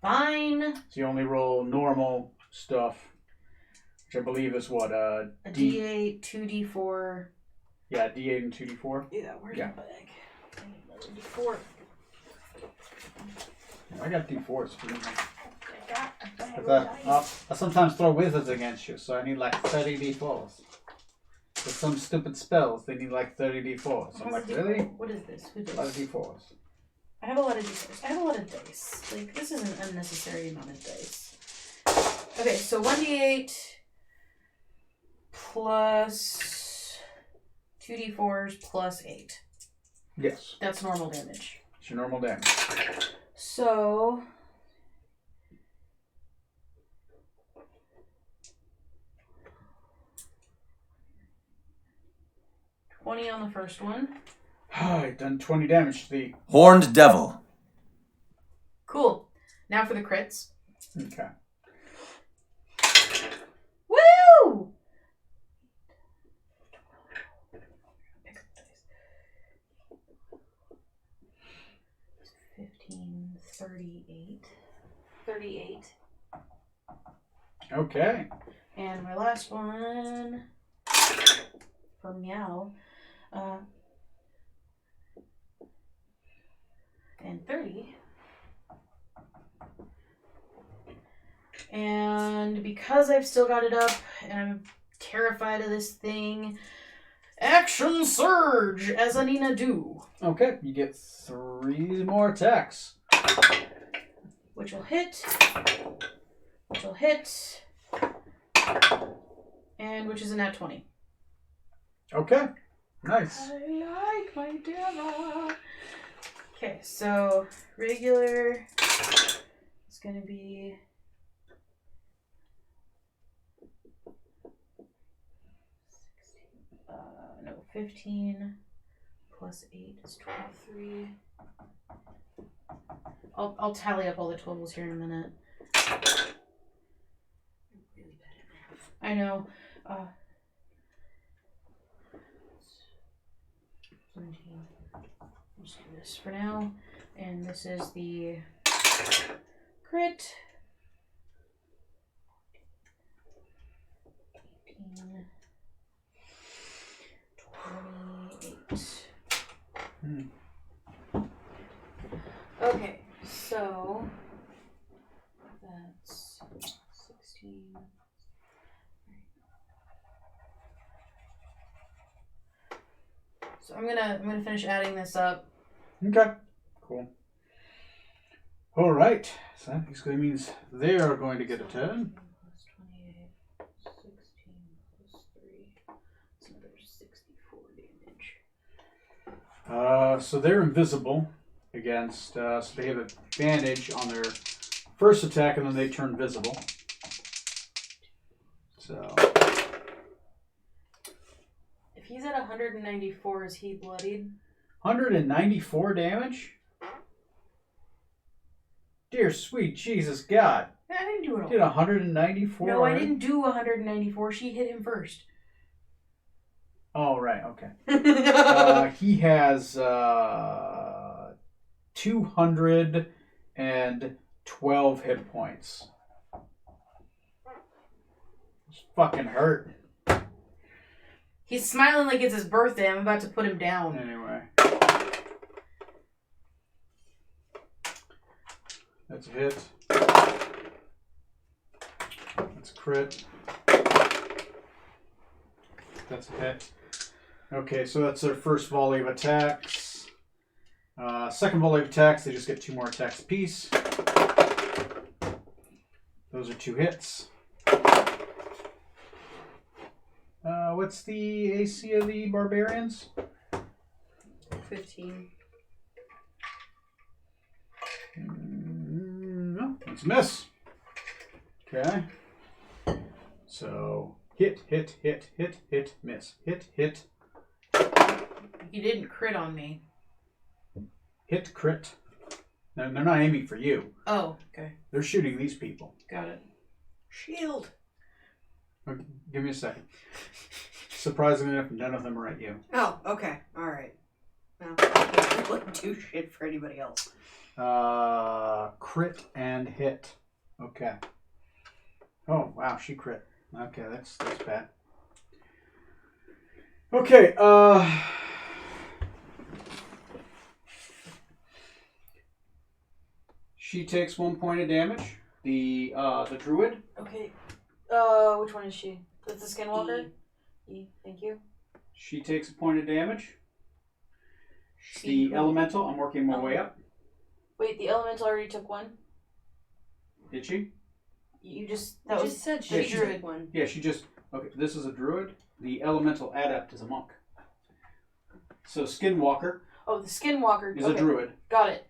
S2: Fine.
S1: So you only roll normal stuff, which I believe is what?
S2: A D8, 2D4.
S1: Yeah, D8 and 2D4.
S2: Yeah, where's my bag? I need another D4.
S1: I got D4s.
S2: I got a bag of
S6: But
S2: dice.
S6: I sometimes throw wizards against you, so I need like 30 d4s. For some stupid spells, they need like 30 d4s. I'm like, really?
S2: What is this? Who
S6: A lot of
S2: does?
S6: d4s.
S2: I have a lot of D4s. I have a lot of dice. Like, this is an unnecessary amount of dice. Okay, so 1d8 plus 2d4s plus 8.
S1: Yes.
S2: That's normal damage.
S1: It's your normal damage.
S2: So... $20 on the first one.
S1: I've done 20 damage to the...
S7: Horned Devil.
S2: Cool. Now for the crits.
S1: Okay.
S2: 38. 38.
S1: Okay.
S2: And my last one for Meow. And 30. And because I've still got it up and I'm terrified of this thing, action surge as Anina do.
S1: Okay, you get 3 more attacks.
S2: Which will hit. Which will hit. And which is a nat 20.
S1: Okay, nice.
S2: I like my demo. Okay, so regular is going to be 15 plus 8 is 23. I'll tally up all the totals here in a minute.
S3: Really bad at math.
S2: I know. 17. I'll just do this for now. And this is the crit. 18. 28. Okay, so that's 16. So I'm gonna finish adding this up.
S1: Okay, cool. All right, so that basically means they are going to get a turn.
S2: Plus 28, 16 plus 3. That's another 64 damage.
S1: So they're invisible against, so they have advantage on their first attack, and then they turn visible. So
S2: If he's at 194, is he bloodied?
S1: 194 damage. Dear sweet Jesus God!
S2: I didn't do it all.
S1: Did 194?
S2: No, I didn't do 194. She hit him first.
S1: Oh right, okay. He has 212 hit points. It's fucking hurt.
S2: He's smiling like it's his birthday. I'm about to put him down.
S1: Anyway. That's a hit. That's a crit. That's a hit. Okay, so that's their first volley of attacks. Second volley of attacks, they just get 2 more attacks apiece. Those are 2 hits. What's the AC of the barbarians?
S3: 15.
S1: No, that's a miss. Okay. So hit, miss. Hit.
S2: You didn't crit on me.
S1: Hit, crit. No, they're not aiming for you.
S2: Oh, okay.
S1: They're shooting these people.
S2: Got it.
S3: Shield.
S1: Okay, give me a second. Surprisingly enough, none of them are at you.
S3: Oh, okay. Alright. Well, I wouldn't do shit for anybody else.
S1: Crit and hit. Okay. Oh, wow, she crit. Okay, that's bad. Okay, she takes 1 point of damage. The druid.
S2: Okay. Which one is she? That's the Skinwalker? E. Thank you.
S1: She takes a point of damage. The elemental, I'm working my way up.
S2: Wait, the elemental already took 1?
S1: Did she?
S2: You just...
S3: That
S2: That
S3: just
S2: was...
S3: said
S1: Yeah,
S3: she
S1: she
S3: did one.
S1: Yeah, she just... Okay, this is a druid. The elemental adept is a monk. So Skinwalker
S2: Oh, the Skinwalker.
S1: is
S2: Okay.
S1: a druid.
S2: Got it.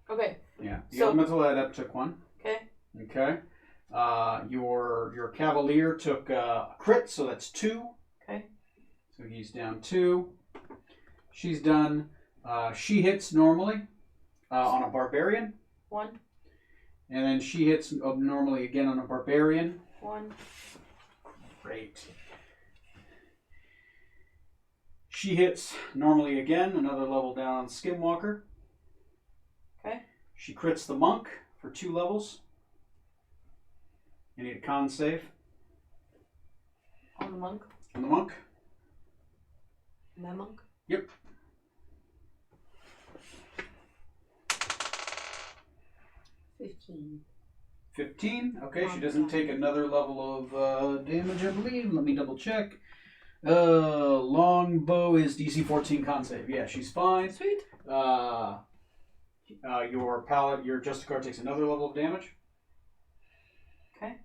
S2: Okay.
S1: Yeah. The
S2: So-
S1: elemental adept took 1.
S2: Okay.
S1: Okay. Your cavalier took a crit, so that's 2.
S2: Okay.
S1: So he's down 2. She's done. She hits normally on a barbarian.
S2: 1.
S1: And then she hits normally again on a barbarian.
S2: 1.
S1: Great. She hits normally again, another level down on Skinwalker.
S2: Okay.
S1: She crits the monk for 2 levels. You need a con save
S2: On the monk.
S1: on the monk.
S3: My monk.
S1: Yep. 15. Okay, she doesn't take another level of damage, I believe. Let me double check. Longbow is DC 14 con save. Yeah, she's fine.
S3: Sweet.
S1: Your pallet, your Justicar takes another level of damage.
S2: Okay.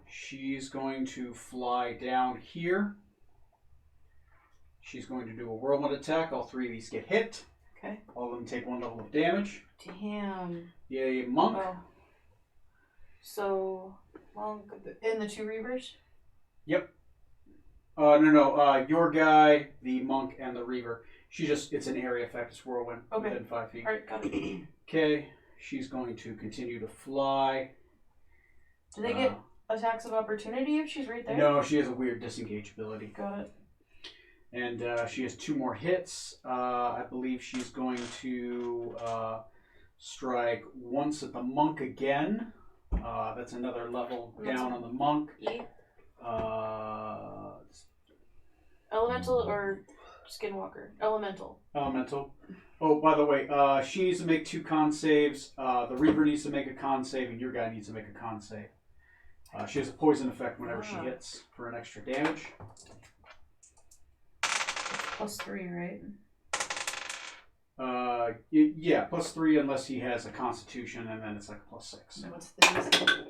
S1: She's going to fly down here. She's going to do a whirlwind attack. All 3 of these get hit.
S2: Okay.
S1: All of them take 1 level of damage.
S2: Damn.
S1: Yay, monk.
S2: Oh. So, monk and the 2 reavers?
S1: Yep. No. Your guy, the monk, and the reaver. It's an area effect. It's whirlwind within 5 feet.
S2: Alright, got it.
S1: Okay. She's going to continue to fly.
S2: Do they get attacks of opportunity if she's right there?
S1: No, she has a weird disengage ability.
S2: Got it.
S1: And she has 2 more hits. I believe she's going to strike once at the monk again. That's another level down on the monk.
S2: Yeah. Elemental or Skinwalker? Elemental.
S1: Elemental. Oh, by the way, she needs to make 2 con saves. The Reaver needs to make a con save, and your guy needs to make a con save. She has a poison effect whenever she hits for an extra damage.
S2: +3, right?
S1: Yeah, +3 unless he has a Constitution, and then it's like a +6.
S3: What's the DC?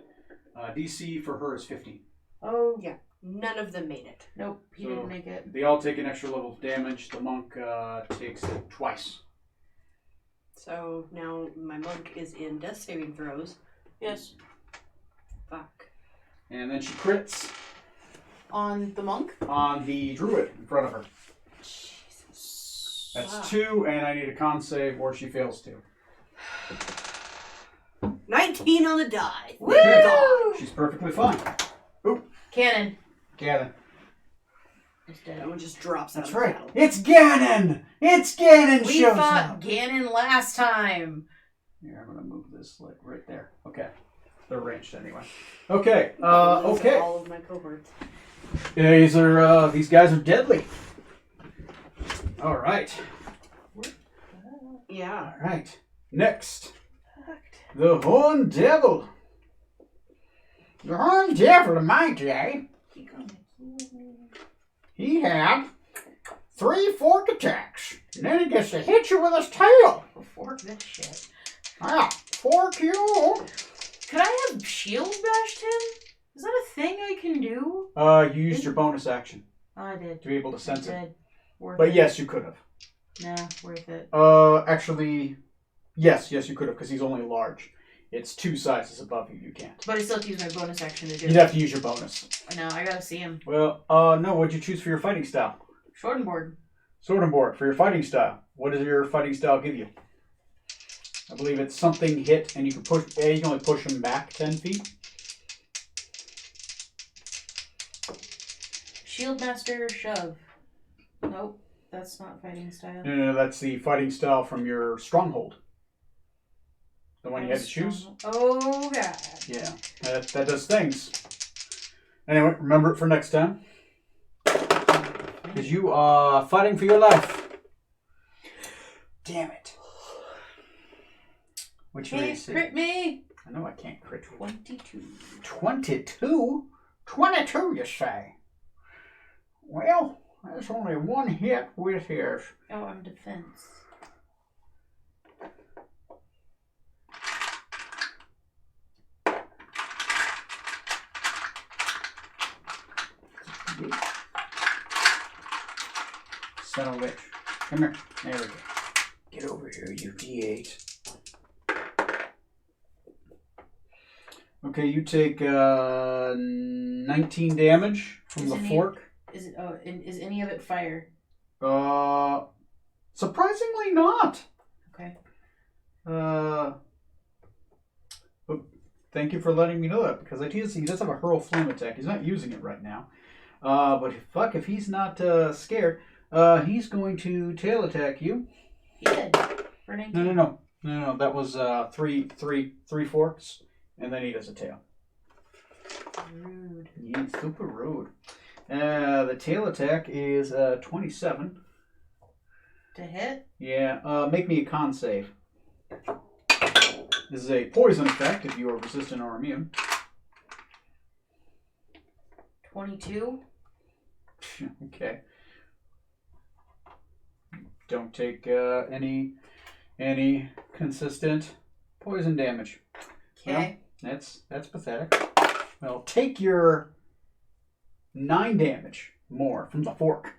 S1: DC for her is 15.
S2: Oh.
S3: Yeah. None of them made it.
S2: Nope, he didn't make it.
S1: They all take an extra level of damage. The monk takes it twice.
S3: So now my monk is in death saving throws.
S2: Yes.
S3: Fuck.
S1: And then she crits
S2: On the monk?
S1: on the druid in front of her.
S3: Jesus.
S1: That's 2, and I need a con save or she fails to.
S3: 19 on the die.
S2: Woo!
S1: She's perfectly fine.
S2: Cannon.
S1: Ganon.
S2: It's dead.
S3: That one just drops out
S1: That's
S3: of the
S1: right.
S3: battle.
S1: It's Ganon! It's Ganon
S2: We
S1: shows
S2: fought
S1: up!
S2: Ganon last time.
S1: Here, I'm going to move this like right there. Okay. They're ranged anyway. Okay.
S3: Those are
S1: Okay.
S3: all of my cohorts.
S1: These guys are deadly. All right.
S3: Yeah.
S1: All right. Next. The Horned Devil. The Horned Devil of my day. He had 3 fork attacks. And then he gets to hit you with his tail.
S2: Fork this shit.
S1: Ah, fork you.
S2: Could I have shield bashed him? Is that a thing I can do?
S1: You used your bonus action
S2: I did.
S1: to be able to sense
S2: I
S1: it.
S2: did. Worth
S1: But
S2: it.
S1: yes, you could have.
S2: Nah, worth it.
S1: Actually, yes, you could have, because he's only large. It's 2 sizes above you. You can't.
S2: But I still have to use my bonus action to do
S1: You'd
S2: it.
S1: have to use your bonus.
S2: No, I gotta see him.
S1: Well, no. What'd you choose for your fighting style?
S2: Short and board.
S1: Sword and board for your fighting style. What does your fighting style give you? I believe it's something hit, and you can push. You can only push him back 10 feet.
S2: Shield master shove. Nope, that's not fighting style.
S1: No, that's the fighting style from your stronghold. The one you had to choose.
S2: Oh god.
S1: Yeah, that does things. Anyway, remember it for next time. Because you are fighting for your life. Damn it. Which
S2: Hey,
S1: AC?
S2: crit me!
S1: I know I can't crit you.
S2: 22.
S1: 22? 22, you say? Well, there's only 1 hit with his.
S2: Oh, I'm defense.
S1: Son of a bitch. Come here. There we go. Get over here, you D8. Okay, you take 19 damage from the fork.
S2: Is it? Oh, and is any of it fire?
S1: Surprisingly not.
S2: Okay.
S1: But thank you for letting me know that, because he does have a hurl flame attack. He's not using it right now. But fuck, if he's not scared. He's going to tail attack you.
S2: He did. For 19.
S1: No. That was three forks, and then he does a tail.
S2: Rude.
S1: Yeah, super rude. The tail attack is 27.
S2: To hit?
S1: Yeah. Make me a con save. This is a poison effect if you are resistant or immune.
S2: 22.
S1: Okay. Don't take any consistent poison damage.
S2: Okay.
S1: Well, that's pathetic. Well, take your 9 damage more from the fork.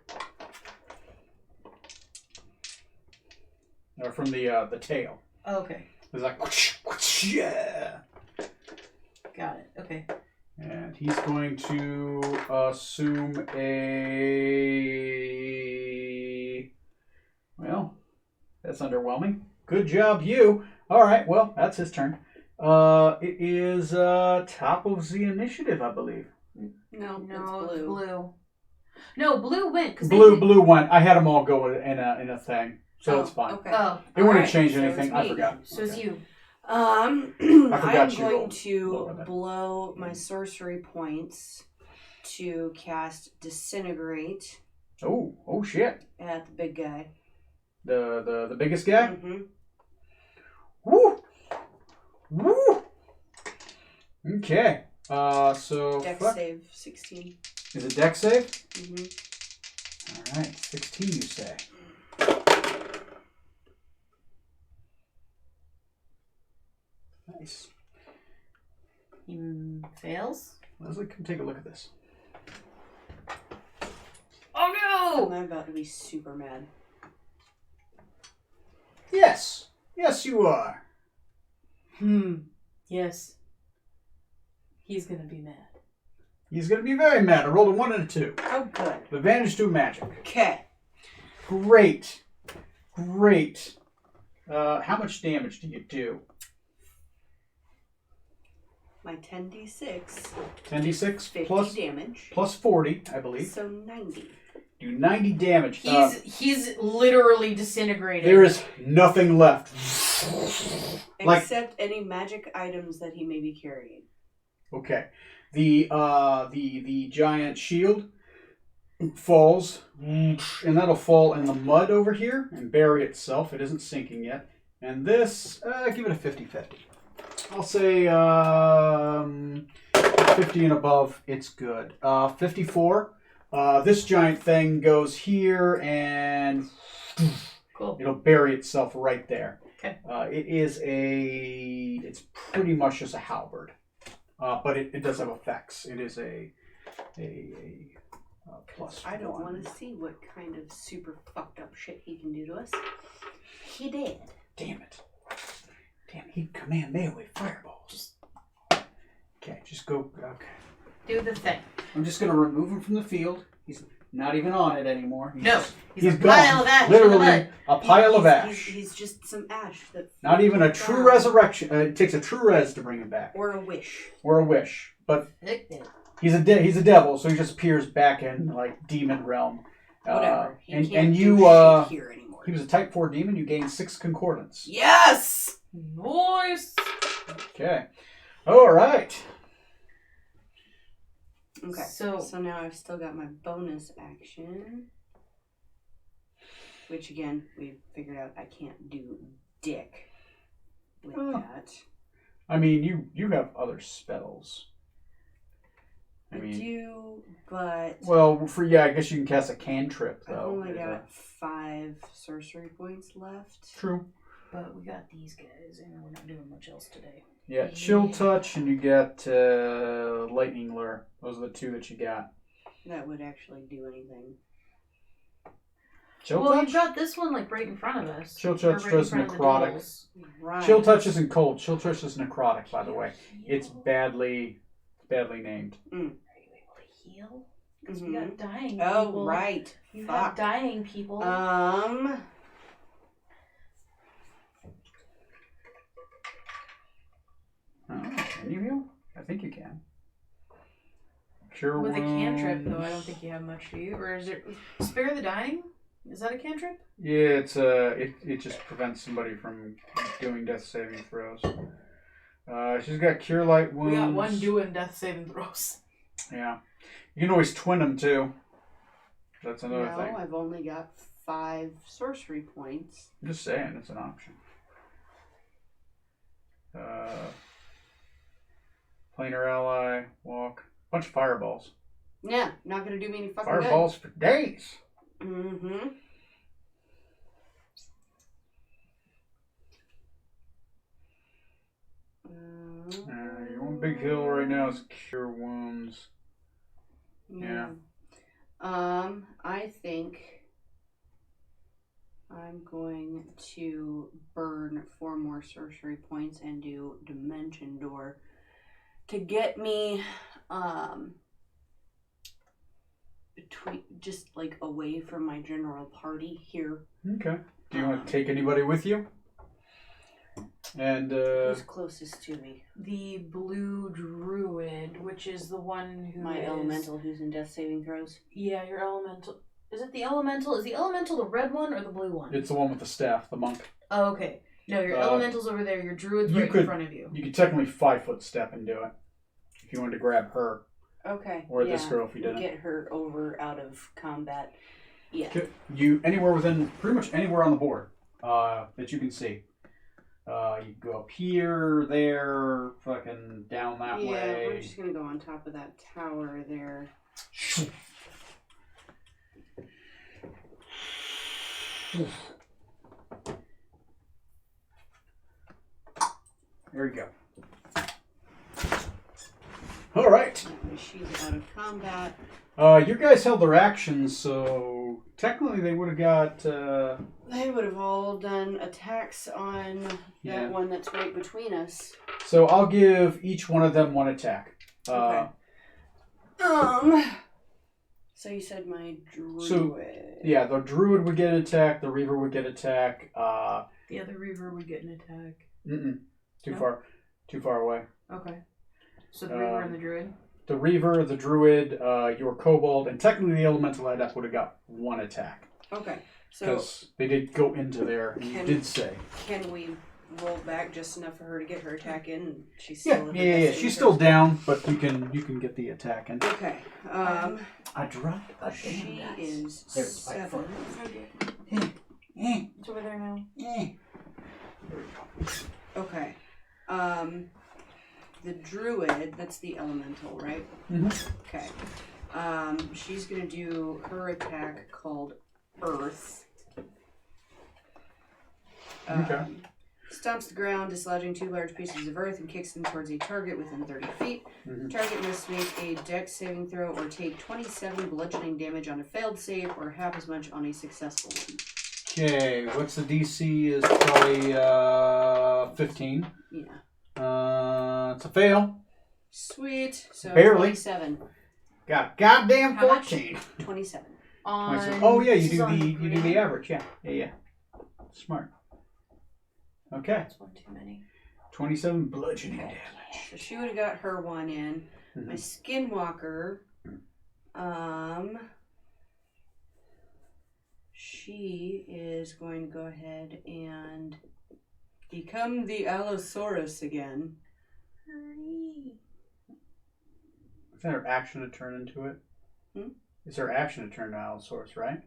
S1: Or from the tail.
S2: Okay.
S1: It's like whoosh, whoosh, yeah.
S2: Got it. Okay.
S1: And he's going to assume a... Well, that's underwhelming. Good job, you. All right, well, that's his turn. It is top of the initiative, I believe.
S3: No,
S2: No,
S3: it's blue.
S2: No, blue went.
S1: Blue went. I had them all go in a thing, so it's fine.
S3: Okay.
S2: Oh.
S1: It wouldn't
S2: alright.
S1: change
S3: so
S1: anything.
S3: it's
S1: I
S3: me.
S1: forgot.
S2: So it's you.
S3: I'm
S1: forgot you
S3: going
S1: rolled
S3: to
S1: lower than-
S3: blow my sorcery points to cast Disintegrate
S1: Oh shit.
S3: at the big guy.
S1: The biggest guy.
S3: Mm-hmm.
S1: Woo! Woo! Okay. So
S3: Dex
S1: fuck.
S3: save 16.
S1: Is it dex save?
S3: Mm-hmm.
S1: All right, 16. You say. Nice.
S2: He fails.
S1: Leslie, come take a look at this.
S2: Oh
S3: I'm about to be super mad.
S1: Yes, you are.
S2: Yes. He's gonna be mad.
S1: He's gonna be very mad. I rolled a 1 and a 2.
S3: Oh, good.
S1: Advantage to magic.
S3: Okay.
S1: Great. How much damage do you do?
S3: My 10d6.
S1: 10d6
S3: 50
S1: plus
S3: damage.
S1: plus 40, I believe.
S3: So 90.
S1: Do 90 damage.
S2: He's literally disintegrated.
S1: There is nothing left. Like-
S3: Except any magic items that he may be carrying.
S1: Okay. The giant shield falls, and that'll fall in the mud over here and bury itself. It isn't sinking yet. And this, give it a 50-50. I'll say 50 and above, it's good. 54. This giant thing goes here and
S2: Cool.
S1: it'll bury itself right there.
S2: Okay.
S1: It's pretty much just a halberd. But it does have effects. It is a plus.
S3: I don't
S1: 1.
S3: want to see what kind of super fucked up shit he can do to us. He did.
S1: Damn it. He can command melee fireballs. Okay, just go. Okay.
S2: Do the thing.
S1: I'm just going to remove him from the field. He's not even on it anymore. He's
S2: a
S1: gone.
S2: pile of ash in the
S1: Literally
S2: mud.
S1: a pile of ash.
S3: He's just some ash that.
S1: Not even a true resurrection. It takes a true res to bring him back.
S3: Or a wish.
S1: Or a wish. But
S2: Heck yeah.
S1: he's a devil, so he just appears back in like demon realm.
S3: Whatever. He
S1: And
S3: can't
S1: you
S3: do shit here anymore.
S1: he was a type 4 demon. You gain 6 concordance.
S3: Yes.
S2: Nice.
S1: Okay. All right.
S3: Okay.
S2: So
S3: now I've still got my bonus action, which again we figured out I can't do dick with that.
S1: I mean, you have other spells.
S3: I do, but
S1: Well, I guess you can cast a cantrip
S3: I've
S1: though.
S3: only got 5 sorcery points left.
S1: True.
S2: but we got these guys and we're not doing much else today.
S1: Yeah, chill touch, and you got lightning lure. Those are the 2 that you got.
S3: That would actually do anything.
S1: Chill
S2: Well,
S1: touch.
S2: you've got this one like right in front of us.
S1: Chill
S2: Or
S1: touch
S2: right in
S1: does
S2: front of the
S1: necrotic.
S2: duels.
S3: Right.
S1: Chill touch isn't cold. Chill touch is necrotic, by the way. It's badly named.
S2: Are you able to heal? Because we
S3: Mhm.
S2: got dying
S3: Oh,
S2: people.
S3: right.
S2: You
S3: Fuck.
S2: got dying people.
S1: Can you heal? I think you can. Cure
S2: With a cantrip,
S1: wounds.
S2: though, I don't think you have much, do you? Or is it spare the dying? Is that a cantrip?
S1: Yeah, it's it just prevents somebody from doing death saving throws. She's got cure light wounds.
S2: We got one doing death saving throws.
S1: Yeah, you can always twin them too. That's another
S3: No,
S1: thing.
S3: I've only got 5 sorcery points.
S1: I'm just saying, it's an option. Planar ally, walk, bunch of fireballs.
S3: Yeah, not gonna do me any fucking
S1: Fireballs for days.
S3: good. Mm-hmm.
S1: Your one big hill right now is cure wounds. Yeah.
S3: I think I'm going to burn 4 more sorcery points and do Dimension Door to get me between, just like away from my general party here.
S1: Okay. Do you want to take anybody with you? And
S3: Who's closest to me?
S2: The blue druid, which is the one who
S3: My elemental who's in death saving throws.
S2: Yeah, your elemental. Is it the elemental? Is the elemental the red one or the blue one?
S1: it's the one with the staff, the monk.
S2: Oh, okay. No, your elemental's over there. Your druid's
S1: you
S2: right
S1: could-
S2: in front of you.
S1: You could technically 5-foot step and do it if you wanted to grab her
S3: Okay.
S1: or this girl if you didn't.
S3: Get her over out of combat. Yeah.
S1: Okay. You anywhere within, pretty much anywhere on the board that you can see. You can go up here, there, fucking down that
S3: Yeah,
S1: way.
S3: we're just gonna go on top of that tower there.
S1: There you go. All right.
S3: That way she's out of combat.
S1: You guys held their actions, so technically they would have got.
S3: They would have all done attacks on
S1: Yeah.
S3: that one that's right between us.
S1: So I'll give each one of them one attack.
S3: Okay. So you said my druid.
S1: So, yeah, the druid would get an attack. The reaver would get an attack.
S2: The other reaver would get an attack.
S1: Too
S2: No?
S1: far. Too far away.
S2: Okay. So the reaver and the druid?
S1: The reaver, the druid, your kobold, and technically the elemental adept would have got one attack.
S3: Okay. So
S1: Because they did go into there, and you did say.
S3: can we roll back just enough for her to get her attack in? And she's
S1: Yeah,
S3: still in her
S1: yeah.
S3: best
S1: She's
S3: interest?
S1: still down, but you can get the attack in.
S3: Okay.
S1: I dropped a
S3: She is
S1: There's my
S3: 7.
S2: It's over there now.
S3: Okay. The druid, that's the elemental, right?
S1: Mhm.
S3: Okay. She's gonna do her attack called Earth.
S1: Okay.
S3: Stomps the ground, dislodging 2 large pieces of earth and kicks them towards a target within 30 feet.
S1: Mhm.
S3: Target must make a dex saving throw or take 27 bludgeoning damage on a failed save or half as much on a successful one.
S1: Okay, what's the DC? Is probably 15.
S3: Yeah.
S1: It's a fail.
S3: Sweet. So
S1: Barely.
S3: 27.
S1: Got goddamn
S2: How much?
S1: 14.
S3: 27.
S1: Oh yeah,
S2: this
S1: you
S2: is
S1: do
S2: on
S1: the
S2: green.
S1: average. Yeah. Smart. Okay,
S2: That's one too many.
S1: 27 bludgeoning
S3: Okay.
S1: damage.
S3: So she would have got her one in.
S1: Mhm.
S3: My skinwalker, she is going to go ahead and become the Allosaurus again.
S1: Is that her action to turn into it? It's her action to turn to Allosaurus, right?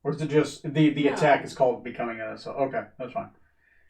S1: Or is it just the
S3: No.
S1: attack is called becoming a? So okay, that's fine.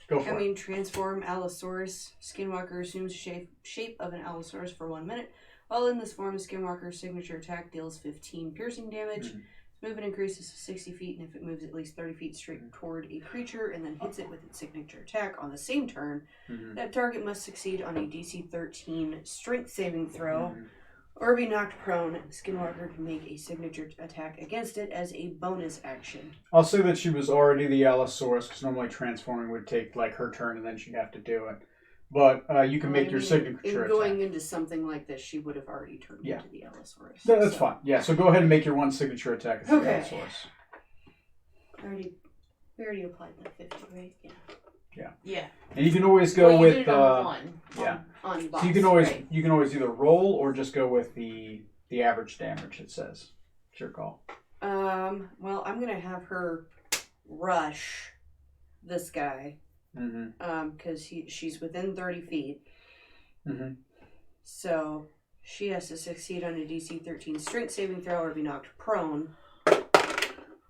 S1: Go for
S3: I
S1: it.
S3: mean, transform Allosaurus. Skinwalker assumes shape of an Allosaurus for 1 minute. While in this form, Skinwalker's signature attack deals 15 piercing damage.
S1: Mhm.
S3: Its movement increases to 60 feet, and if it moves at least 30 feet straight toward a creature and then hits it with its signature attack on the same turn,
S1: Mhm.
S3: that target must succeed on a DC 13 strength saving throw
S1: Mhm.
S3: or be knocked prone. Skinwalker can make a signature attack against it as a bonus action.
S1: I'll say that she was already the Allosaurus because normally transforming would take like her turn and then she'd have to do it. But you can
S3: Well,
S1: make
S3: I
S1: your
S3: mean,
S1: signature
S3: in going
S1: attack.
S3: into something like this, she would have already turned
S1: Yeah.
S3: into the Allosaurus.
S1: No, that's
S3: So,
S1: fine. Yeah, so go ahead and make your one signature attack as the
S3: Okay.
S1: Allosaurus.
S3: We already applied the 50, right? Yeah.
S2: Yeah.
S1: And you can always go
S2: Well, you
S1: with
S2: did it on one.
S1: yeah.
S3: On boss,
S1: So you can always
S3: right.
S1: either roll or just go with the average damage. It says it's your call.
S4: Well, I'm gonna have her rush this guy. Because she's within 30 feet. So she has to succeed on a DC 13 strength saving throw or be knocked prone.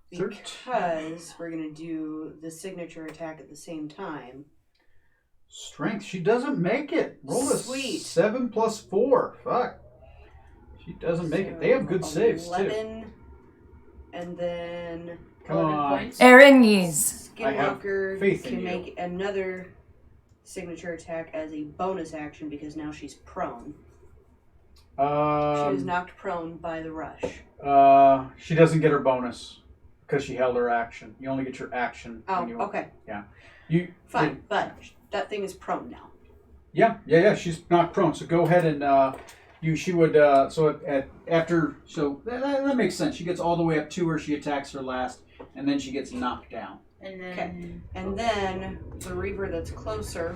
S4: Because we're gonna do the signature attack at the same time.
S1: Strength. She doesn't make it. Roll a
S4: Sweet.
S1: 7 plus 4. Fuck. She doesn't make it. They have good saves
S4: 11,
S1: too.
S4: and then
S1: Come on.
S2: Points.
S7: Erenys.
S4: Skinwalker
S1: faith in
S4: can
S1: you.
S4: make another signature attack as a bonus action because now she's prone. She was knocked prone by the rush.
S1: She doesn't get her bonus because she held her action. You only get your action.
S4: Oh,
S1: when you,
S4: okay.
S1: Yeah.
S4: Fine, but that thing is prone now.
S1: Yeah. She's knocked prone. So go ahead and she would. After that makes sense. She gets all the way up to her. She attacks her last, and then she gets knocked down.
S2: And then,
S4: Okay. And then the Reaver that's closer,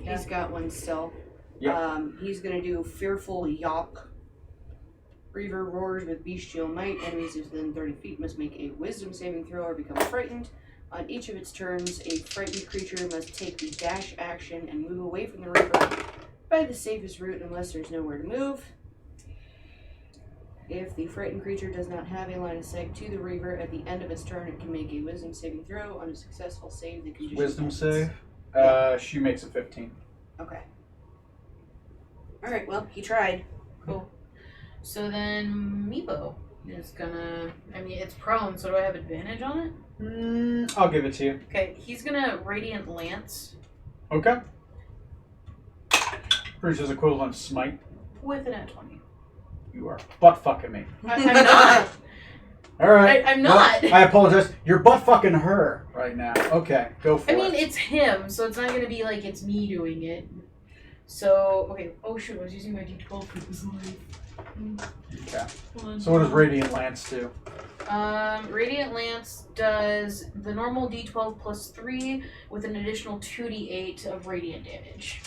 S4: he's got one still.
S1: Yep.
S4: He's going to do Fearful Yawp. Reaver roars with bestial might. Enemies within 30 feet must make a wisdom saving throw or become frightened. On each of its turns, a frightened creature must take the dash action and move away from the Reaver by the safest route unless there's nowhere to move. If the frightened creature does not have a line of sight to the Reaver at the end of its turn, it can make a wisdom saving throw. On a successful save, the condition
S1: Wisdom
S4: ends.
S1: save. She makes a 15.
S4: Okay. Alright, well, he tried.
S2: cool. So then Meepo is gonna. I mean, it's prone, so do I have advantage on it?
S1: I'll give it to you.
S2: Okay, he's gonna Radiant Lance
S1: Okay. Pretty sure it's equivalent to smite.
S2: with an at 20.
S1: You are butt fucking me.
S2: I'm not.
S1: All right.
S2: I'm not.
S1: Well, I apologize. You're butt fucking her right now. Okay, go for
S2: I
S1: it.
S2: mean, it's him, so it's not gonna be like it's me doing it. So, okay. Oh, shoot, I was using my D12 for this life.
S1: Okay. So what does Radiant Lance do?
S2: Radiant Lance does the normal D12 plus 3 with an additional 2d8 of radiant damage.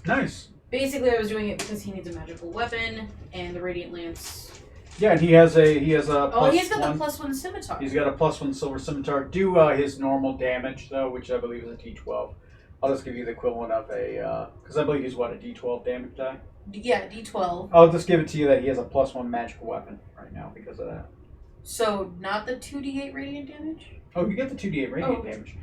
S1: Nice.
S2: Basically, I was doing it because he needs a magical weapon, and the Radiant Lance.
S1: Yeah, and he has a
S2: Oh, he's got
S1: +1.
S2: the +1 scimitar.
S1: He's got a +1 silver scimitar. Do his normal damage though, which I believe is a D12. I'll just give you the equivalent of a because I believe he's what, a D12 damage die.
S2: Yeah, D12.
S1: I'll just give it to you that he has a +1 magical weapon right now because of that.
S2: So, not the 2d8 radiant damage?
S1: Oh, you get the 2d8 radiant
S2: okay.
S1: damage.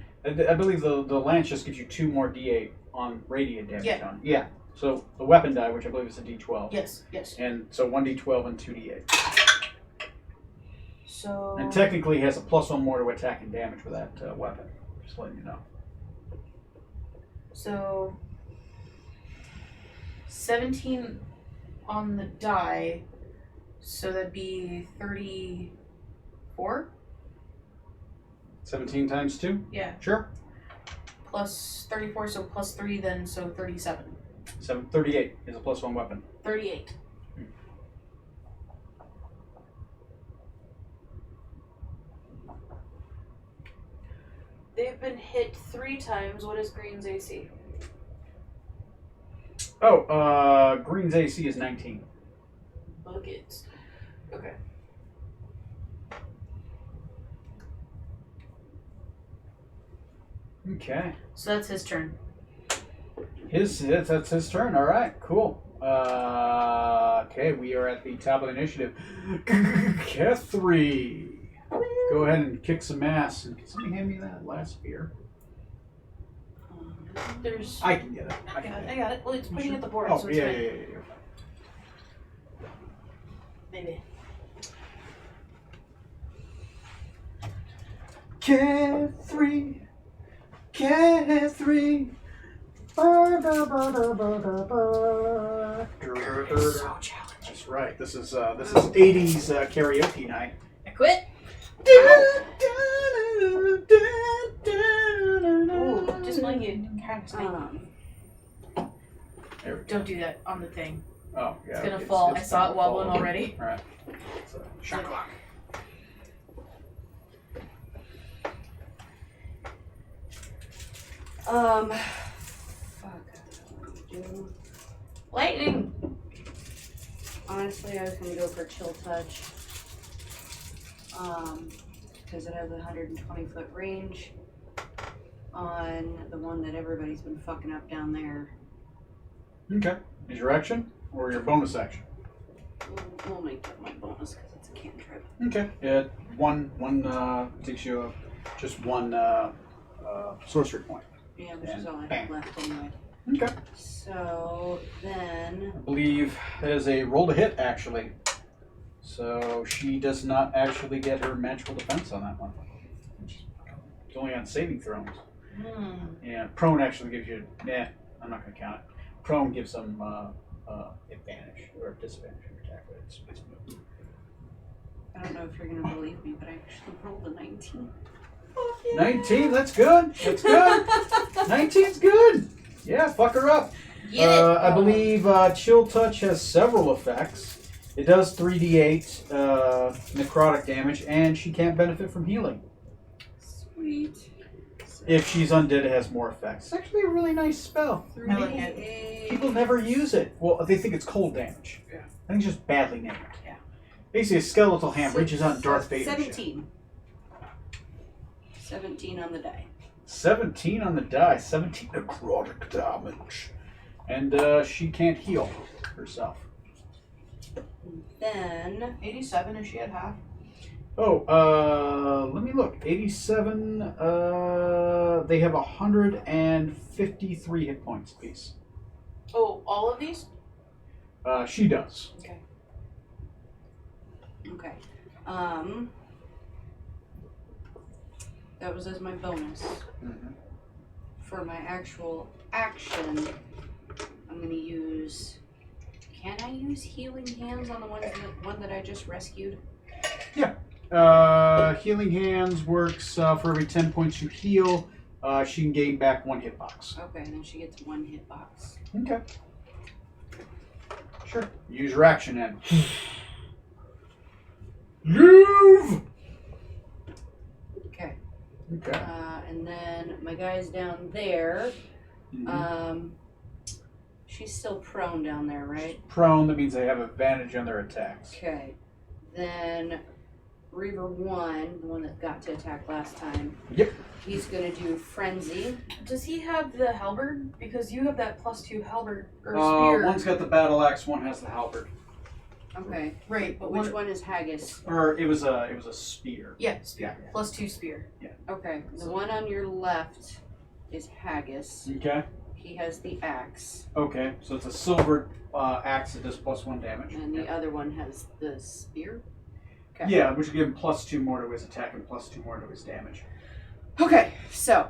S1: I believe the lance just gives you 2 more d8 on radiant damage.
S2: Yeah.
S1: Yeah. So the weapon die, which I believe is a d12.
S2: Yes.
S1: And so 1d12 and 2d8.
S2: So.
S1: And technically, he has a +1 more to attack and damage with that weapon. Just letting you know.
S2: So. 17 on the die. So that'd be 34?
S1: 17 times 2?
S2: Yeah.
S1: Sure.
S2: Plus 34, so plus 3 then, so 37.
S1: 38 is a +1 weapon.
S2: 38. They've been hit 3 times. What is Green's AC?
S1: Oh, Green's AC is 19.
S2: Buckets. Okay.
S1: Okay.
S2: So that's his turn.
S1: That's his turn. All right, cool. Okay, we are at the top of the initiative. Kethri, go ahead and kick some ass. And can somebody hand me that last spear?
S2: There's.
S1: I can get it.
S2: I got it. Well, it's pointing at the board,
S1: Oh,
S2: so it's
S1: yeah,
S2: fine.
S1: yeah.
S2: Maybe.
S1: Kethri.
S2: So challenging.
S1: That's right. This is 80s karaoke night.
S2: I quit. Ooh, just like you kind of
S1: There we go.
S2: Don't do that on the thing.
S1: Oh, yeah.
S2: It's gonna fall. I saw it wobbling
S1: fall.
S2: already.
S1: All right. So, shot clock.
S4: Fuck. Do-
S2: Lightning.
S4: Honestly, I was gonna go for Chill Touch.
S3: Because it has a 120-foot range on the one that everybody's been fucking up down there.
S1: Okay. Is your action or your bonus action?
S3: We'll make that my bonus because it's a cantrip.
S1: Okay. Yeah. One takes you just one sorcery point.
S3: Yeah, which is
S1: And
S3: all I
S1: bam.
S3: have left anyway.
S1: Okay.
S3: So then,
S1: I believe that is a roll to hit, actually. So she does not actually get her magical defense on that one. It's only on saving throws. Yeah, prone actually gives you. Nah, I'm not going to count it. Prone gives them advantage or disadvantage on attack, but it's moved.
S3: I don't know if you're gonna believe me, but I actually rolled a 19.
S1: 19, that's good. That's good. 19's good. Yeah, fuck her up.
S2: Get it.
S1: I believe Chill Touch has several effects. It does 3d8 necrotic damage, and she can't benefit from healing.
S3: Sweet.
S1: If she's undead, it has more effects. It's actually a really nice spell.
S3: 3d8.
S1: People never use it. Well, they think it's cold damage.
S3: Yeah.
S1: I think it's just badly named.
S3: Yeah.
S1: Basically, a skeletal hand reaches out and Darth Vader.
S3: 17. 17 on the die.
S1: 17 on the die. 17 necrotic damage. And she can't heal herself.
S3: Then
S2: 87, is she at half?
S1: Oh, let me look. 87, they have 153 hit points apiece.
S2: Oh, all of these?
S1: She does.
S3: okay. That was as my bonus.
S1: Mm-hmm.
S3: For my actual action, I'm gonna use. Can I use healing hands on the one that I just rescued?
S1: Healing Hands works for every 10 points you heal. She can gain back 1 hitbox.
S3: Okay, and then she gets 1 hitbox.
S1: Okay. Sure. Use your action then. Move!
S3: Okay.
S1: Okay.
S3: And then my guy's down there.
S1: Mhm.
S3: She's still prone down there, right?
S1: Prone, that means they have advantage on their attacks.
S3: Okay. Then Reaver 1, the one that got to attack last time.
S1: Yep.
S3: He's gonna do Frenzy.
S2: Does he have the halberd? Because you have that +2 halberd or spear.
S1: One's got the battle axe, one has the halberd.
S3: Okay.
S2: Right,
S3: But which one is Haggis?
S1: Or it was a spear.
S2: Yeah, spear.
S1: Yeah.
S2: +2 spear.
S3: Okay. The one on your left is Haggis.
S1: Okay.
S3: He has the axe.
S1: Okay. So it's a silver axe that does +1 damage.
S3: And the other one has the spear. Okay.
S1: Yeah, which will give him +2 more to his attack and +2 more to his damage.
S3: Okay, so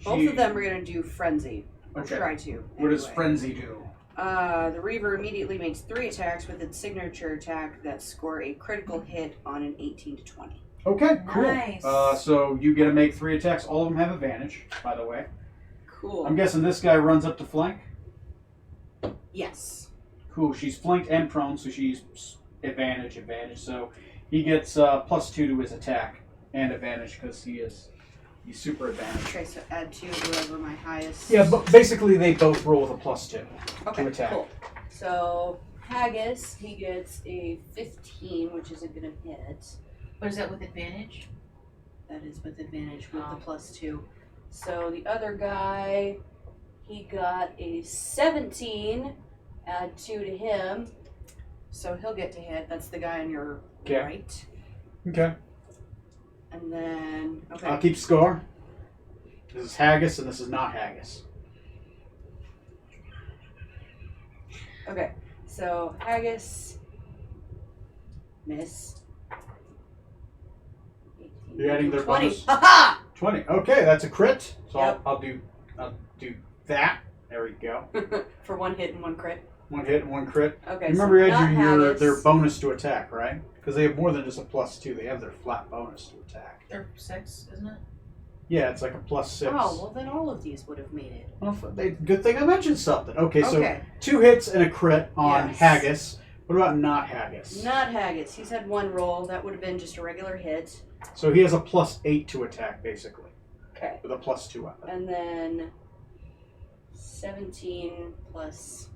S3: both of them are gonna do Frenzy. Or
S1: Okay.
S3: try to.
S1: What does
S3: anyway.
S1: Frenzy do?
S3: The Reaver immediately makes 3 attacks with its signature attack that score a critical hit on an 18 to 20.
S1: Okay, cool.
S2: Nice.
S1: So you get to make 3 attacks. All of them have advantage, by the way.
S3: Cool.
S1: I'm guessing this guy runs up to flank.
S3: Yes.
S1: Cool. She's flanked and prone, so she's advantage. So he gets +2 to his attack and advantage because he's super advantage.
S3: Okay, so add 2 to whatever my highest.
S1: Yeah, but basically they both roll with a +2
S3: Okay,
S1: to attack.
S3: cool. So Haggis, he gets a 15, which isn't gonna hit.
S2: But is that with advantage?
S3: That is with advantage with the +2. So the other guy, he got a 17. Add 2 to him. So he'll get to hit. That's the guy on your
S1: Okay.
S3: right.
S1: Okay.
S3: And then, okay.
S1: I'll keep score. This is Haggis and this is not Haggis.
S3: Okay. So Haggis, miss. 18,
S1: You're adding their
S3: 20.
S1: bonus?
S3: Haha!
S1: 20. Okay, that's a crit. So
S3: Yep.
S1: I'll do that. There we go.
S3: For 1 hit and 1 crit.
S1: 1 hit and 1 crit.
S3: Okay.
S1: Remember,
S3: so
S1: you had
S3: not
S1: your
S3: Haggis.
S1: their bonus to attack, right? Because they have more than just a +2. They have their flat bonus to attack.
S2: Or 6, isn't it?
S1: Yeah, it's like a +6.
S3: Oh, well then all of these would have made it.
S1: Well, good thing I mentioned something. Okay, so
S3: Okay.
S1: 2 hits and a crit on
S3: Yes.
S1: Haggis. What about not Haggis?
S3: Not Haggis. He's had 1 roll. That would have been just a regular hit.
S1: So he has a +8 to attack, basically,
S3: Okay.
S1: with a +2 weapon.
S3: And then 17 plus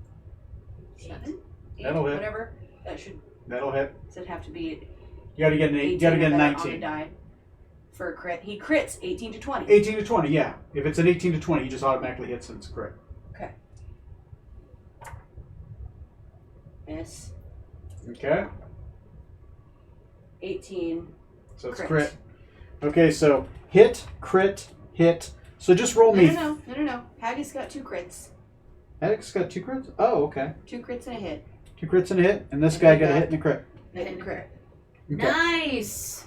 S3: 7? 8,
S1: That'll hit.
S3: whatever.
S1: That'll hit.
S3: Does it have to be
S1: You gotta get an 8. You gotta get a
S3: on the
S1: 19.
S3: die for a crit? He crits 18 to 20.
S1: 18 to 20, yeah. If it's an 18 to 20, he just automatically hits since it's crit.
S3: Okay. Miss.
S1: Okay.
S3: 18.
S1: So it's
S3: Crit.
S1: crit. Okay, so hit, crit, hit. So just roll me.
S3: No. Haggis got 2 crits.
S1: Addict's got 2 crits? Oh, okay.
S3: 2 crits and a hit.
S1: 2 crits and a hit, and this
S3: And
S1: guy
S3: he
S1: got a
S3: got-
S1: hit and a crit.
S3: Hit and crit.
S1: Okay.
S2: Nice.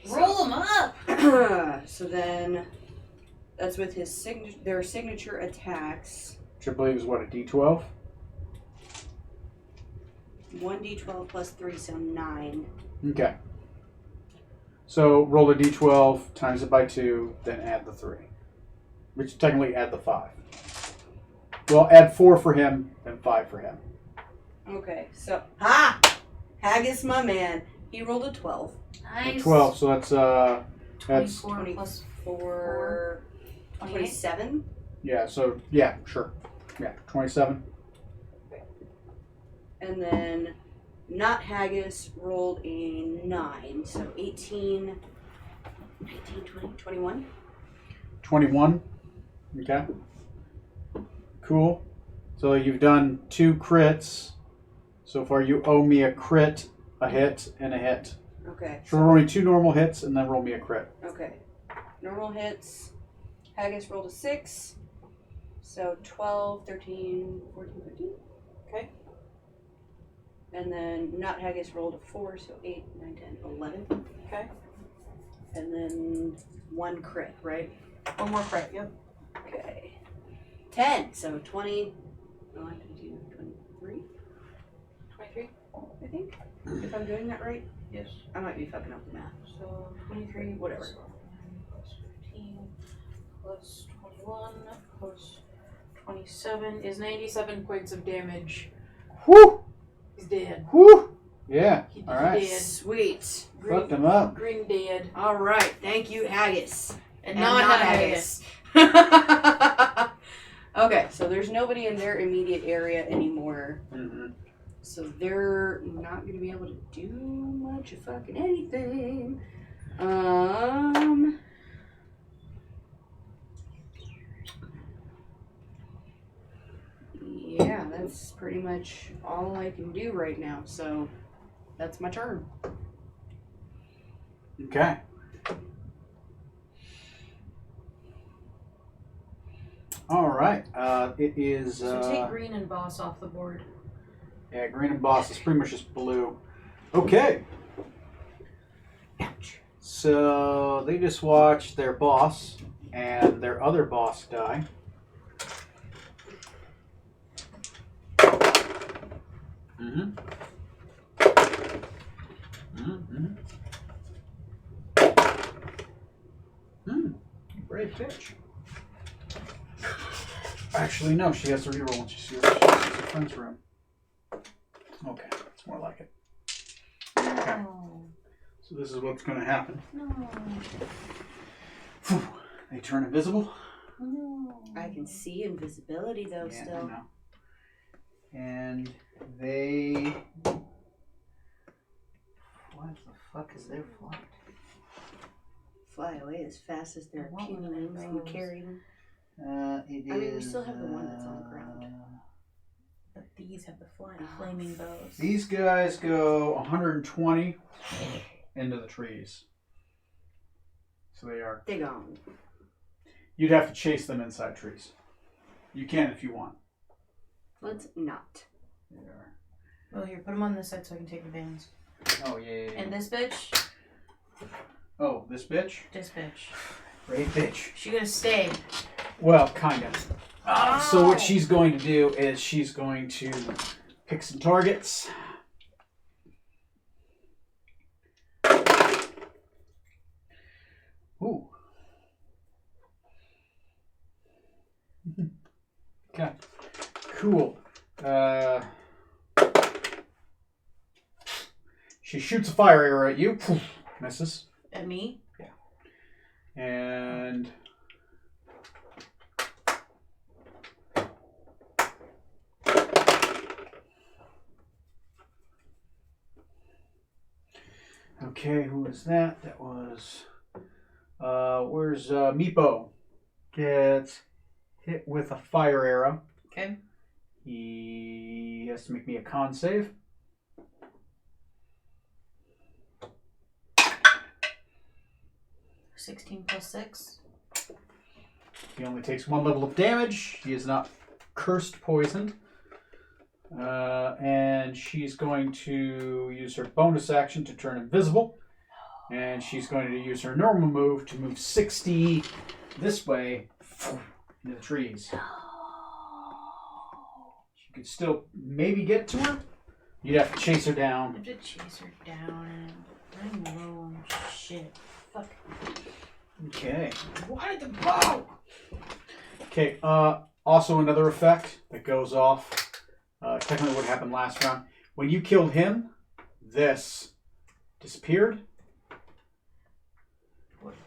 S2: Roll them up.
S3: So then, that's with his their signature attacks.
S1: Which I believe is what, a D12?
S3: 1d12 plus 3, so 9.
S1: Okay. So roll a D12, times it by 2, then add the 3. Which technically add the 5. Well, add 4 for him, then 5 for him.
S3: Okay, so Haggis, my man, he rolled a 12.
S2: Nice.
S1: 12, so that's
S2: 24
S3: 20
S2: plus
S3: 4,
S2: 28.
S3: 27.
S1: yeah, so yeah, sure. Yeah, 27.
S3: And then not Haggis rolled a 9, so 18, 19, 20, 21.
S1: 21. Okay. Cool. So you've done 2 crits. So far you owe me a crit, a hit, and a hit.
S3: Okay.
S1: So roll me 2 normal hits and then roll me a crit.
S3: Okay. Normal hits. Haggis rolled a 6. So 12, 13, 14, 15. Okay. And then not Haggis rolled a 4, so 8, 9, 10, 11.
S2: Okay.
S3: And then 1 crit, right?
S2: One more crit. Yep.
S3: Okay. 10, so 20. No, I can do 23,
S2: 23.
S3: I think. If I'm doing that right.
S2: Yes.
S3: I might be fucking up the math.
S2: So 23.
S3: Whatever.
S2: Plus 15 plus 21 plus 27 is 97 points of damage.
S1: Whew!
S2: He's dead.
S1: Whew! Yeah.
S2: He
S1: All right.
S2: dead.
S3: Sweet.
S1: Fucked him up.
S2: Green dead.
S3: All right. Thank you, Haggis.
S2: And not Haggis.
S3: Okay, so there's nobody in their immediate area anymore.
S1: Mm-hmm.
S3: So they're not going to be able to do much of fucking anything. Yeah, that's pretty much all I can do right now. So that's my turn.
S1: Okay. All right. It is.
S2: So take green and boss off the board.
S1: Yeah, green and boss is pretty much just blue. Okay. So they just watched their boss and their other boss die. Mm-hmm. Mm-hmm. Brave bitch. Actually, no, she has to reroll once you see her. She has her friend's room. Okay, that's more like it. Okay.
S2: No.
S1: So this is what's going to happen.
S2: No.
S1: Whew. They turn invisible.
S2: No.
S3: I can see invisibility though
S1: Yeah, I
S3: still.
S1: know. And they... What the fuck is their flight?
S3: Fly away as fast as their
S2: I want
S3: puny
S2: one of
S3: wings can
S2: those.
S3: carry them.
S1: It
S3: I mean, we still have the one that's on the ground.
S2: But these have the flaming bows.
S1: These guys go 120 into the trees. So they are...
S3: They gone.
S1: You'd have to chase them inside trees. You can if you want.
S3: Let's not.
S1: They are...
S2: Oh, here, put them on this side so I can take the bands.
S1: Oh, yeah.
S2: And this bitch,
S1: Oh, this bitch?
S2: this bitch.
S1: Great bitch.
S2: She gonna stay.
S1: Well, kind of. So what she's going to do is she's going to pick some targets. Ooh. Okay. Cool. She shoots a fire arrow at you. Misses.
S2: At me?
S1: And Okay, who was that? That was. Where's Meepo? Gets hit with a fire arrow.
S2: Okay.
S1: He has to make me a con save.
S2: (16+6).
S1: He only takes 1 level of damage. He is not cursed poisoned. And she's going to use her bonus action to turn invisible. And she's going to use her normal move to move 60 this way into the trees. She could still maybe get to her. You'd have to chase her
S2: I
S1: down.
S2: have to chase her down and I'm low on shit. Fuck.
S1: Okay. Why the bow? Okay, also another effect that goes off. Technically what happened last round. When you killed him, this disappeared.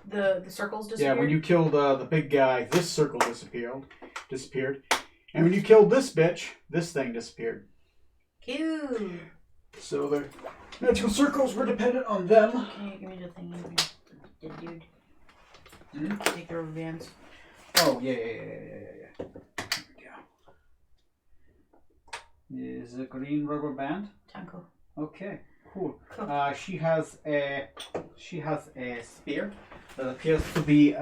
S2: The circles disappeared?
S1: Yeah, when you killed the big guy, this circle disappeared. And when you killed this bitch, this thing disappeared.
S2: Cute.
S1: So the magical circles were dependent on them.
S2: Okay, give me the thing in here. Dude. Take the rubber bands.
S1: Oh, yeah. There we go. Is a green rubber band?
S2: Tanko.
S1: Okay, cool. She has a spear that appears to be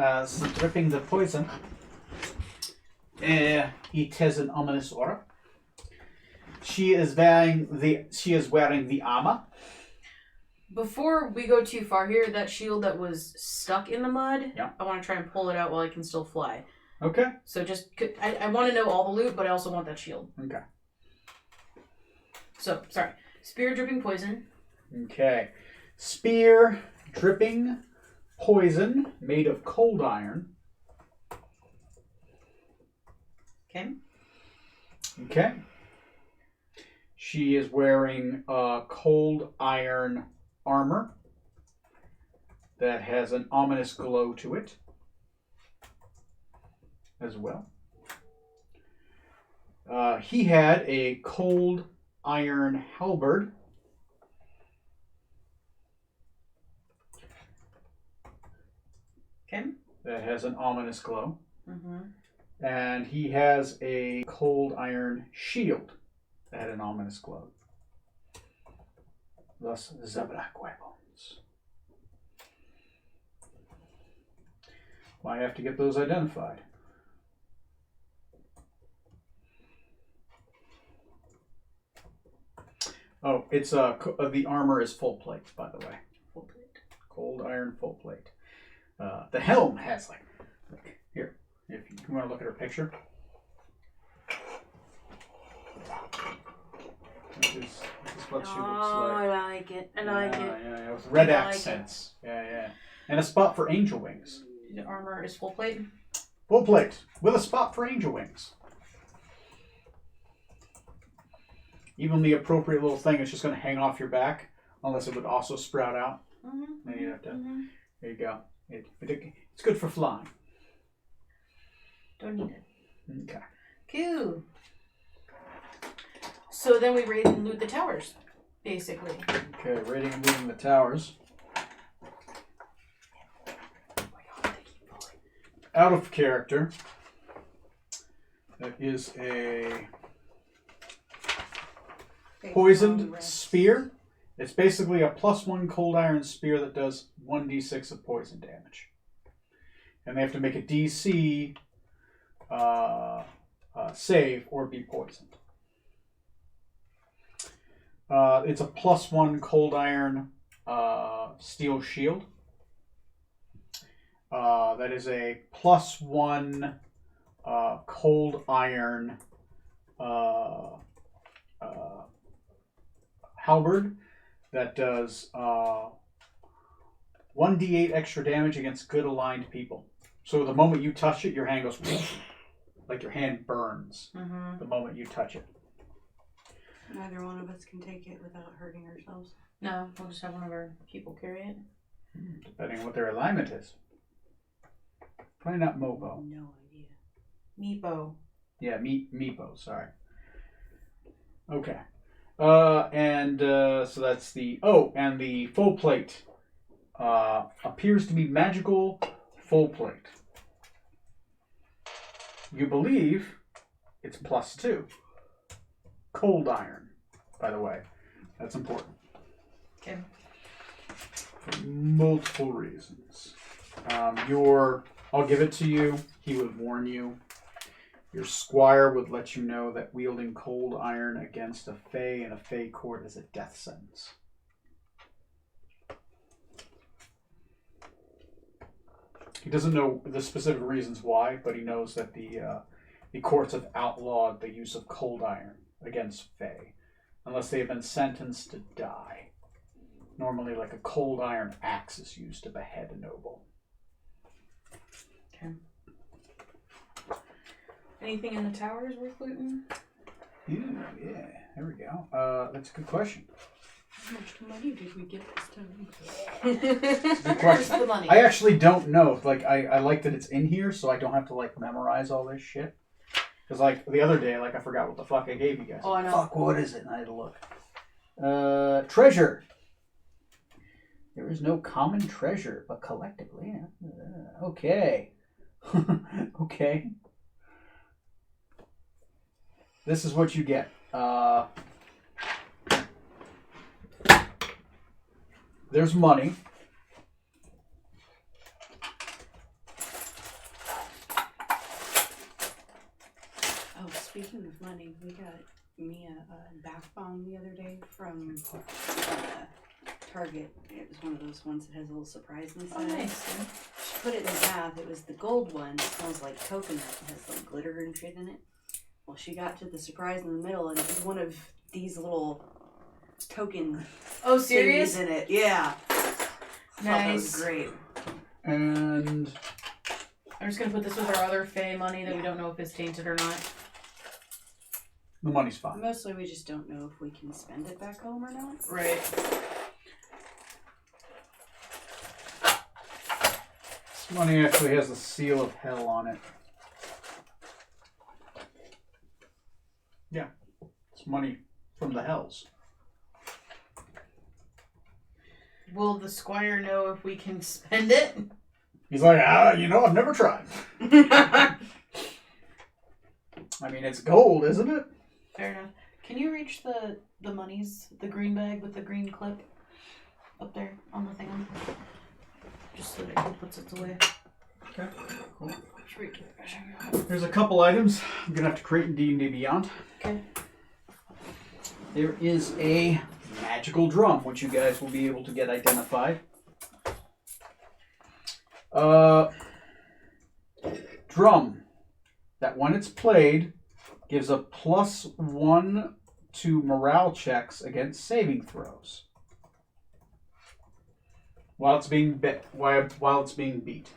S1: dripping the poison. It has an ominous aura. She is wearing the armor.
S2: Before we go too far here, that shield that was stuck in the mud,
S1: yeah.
S2: I want to try and pull it out while I can still fly.
S1: Okay.
S2: So I want to know all the loot, but I also want that shield.
S1: Okay.
S2: So, sorry. Spear dripping poison.
S1: Okay. Spear dripping poison made of cold iron.
S2: Okay.
S1: Okay. She is wearing cold iron armor that has an ominous glow to it as well. He had a cold iron halberd.
S2: Okay.
S1: That has an ominous glow.
S2: Mm-hmm.
S1: And he has a cold iron shield that had an ominous glow. Thus, Zabrak weapons. Might have to get those identified. Oh, it's the armor is full plate, by the way.
S2: Full plate.
S1: Cold iron full plate. The helm has like here. If you want to look at her picture. This is what she looks like.
S2: I like it. I like it.
S1: Yeah, with red accents. Yeah. And a spot for angel wings.
S2: The armor is full plate?
S1: Full plate, with a spot for angel wings. Even the appropriate little thing is just going to hang off your back, unless it would also sprout out.
S2: Mm-hmm.
S1: Then you have to. Mm-hmm. There you go. It's good for flying.
S2: Don't need it.
S1: Okay.
S2: Cool. So then we raid and loot the towers, basically.
S1: Okay, raiding and looting the towers. Out of character. That is a poisoned spear. It's basically a +1 cold iron spear that does 1d6 of poison damage. And they have to make a DC save or be poisoned. It's a +1 cold iron steel shield. That is a +1 cold iron halberd that does 1d8 extra damage against good aligned people. So the moment you touch it, your hand goes like your hand burns the moment you touch it.
S5: Neither one of us can take it without hurting ourselves.
S2: No, we'll just have one of our people carry it.
S1: Depending on what their alignment is. Probably not Mobo.
S5: No idea.
S2: Meepo.
S1: Yeah, Meepo, sorry. Okay. So that's the... Oh, and the full plate appears to be magical full plate. You believe it's +2. Cold iron, by the way. That's important.
S2: Okay.
S1: For multiple reasons. I'll give it to you. He would warn you. Your squire would let you know that wielding cold iron against a fae in a fae court is a death sentence. He doesn't know the specific reasons why, but he knows that the courts have outlawed the use of cold iron against fae, unless they have been sentenced to die. Normally, like a cold iron axe is used to behead a noble.
S2: Okay. Anything in the towers worth looting?
S1: Ooh, yeah. There we go. That's a good question.
S3: How much money did we get this time?
S1: Good question.
S2: The money.
S1: I actually don't know. Like, I like that it's in here, so I don't have to like memorize all this shit. Because like the other day, like I forgot what the fuck I gave you guys.
S2: Oh, I know.
S1: Fuck, what is it? And I had to look. Treasure. There is no common treasure, but collectively, okay. Okay. This is what you get. There's money.
S3: Oh, speaking of money, we got me a bath bomb the other day from Target. It was one of those ones that has a little surprise inside.
S2: Oh, nice.
S3: She put it in the bath. It was the gold one. It smells like coconut. It has like glitter and shit in it. Well, she got to the surprise in the middle, and it was one of these little token
S2: Oh, serious?
S3: thingies in it. Yeah.
S2: Nice.
S3: That was great.
S1: And
S2: I'm just gonna put this with our other Fae money that we don't know if it's tainted or not.
S1: the money's fine.
S3: Mostly, we just don't know if we can spend it back home or not.
S2: Right.
S1: This money actually has the seal of hell on it. Yeah. It's money from the hells.
S2: Will the squire know if we can spend it?
S1: He's like, I've never tried. I mean, it's gold, isn't it?
S2: Fair enough. Can you reach the monies, the green bag with the green clip up there on the thing? Just so that it puts it away.
S1: Okay, cool.
S2: Sweet.
S1: There's a couple items I'm going to have to create in D&D Beyond.
S2: Okay.
S1: There is a magical drum, which you guys will be able to get identified. Drum that when it's played gives a +1 to morale checks against saving throws while it's being beat.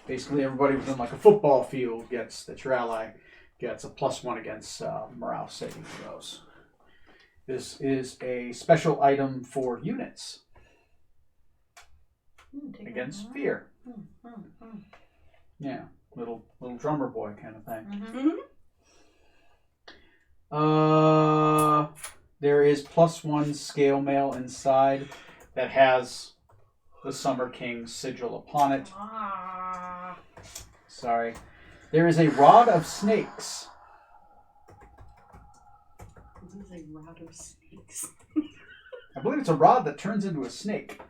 S1: Basically, everybody within like a football field that your ally gets a +1 against morale saving throws. This is a special item for units against fear. Yeah, little drummer boy kind of thing.
S2: Mm-hmm.
S1: There is +1 scale mail inside that has the Summer King's sigil upon it. Sorry. There is a rod of snakes.
S3: This is a rod of snakes.
S1: I believe it's a rod that turns into a snake.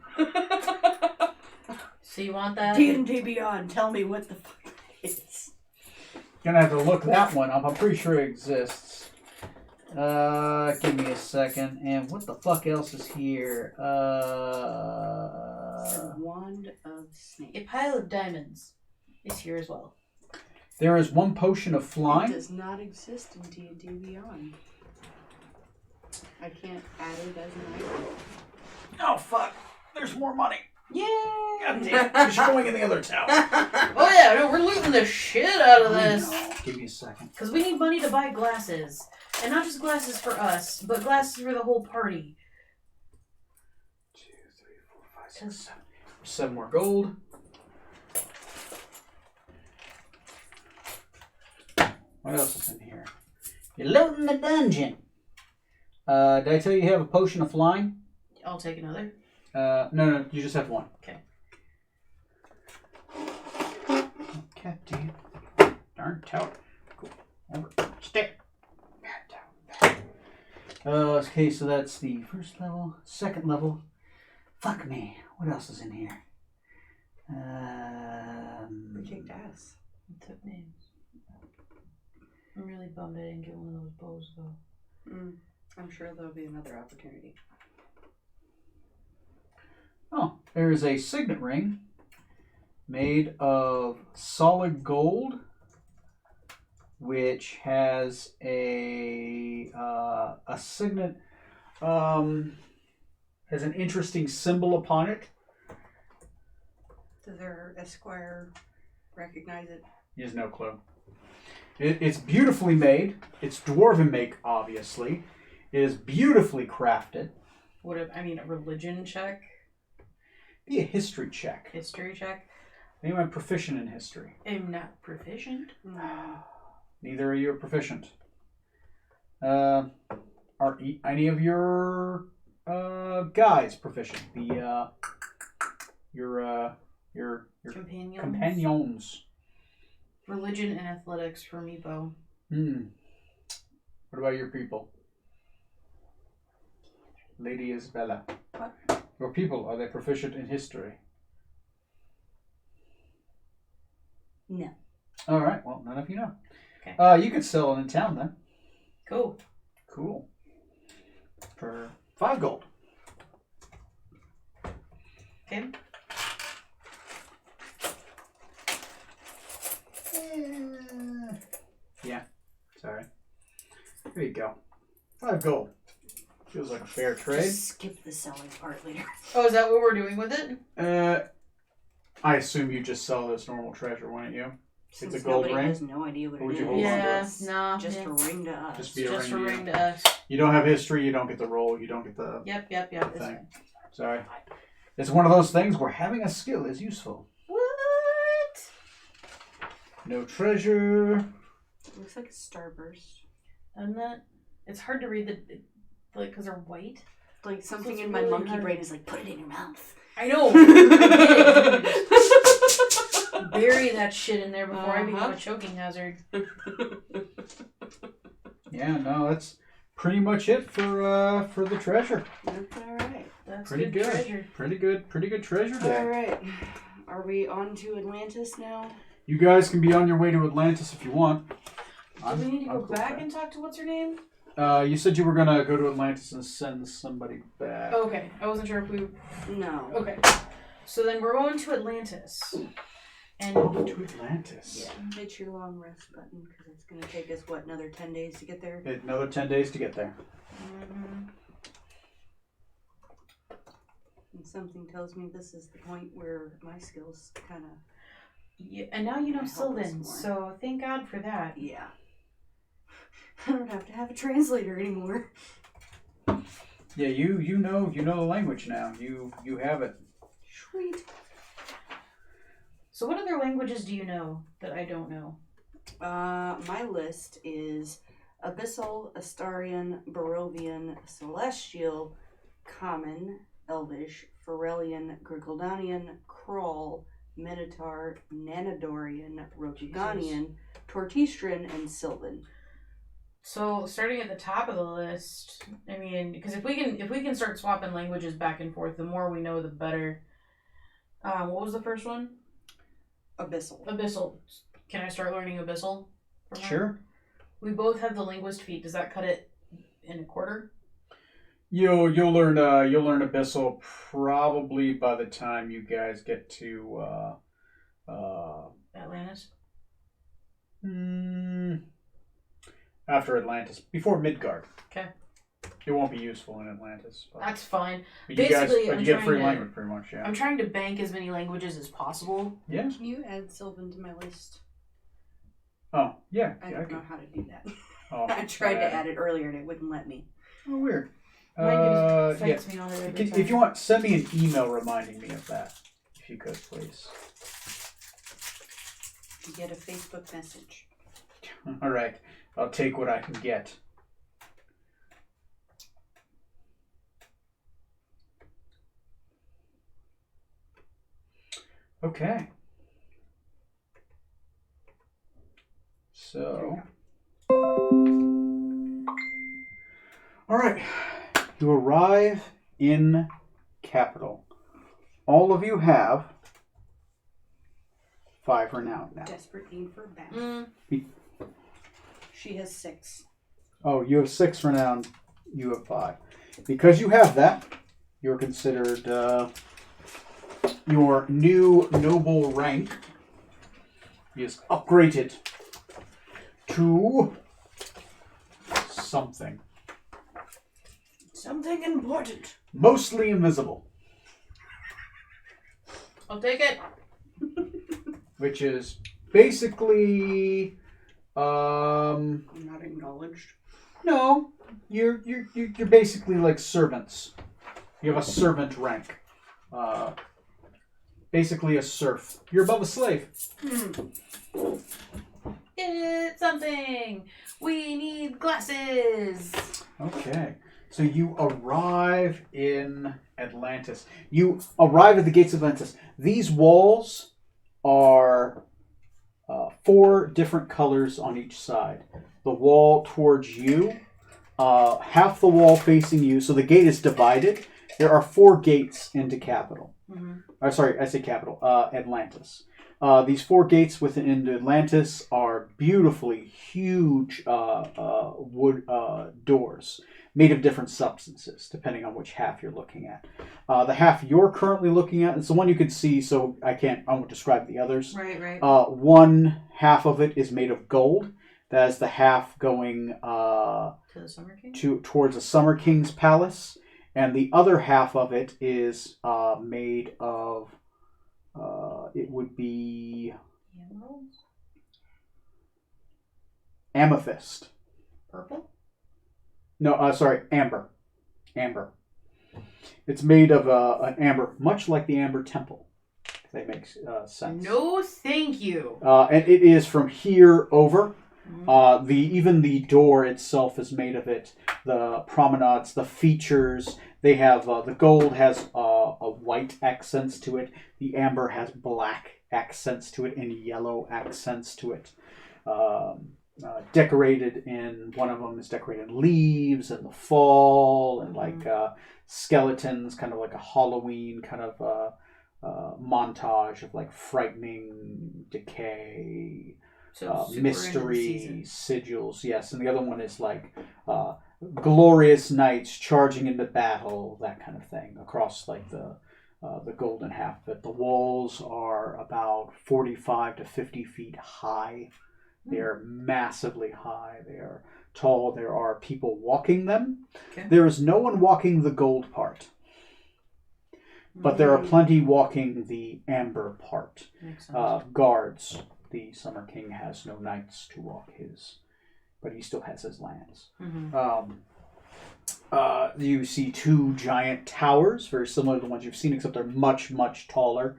S2: So you want that?
S3: D&D Beyond, tell me what the fuck it is.
S1: Gonna have to look that one up. I'm pretty sure it exists. Give me a second. And what the fuck else is here?
S3: It's a wand of snakes.
S2: A pile of diamonds is here as well.
S1: There is 1 potion of
S3: It
S1: flying.
S3: does not exist in D&D Beyond. I can't add it as an item.
S1: Oh fuck! There's more money.
S2: Yay!
S1: God damn it! Because you're going in the other tower.
S2: Oh yeah, no, we're looting the shit out of this.
S1: No, give me a second.
S2: Because we need money to buy glasses. And not just glasses for us, but glasses for the whole party.
S1: 2, 3, 4, 5, 6, 7. 7 more gold. What else is in here? You're loading the dungeon. Did I tell you you have a potion of flying?
S2: I'll take another.
S1: No, you just have 1.
S2: Okay.
S6: God damn. Darn tower. Go over. Stay. Okay, so that's the first level. Second level. Fuck me. What else is in here?
S5: We kicked ass.
S2: It took names. I'm really bummed I didn't get one of those bows though.
S5: I'm sure there'll be another opportunity.
S6: Oh, there's a signet ring made of solid gold, which has a signet, has an interesting symbol upon it.
S5: Does their esquire recognize it?
S1: He has no clue. It's beautifully made. It's dwarven make, obviously. It is beautifully crafted.
S2: A religion check?
S1: Be a history check.
S2: History check?
S1: Anyone proficient in history?
S2: I'm not proficient.
S1: Neither are you proficient. Are any of your guys proficient? Your companions.
S2: Religion and athletics for Meepo.
S1: What about your people? Lady Isabella.
S5: What?
S1: Your people, are they proficient in history?
S5: No.
S1: Alright, well, none of you know.
S2: Okay.
S1: You could sell it in town then.
S2: Cool.
S1: Cool. For 5 gold.
S2: Okay.
S1: Yeah, sorry. There you go. 5 gold. Feels like a fair trade.
S5: Just skip the selling part later.
S2: Oh, is that what we're doing with it?
S1: I assume you just sell this normal treasure, wouldn't you?
S5: Since
S1: it's a gold
S5: nobody
S1: ring?
S5: has no idea what
S1: Or would
S5: it
S1: you
S5: is.
S1: hold on to
S2: Yeah,
S1: it?
S2: no.
S5: Just a ring to us.
S1: Just be a
S2: Just a
S1: ring to you.
S2: ring to us.
S1: You don't have history, you don't get the roll, you don't get the
S2: Yep. This
S1: thing.
S2: way.
S1: Sorry. It's one of those things where having a skill is useful.
S2: What?
S1: No treasure.
S5: It looks like a starburst.
S2: Doesn't that? It's hard to read because they're white.
S5: Like something
S2: it's
S5: in my
S2: really
S5: monkey
S2: hard.
S5: brain is like, put it in your mouth.
S2: I know. Bury that shit in there before I become a choking hazard.
S1: Yeah, no, that's pretty much it for the treasure.
S5: That's alright.
S2: That's
S1: Pretty good.
S2: treasure.
S1: Pretty good treasure day.
S5: Alright. Are we on to Atlantis now?
S1: You guys can be on your way to Atlantis if you want.
S2: Do we need to
S1: I'm
S2: go
S1: cool
S2: back
S1: with
S2: and talk to what's her name?
S1: that. You said you were gonna go to Atlantis and send somebody back.
S2: Okay, I wasn't sure if we.
S5: No.
S2: Okay, so then we're going to Atlantis, and
S1: To Atlantis.
S2: yeah.
S5: Hit your long rest button because it's going to take us, another 10 days to get there?
S1: Another 10 days to get there.
S2: Mm-hmm.
S5: And something tells me this is the point where my skills kind of...
S2: Yeah, and now you know
S5: Help us
S2: Sylvan,
S5: more.
S2: so thank God for that.
S5: Yeah. I don't have to have a translator anymore.
S1: Yeah, you know the language now. You have it.
S5: Sweet.
S2: So what other languages do you know that I don't know?
S5: My list is Abyssal, Astarian, Barovian, Celestial, Common, Elvish, Ferellian, Grigaldanian, Krull, Minotaur, Nanadorian, Rokuganian, Tortistran, and Sylvan.
S2: So starting at the top of the list, I mean, because if we can start swapping languages back and forth, the more we know, the better. What was the first one?
S5: Abyssal.
S2: Abyssal. Can I start learning Abyssal? from her?
S1: Sure.
S2: We both have the linguist feat. Does that cut it in a quarter?
S1: You'll learn Abyssal probably by the time you guys get to
S2: Atlantis.
S1: After Atlantis, before Midgard.
S2: Okay.
S1: It won't be useful in Atlantis.
S2: That's fine.
S1: But
S2: Basically,
S1: you
S2: I'm
S1: get free
S2: trying to-
S1: language pretty much, yeah.
S2: I'm trying to bank as many languages as possible.
S1: Yeah.
S5: Can you add Sylvan to my list?
S1: Oh, yeah.
S5: I
S1: yeah,
S5: don't
S1: can-
S5: know how to do that.
S1: Oh,
S5: I tried to add it earlier and it wouldn't let me.
S1: Oh, weird.
S2: Mine just
S1: Yeah.
S2: fights me on it every time.
S1: If you want, send me an email reminding me of that, if you could, please.
S5: You get a Facebook message.
S1: All right, I'll take what I can get. Okay. So, all right, you arrive in capital. All of you have 5 renown now.
S3: Desperate need for a bath. She has 6.
S1: Oh, you have 6 renown. You have 5. Because you have that, you're considered your new noble rank is upgraded to something.
S3: Something important.
S1: Mostly invisible.
S2: I'll take it.
S1: Which is basically
S3: Not acknowledged.
S1: no, you're basically like servants. You have a servant rank. Basically a serf. You're above a slave.
S2: It's something. We need glasses.
S1: Okay. So you arrive in Atlantis. You arrive at the gates of Atlantis. These walls are 4 different colors on each side. The wall towards you, half the wall facing you, so the gate is divided. There are 4 gates into capital. Sorry, I say capital, Atlantis. These 4 gates into Atlantis are beautifully huge wood doors made of different substances, depending on which half you're looking at. The half you're currently looking at, it's the one you can see, so I won't describe the others.
S2: Right.
S1: One half of it is made of gold. That is the half going
S2: To the Summer King?
S1: towards the Summer King's palace. And the other half of it is made of, it would be
S2: Emeralds?
S1: amethyst.
S2: Purple?
S1: No, sorry, amber. Amber. It's made of an amber, much like the Amber Temple. If that makes sense.
S2: No, thank you.
S1: And it is from here over. Even the door itself is made of it. The promenades, the features, they have the gold has a white accents to it. The amber has black accents to it and yellow accents to it. Decorated in, one of them is decorated in leaves and the fall and like skeletons, kind of like a Halloween kind of montage of like frightening decay.
S2: So
S1: Mystery, sigils, yes. And the other one is like glorious knights charging into battle, that kind of thing, across like the golden half. But the walls are about 45 to 50 feet high. They're massively high. They are tall. There are people walking them.
S2: Okay.
S1: There is no one walking the gold part. But there are plenty walking the amber part.
S2: Makes sense.
S1: Guards. The Summer King has no knights to walk his, but he still has his lands. You see 2 giant towers, very similar to the ones you've seen, except they're much, much taller.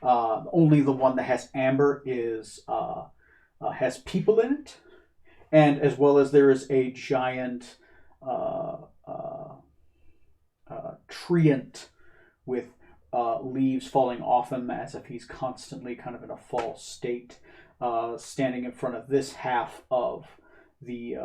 S1: Only the one that has amber is has people in it, and as well as there is a giant treant with leaves falling off him as if he's constantly kind of in a fall state, standing in front of this half of the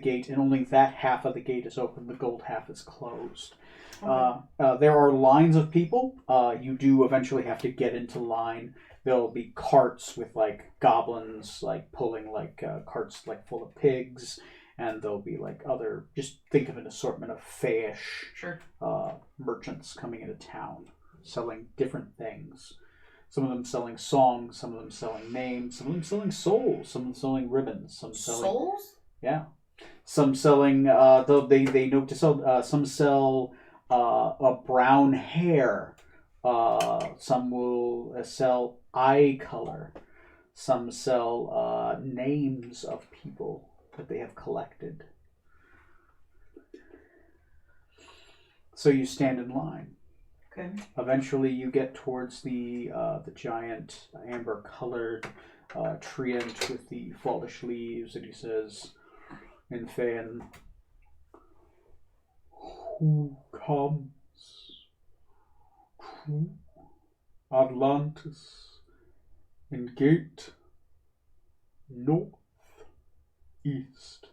S1: gate, and only that half of the gate is open. The gold half is closed. Okay. There are lines of people. You do eventually have to get into line. There'll be carts with like goblins like pulling like carts like full of pigs, and there'll be like other, just think of an assortment of fayish merchants coming into town selling different things. Some of them selling songs, some of them selling names, some of them selling souls, some of them selling ribbons, some selling
S2: souls.
S1: Yeah, some selling. They note to sell. Some sell a brown hair. Some will sell eye color. Some sell names of people that they have collected. So you stand in line.
S2: Okay.
S1: Eventually, you get towards the giant amber-colored treant with the fallish leaves, and he says, in Fan, "Who comes to Atlantis in gate north?" east.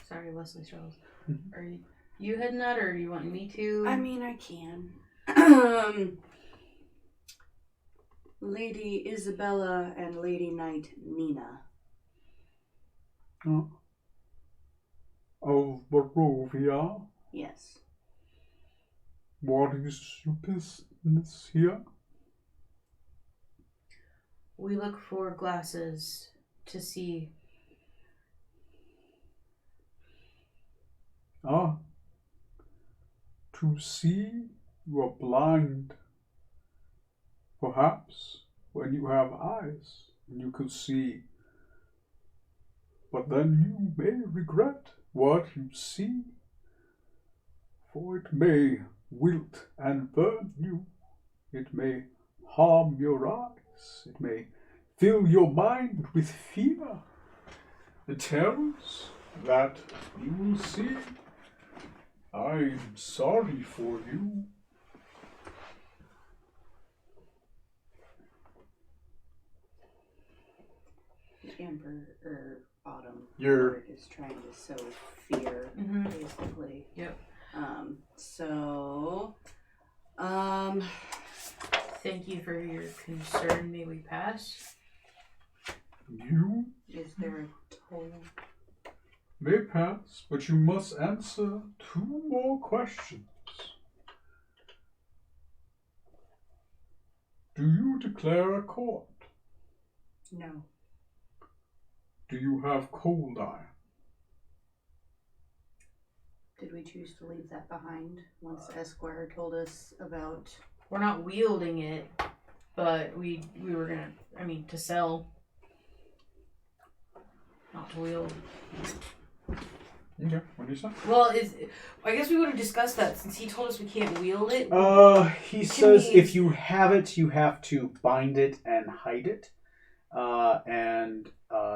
S2: Sorry, Leslie Charles. Are you heading out, or do you want me to?
S3: I mean, I can. Lady Isabella and Lady Knight Nina.
S1: Of Barovia?
S3: Yes.
S1: What is your business here?
S2: We look for glasses to see.
S1: Ah. To see, you are blind. Perhaps when you have eyes, you could see. But then you may regret what you see, for it may wilt and burn you. It may harm your eyes. It may fill your mind with fear. The terrors that you will see. I'm sorry for you.
S3: Amber or Autumn
S1: You're
S3: is trying to sow fear, basically.
S2: Yep. Thank you for your concern. May we pass?
S1: You
S3: Is there a toll?
S1: may pass, but you must answer 2 more questions. Do you declare a court?
S3: No.
S1: Do you have cold eye?
S3: Did we choose to leave that behind once Esquire told us about?
S2: We're not wielding it, but we were gonna. I mean, to sell, not to wield.
S1: Okay, what do you say?
S2: Well, I guess we would have discussed that since he told us we can't wield it.
S1: He says if you have it, you have to bind it and hide it, and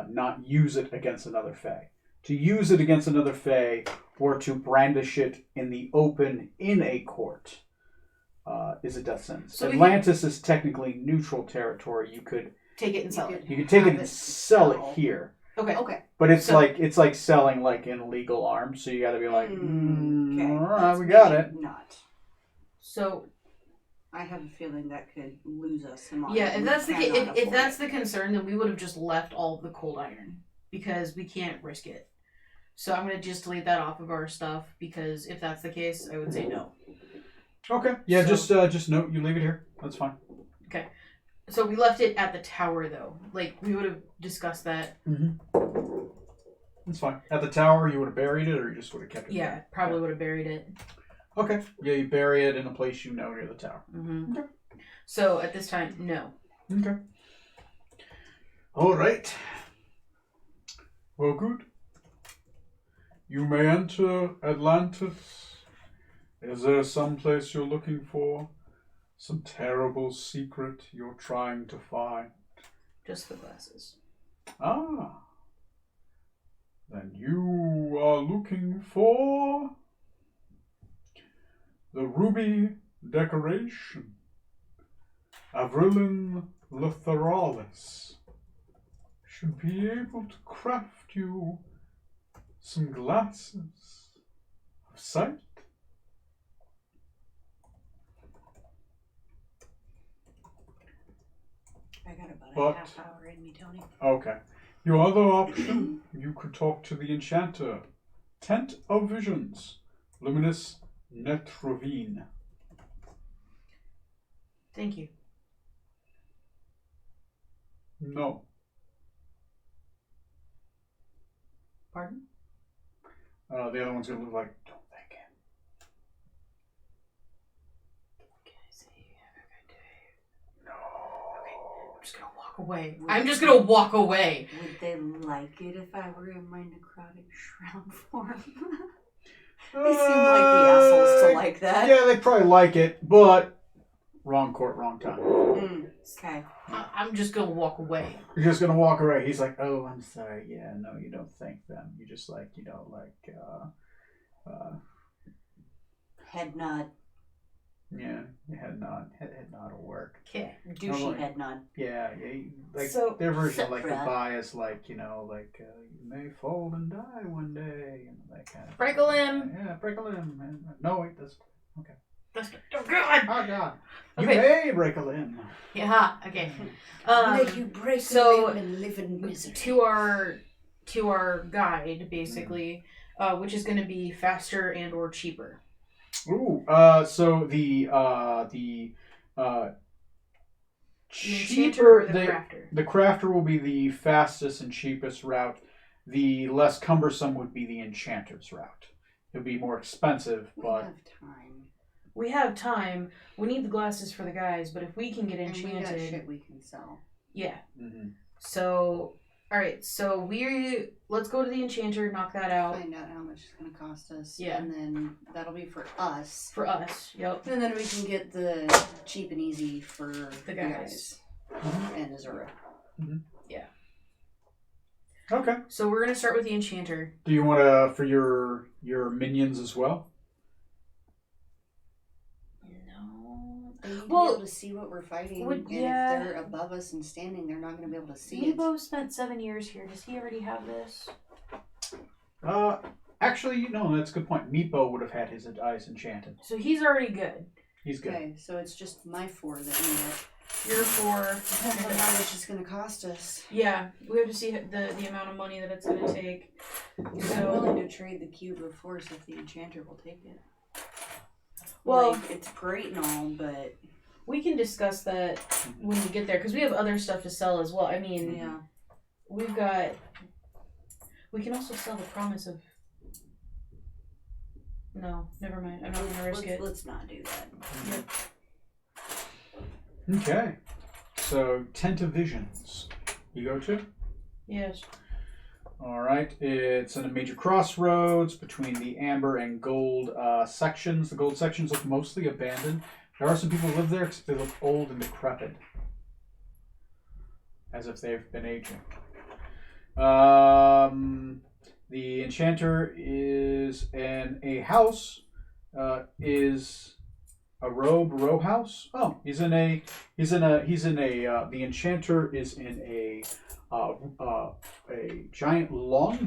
S1: not use it against another Fae. To use it against another Fae, or to brandish it in the open in a court, is a death sentence. So Atlantis is technically neutral territory. You could
S2: take it and sell it.
S1: You could take it and sell it here.
S2: Okay.
S1: But it's like selling like in legal arms. So you got to be like,
S3: Okay,
S1: all right, we got it.
S3: Not.
S2: So
S3: I have a feeling that could lose us some.
S2: yeah, if that's the if that's the concern, then we would have just left all of the cold iron because we can't risk it. So I'm gonna just delete that off of our stuff because if that's the case, I would say no.
S1: Okay. Yeah,
S2: So-
S1: just note you leave it here. That's fine.
S2: Okay. So we left it at the tower though. Like we would have discussed that.
S1: That's fine. At the tower, you would have buried it, or you just would have kept it.
S2: Yeah,
S1: there?
S2: probably would have buried it.
S1: Okay. Yeah, you bury it in a place you know near the tower.
S2: Mm-hmm.
S1: Okay.
S2: So at this time, no.
S1: Okay. All right. Well, good. You may enter Atlantis. Is there some place you're looking for? Some terrible secret you're trying to find?
S2: Just the glasses.
S1: Ah. Then you are looking for the ruby decoration. Avrillin Litheralis should be able to craft you some glasses of sight.
S3: I got about
S1: But-
S3: a half hour in me, Tony.
S1: Okay. Your other option, you could talk to the enchanter. Tent of Visions, Luminous Netrovine.
S2: Thank you.
S1: No.
S2: Pardon?
S1: The other one's gonna look like, don't thank him.
S2: Can I say have a good day?
S1: No.
S2: Okay, I'm just gonna walk away. I'm just gonna walk away.
S3: Would they like it if I were in my necrotic shroud form?
S5: They seem like the assholes to like that.
S1: Yeah, they probably like it, but wrong court, wrong time.
S3: Okay.
S2: I'm just gonna walk away.
S1: You're just gonna walk away. He's like, oh, I'm sorry. Yeah, no, you don't thank them. You just like,
S3: Head nod.
S1: Head nod. Head nod will work.
S2: Okay.
S3: Douchey head nod.
S1: Yeah. Like
S2: So-
S1: their version of like
S3: Bruh.
S1: goodbye is like, you may fall and die one day, and that kind of.
S2: Break a limb.
S1: Yeah, break a limb. No, wait, that's okay.
S2: Oh God.
S1: Oh God. You
S2: Okay.
S1: may break a limb.
S2: Yeah. Okay.
S3: Make you break
S2: so-
S3: a limb and live in misery.
S2: To our guide, basically, which is going to be faster and or cheaper.
S1: Ooh. So the
S2: enchanter or the
S1: the
S2: crafter?
S1: the crafter will be the fastest and cheapest route. The less cumbersome would be the enchanter's route. It'll be more expensive,
S3: We
S1: but
S3: have time.
S2: We have time. We need the glasses for the guys, but if we can get
S3: And we got
S2: enchanted,
S3: shit we can sell.
S2: yeah.
S1: Mhm.
S2: So, all right. So let's go to the enchanter, knock that out
S3: Find out how much it's going to cost us.
S2: Yeah.
S3: And then that'll be for us.
S2: for us. Yep.
S3: And then we can get the cheap and easy for
S2: The guys.
S3: and Azura.
S1: Okay.
S2: So we're gonna start with the enchanter.
S1: Do you want to for your minions as well?
S2: No.
S3: They need to
S2: Well,
S3: be able to see what we're fighting. And
S2: yeah.
S3: if they're above us and standing, they're not going to be able to see it.
S2: Nebo spent 7 years here. Does he already have this?
S1: Actually, no, that's a good point. Meepo would have had his eyes enchanted.
S2: So he's already good.
S1: He's good.
S3: Okay, so it's just my 4 that need it.
S2: You're 4.
S3: Depends on how much it's going to cost us.
S2: Yeah, we have to see the amount of money that it's gonna take.
S3: I'm
S2: So,
S3: willing to trade the cube of force if the enchanter will take it.
S2: well,
S3: Like, it's great and all, but
S2: we can discuss that when we get there because we have other stuff to sell as well. I mean,
S3: yeah.
S2: we've got. We can also sell the promise of. No, never mind. I'm not gonna risk it.
S3: Let's not do that.
S1: Okay. So, Tent of Visions. You go to?
S2: Yes.
S1: All right. It's in a major crossroads between the amber and gold sections. The gold sections look mostly abandoned. There are some people who live there, except they look old and decrepit, as if they've been aging. The enchanter is in a house. Is a row house? Oh, the enchanter is in a giant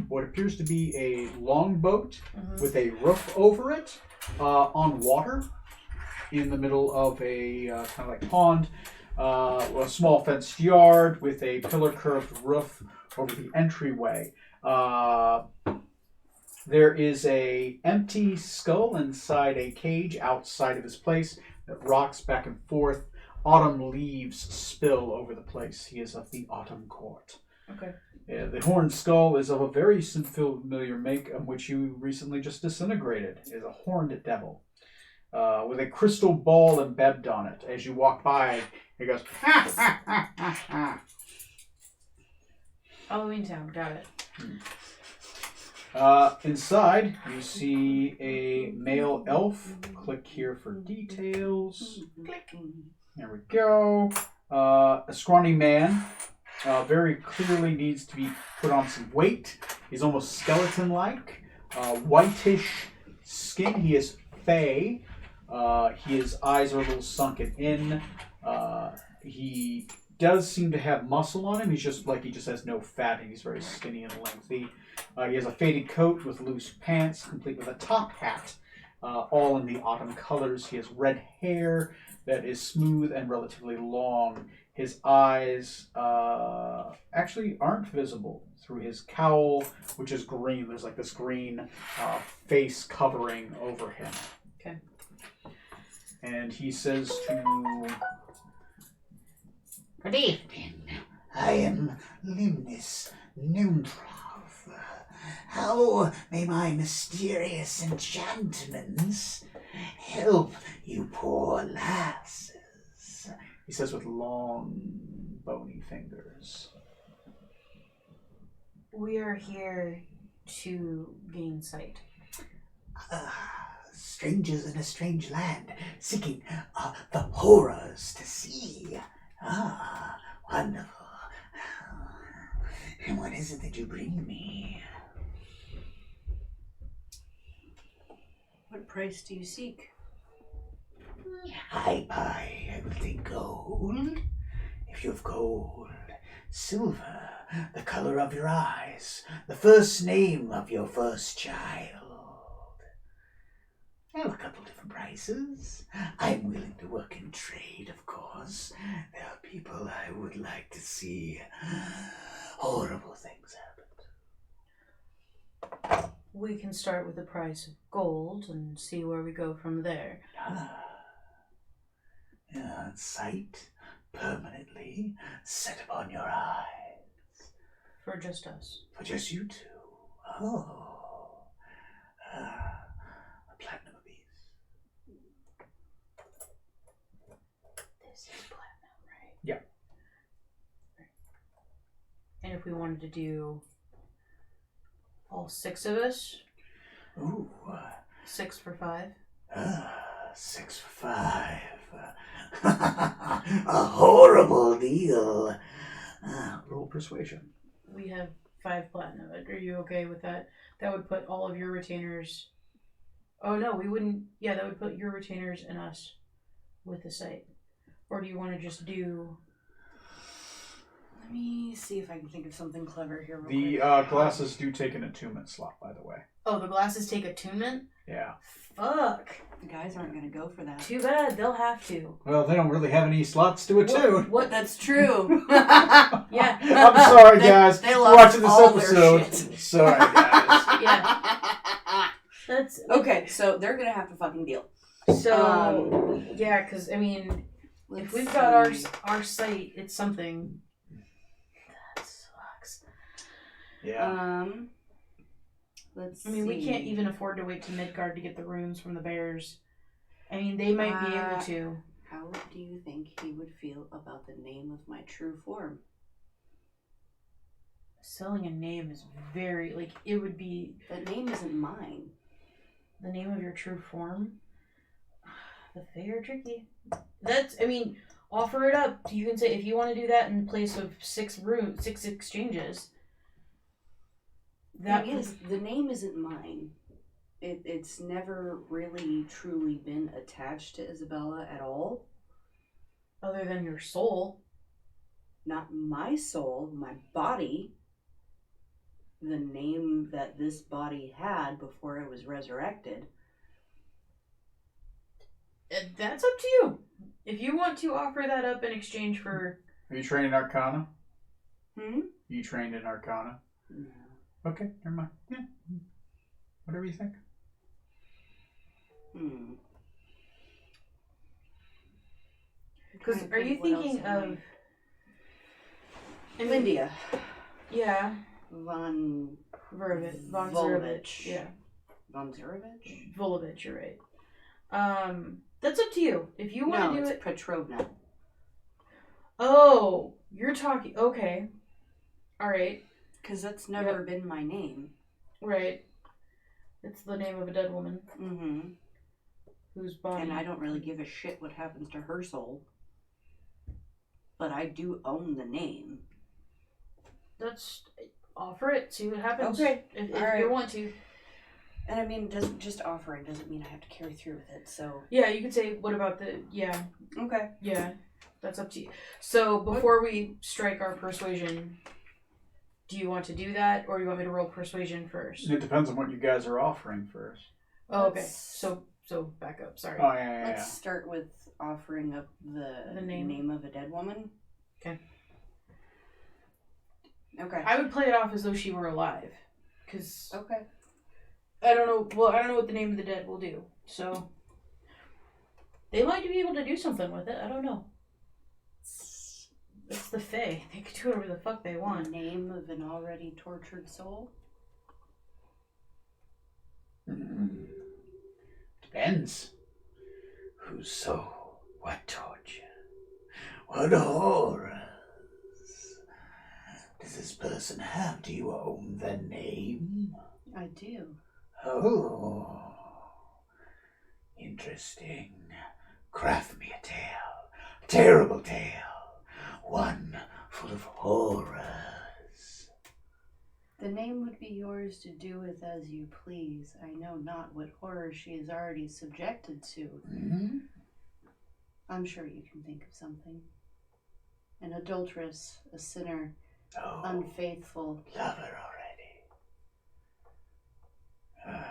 S1: what appears to be a longboat with a roof over it on water in the middle of a kind of like pond. A small fenced yard with a pillar curved roof over the entryway. There is a empty skull inside a cage outside of his place that rocks back and forth. Autumn leaves spill over the place. He is of the Autumn Court.
S2: Okay.
S1: The horned skull is of a very familiar make, which you recently just disintegrated. It is a horned devil with a crystal ball embedded on it. As you walk by, he goes, ha, ha, ha, ha, ha.
S2: Halloween Town. Got it.
S1: Inside, you see a male elf. Click here for details.
S2: Click.
S1: There we go. A scrawny man. Very clearly needs to be put on some weight. He's almost skeleton-like. Whitish skin. He is fey. His eyes are a little sunken in. He does seem to have muscle on him. He just has no fat, and he's very skinny and lengthy. He has a faded coat with loose pants, complete with a top hat, all in the autumn colors. He has red hair that is smooth and relatively long. His eyes actually aren't visible through his cowl, which is green. There's like this green face covering over him.
S2: Okay.
S1: And he says to...
S6: Good evening. I am Limnis Nimtrov. How may my mysterious enchantments help you poor lasses?
S1: He says with long, bony fingers.
S2: We are here to gain sight.
S6: Strangers in a strange land, seeking the horrors to see. Wonderful. And what is it that you bring me?
S3: What price do you seek?
S6: Hi, pie. I will take gold. If you have gold, silver, the color of your eyes, the first name of your first child. I have a couple different prices. I'm willing to work in trade, of course. There are people I would like to see horrible things happen.
S2: We can start with the price of gold and see where we go from there.
S6: Sight permanently set upon your eyes.
S2: For just us.
S6: For just you two. Oh. A platinum apiece.
S2: This is platinum, right?
S1: Yeah.
S2: And if we wanted to do all 6 of us?
S6: Ooh.
S2: 6 for 5.
S6: 6 for 5. A horrible deal. Roll persuasion.
S2: We have 5 platinum. Are you okay with that? That would put all of your retainers... Oh no, we wouldn't... Yeah, that would put your retainers and us with the site. Or do you want to just do...
S4: Let me see if I can think of something clever here.
S1: The glasses do take an attunement slot, by the way.
S2: Oh, the glasses take attunement?
S1: Yeah.
S2: Fuck.
S4: The guys aren't going to go for that.
S2: Too bad. They'll have to.
S1: Well, they don't really have any slots to attune.
S2: What?
S4: That's true.
S2: Yeah.
S1: I'm sorry, guys.
S4: They
S1: for
S4: lost
S1: watching this
S4: all their
S1: episode.
S4: shit.
S1: Sorry, guys.
S2: Yeah. That's...
S4: Okay, so they're going to have to fucking deal.
S2: So, yeah, because, I mean, if we've got our site, it's something... That sucks.
S1: Yeah.
S4: Let's
S2: I mean, we
S4: see.
S2: can't even afford to wait to Midgard to get the runes from the bears. I mean, they might be able to.
S4: How do you think he would feel about the name of my true form?
S2: Selling a name is very, like, it would be...
S4: That name isn't mine.
S2: The name of your true form? The Fae are tricky. That's, I mean, offer it up. You can say, if you want to do that in place of 6 exchanges...
S4: That is, the name isn't mine. It's never really truly been attached to Isabella at all.
S2: Other than your soul.
S4: Not my soul, my body. The name that this body had before it was resurrected.
S2: That's up to you. If you want to offer that up in exchange for...
S1: Are you trained in Arcana?
S4: Hmm?
S1: You trained in Arcana?
S4: No.
S1: Okay, never mind. Yeah. Whatever you think.
S2: Because are you thinking of...
S4: Lindia.
S2: Yeah.
S4: Von
S2: Zurovich. Yeah.
S4: Von Zurovich?
S2: Volovich, you're right. That's up to you. If you want to do it...
S4: Petrovna.
S2: Oh, you're talking... Okay. Alright.
S4: Because that's never been my name.
S2: Right. It's the name of a dead woman.
S4: Mm-hmm.
S2: Whose body...
S4: And I don't really give a shit what happens to her soul. But I do own the name.
S2: That's... Offer it. See what happens.
S4: Okay.
S2: If
S4: All
S2: you
S4: right.
S2: want to.
S4: And I mean, just offering doesn't mean I have to carry through with it, so...
S2: Yeah, you could say, what about the... Yeah.
S4: Okay.
S2: Yeah. That's up to you. So, before we strike our persuasion... Do you want to do that, or do you want me to roll persuasion first?
S1: It depends on what you guys are offering first.
S2: Oh, okay. So back up. Sorry.
S1: Oh, yeah.
S4: Let's start with offering up the name of a dead woman.
S2: Okay.
S4: Okay.
S2: I would play it off as though she were alive, because
S4: Okay.
S2: I don't know. Well, I don't know what the name of the dead will do. So they might be able to do something with it. I don't know. It's the Fae. They can do whatever the fuck they want.
S4: The name of an already tortured soul?
S6: Depends. Whose soul? What torture? What horrors? Does this person have? Do you own the name?
S4: I do.
S6: Oh. Interesting. Craft me a tale. A terrible tale. One full of horrors.
S4: The name would be yours to do with as you please. I know not what horror she is already subjected to.
S3: I'm sure you can think of something. An adulteress, a sinner, unfaithful.
S6: Love her already.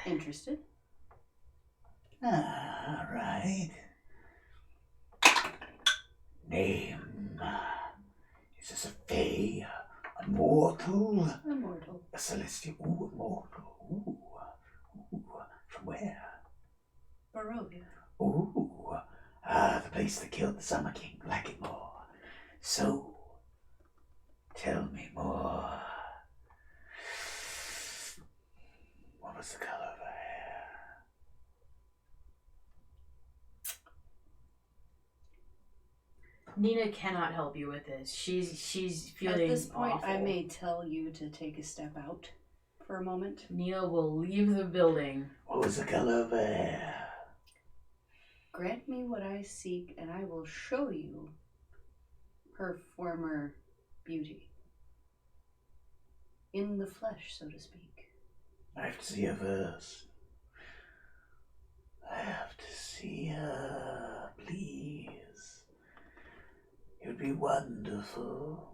S3: Interested?
S6: All right. Name. Is this a fae? A mortal?
S3: Immortal.
S6: A celestial? Ooh, a mortal. Ooh. From where?
S3: Barovia.
S6: Ooh. The place that killed the Summer King. Like it more. So, tell me more. What was the color of her hair?
S2: Nina cannot help you with this. She's feeling
S3: At this point,
S2: awful.
S3: I may tell you to take a step out for a moment.
S2: Nina will leave the building.
S6: What was the color of her hair?
S3: Grant me what I seek, and I will show you her former beauty. In the flesh, so to speak.
S6: I have to see her first. I have to see her, please. It would be wonderful.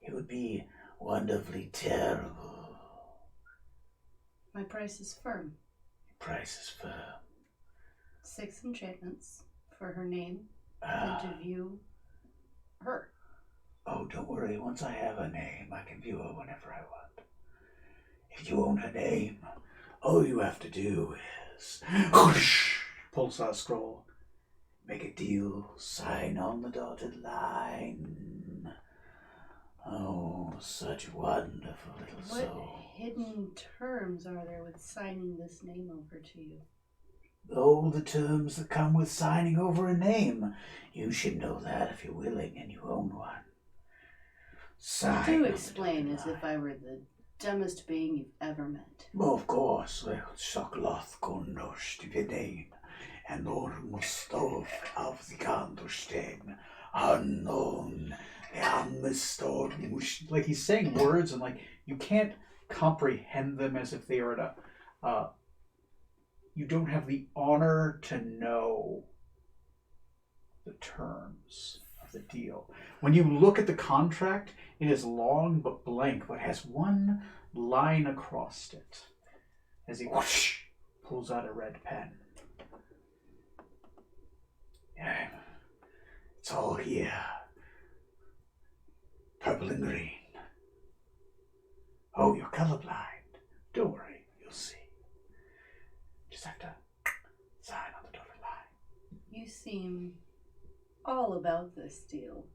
S6: It would be wonderfully terrible.
S3: My price is firm.
S6: Your price is firm.
S3: 6 enchantments for her name and to view her.
S6: Oh, don't worry. Once I have her name, I can view her whenever I want. If you own her name, all you have to do is
S1: Pulls out a scroll.
S6: make a deal, sign on the dotted line. Oh, such wonderful little
S3: What
S6: soul.
S3: hidden terms are there with signing this name over to you?
S6: All the terms that come with signing over a name. You should know that if you're willing and you own one. Sign
S3: Do
S6: on the
S3: explain
S6: dotted
S3: as if I were the dumbest being you've ever met.
S6: line. Of course, well, Sokloth Gondosh to be name, and Ormustov of the Ganderstein, unknown, the Amistad.
S1: Like he's saying words and like you can't comprehend them as if they are at a. You don't have the honor to know the terms of the deal. When you look at the contract, it is long but blank, but has one line across it. As he whoosh, pulls out a red pen.
S6: Yeah, it's all here. Purple and green. Oh, you're colorblind. Don't worry, you'll see. Just have to sign on the dotted line.
S3: You seem all about this deal.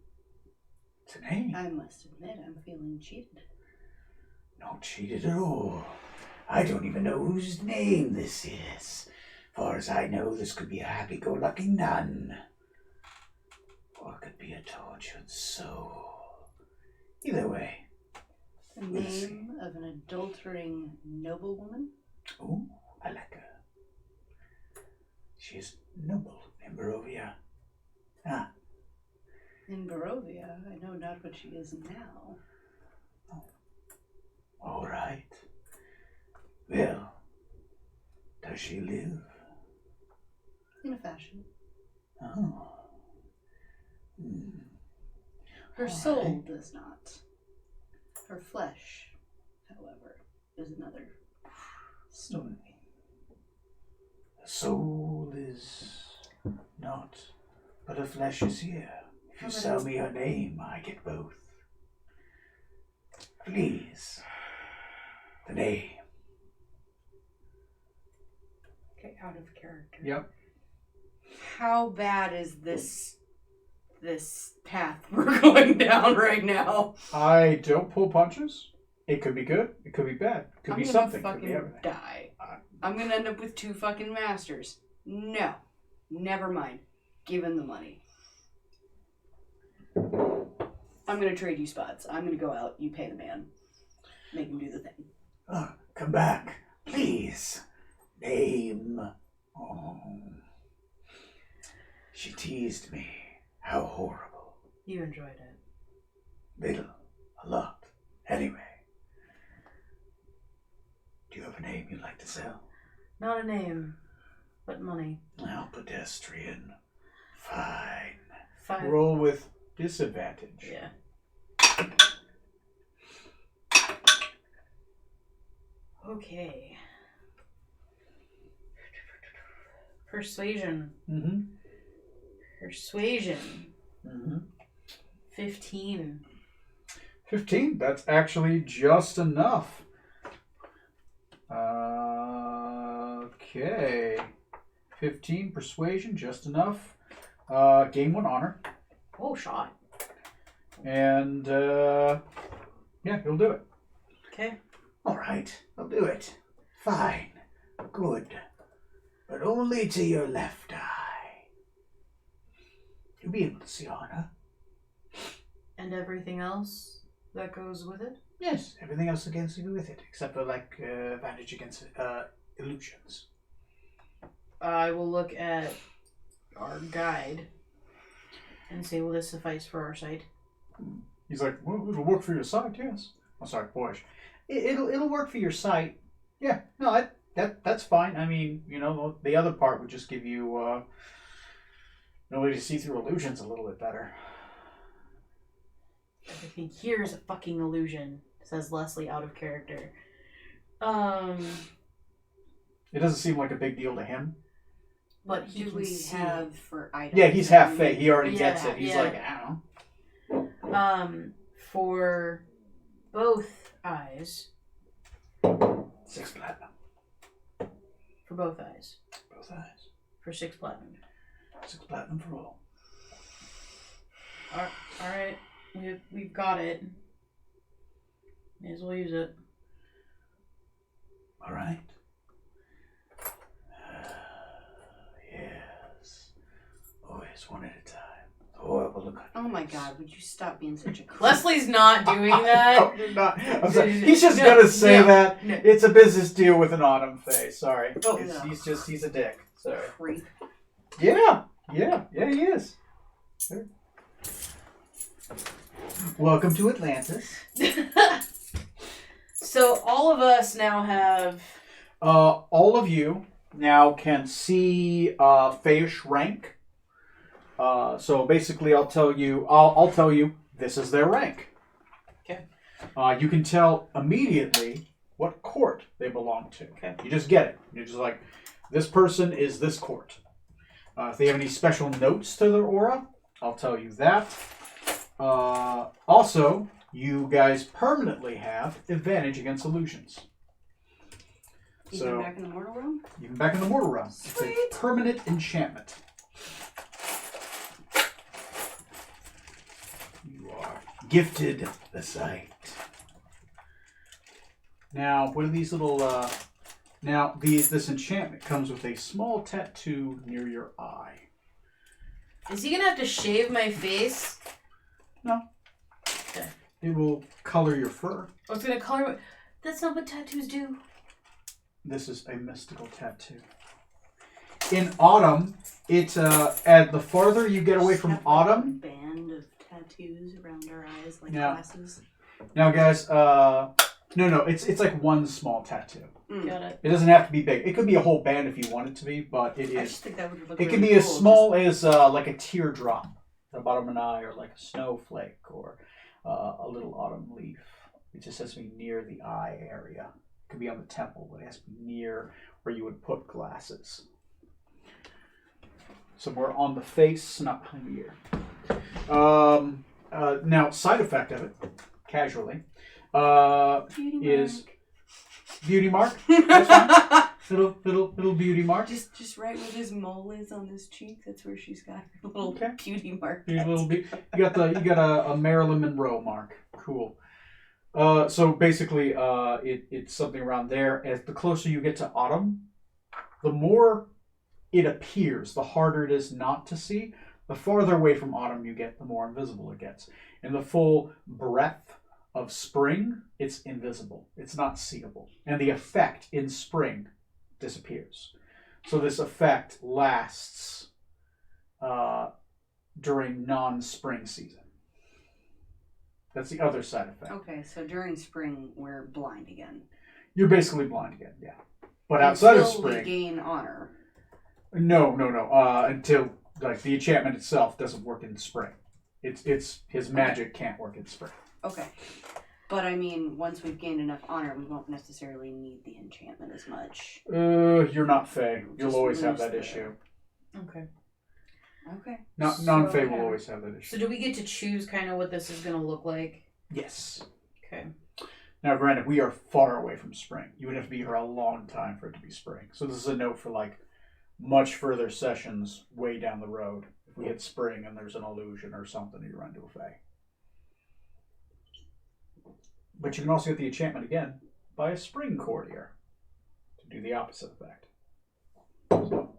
S6: It's a name.
S3: I must admit, I'm feeling cheated.
S6: Not cheated at all. I don't even know whose name this is. Far as I know, this could be a happy-go-lucky nun. Or it could be a tortured soul. Either way.
S3: The
S6: We'll see.
S3: name of an adultering noblewoman?
S6: Ooh, I like her. She is noble in Barovia. Ah,
S3: In Barovia, I know not what she is now.
S6: all right. Well, does she live?
S3: In a fashion.
S6: Oh. Hmm.
S3: Her
S6: All
S3: soul
S6: right.
S3: does not. Her flesh, however, is another story.
S6: The soul is not, but her flesh is here. If you sell me her name, I get both. Please. The name.
S4: Okay, out of character.
S1: Yep.
S4: How bad is this path we're going down right now?
S1: I don't pull punches. It could be good. It could be bad. It could
S4: I'm
S1: be
S4: gonna
S1: something. It
S4: fucking
S1: could be everything.
S4: die. I'm gonna end up with 2 fucking masters. No, never mind. Give him the money. I'm gonna trade you spots. I'm gonna go out. You pay the man. Make him do the thing.
S6: Oh, come back, please. Name. Oh. She teased me. How horrible.
S2: You enjoyed it.
S6: Little. A lot. Anyway. Do you have a name you'd like to sell?
S2: Not a name, What money?
S1: Well, pedestrian. Fine.
S2: 5.
S1: Roll with disadvantage.
S2: Yeah. Okay. Persuasion.
S1: Mm-hmm.
S2: Persuasion.
S1: Mm-hmm.
S2: 15.
S1: 15. That's actually just enough. Okay. 15 persuasion, just enough. Gain 1 honor.
S2: Oh, shot.
S1: And, yeah, he'll do it.
S2: Okay.
S6: All right, I'll do it. Fine. Good. But only to your left eye. You'll be able to see honor.
S2: And everything else that goes with it?
S6: Yes, everything else against you with it, except for, like, advantage against illusions.
S2: I will look at our guide and say, will this suffice for our sight?
S1: He's like, well, it'll work for your sight, yes. I'm sorry, boyish.
S6: It'll work for your sight.
S1: Yeah, no, that's fine. I mean, you know, the other part would just give you ability to see through illusions a little bit better.
S2: Everything here is a fucking illusion, says Leslie out of character.
S1: It doesn't seem like a big deal to him.
S2: But he
S3: Do
S2: can
S3: we
S2: see.
S3: have for items?
S1: Yeah, he's half fake. He already
S2: Yeah,
S1: gets it. He's
S2: yeah.
S1: like, I don't know.
S2: For both eyes.
S1: 6 platinum.
S2: For both eyes.
S1: Both eyes.
S2: For 6 platinum.
S1: 6 platinum for all.
S2: Alright. We've got it. May as well use it.
S1: All right. Yes. Always one at a time. Horrible look.
S3: Oh my god, would you stop being such a creep?
S2: Leslie's not doing that.
S1: No, you're not. I'm sorry. He's just gonna say that.
S2: No.
S1: It's a business deal with an autumn face. Sorry.
S3: Oh,
S1: He's a dick. Sorry.
S3: creep.
S1: Yeah, he is. Sure. Welcome to Atlantis.
S2: So all of us now have.
S1: All of you now can see Feish rank. So basically, I'll tell you this is their rank.
S2: Okay.
S1: You can tell immediately what court they belong to.
S2: Okay.
S1: You just get it. You're just like, this person is this court. If they have any special notes to their aura, I'll tell you that. Also, you guys permanently have advantage against illusions.
S3: Even back in the mortal realm?
S1: Even back in the mortal realm.
S3: Sweet.
S1: It's a permanent enchantment. You are gifted the sight. Now, what are these little... this enchantment comes with a small tattoo near your eye.
S2: Is he gonna have to shave my face?
S1: No.
S2: Okay.
S1: It will color your fur.
S2: I was gonna color. That's not what tattoos do.
S1: This is a mystical tattoo. In autumn, it's at the farther you get away from
S3: Have, like,
S1: autumn.
S3: a band of tattoos around our eyes, like
S1: Yeah.
S3: glasses.
S1: Now, guys, no, it's like one small tattoo.
S2: Got it.
S1: It doesn't have to be big. It could be a whole band if you want it to be, but it
S3: I
S1: is.
S3: just think that would look
S1: It can
S3: really
S1: be as
S3: cool,
S1: small as like a teardrop at the bottom of an eye, or like a snowflake, or a little autumn leaf. It just has to be near the eye area. It could be on the temple, but it has to be near where you would put glasses. Somewhere on the face, not behind the ear. Now, side effect of it, casually,
S3: Beauty
S1: is
S3: mark.
S1: beauty mark. That's fine. Little beauty mark.
S3: Just right where his mole is on his cheek. That's where she's got her little
S1: Okay.
S3: beauty mark.
S1: You got a Marilyn Monroe mark. Cool. So basically, it's something around there. As the closer you get to autumn, the more it appears, the harder it is not to see. The farther away from autumn you get, the more invisible it gets. In the full breadth of spring, it's invisible. It's not seeable. And the effect in spring disappears. So this effect lasts during non-spring season. That's the other side effect.
S3: Okay, so during spring we're blind again.
S1: You're basically blind again, yeah. But outside of
S3: Until we
S1: spring,
S3: gain honor.
S1: No. Until like the enchantment itself doesn't work in spring. It's his magic can't work in spring.
S3: Okay. But I mean, once we've gained enough honor, we won't necessarily need the enchantment as much.
S1: You're not Fey. You'll
S3: Just
S1: always have
S3: lose
S1: that
S3: the-
S1: issue.
S2: Okay.
S3: Okay.
S1: Non-Fey will
S2: yeah.
S1: always have that issue.
S2: So do we get to choose kind of what this is going to look like?
S1: Yes.
S2: Okay.
S1: Now, granted, we are far away from spring. You would have to be here a long time for it to be spring. So this is a note for like much further sessions way down the road. If we hit spring and there's an illusion or something, you run into a Fey. But you can also get the enchantment again by a spring courtier to do the opposite effect. So.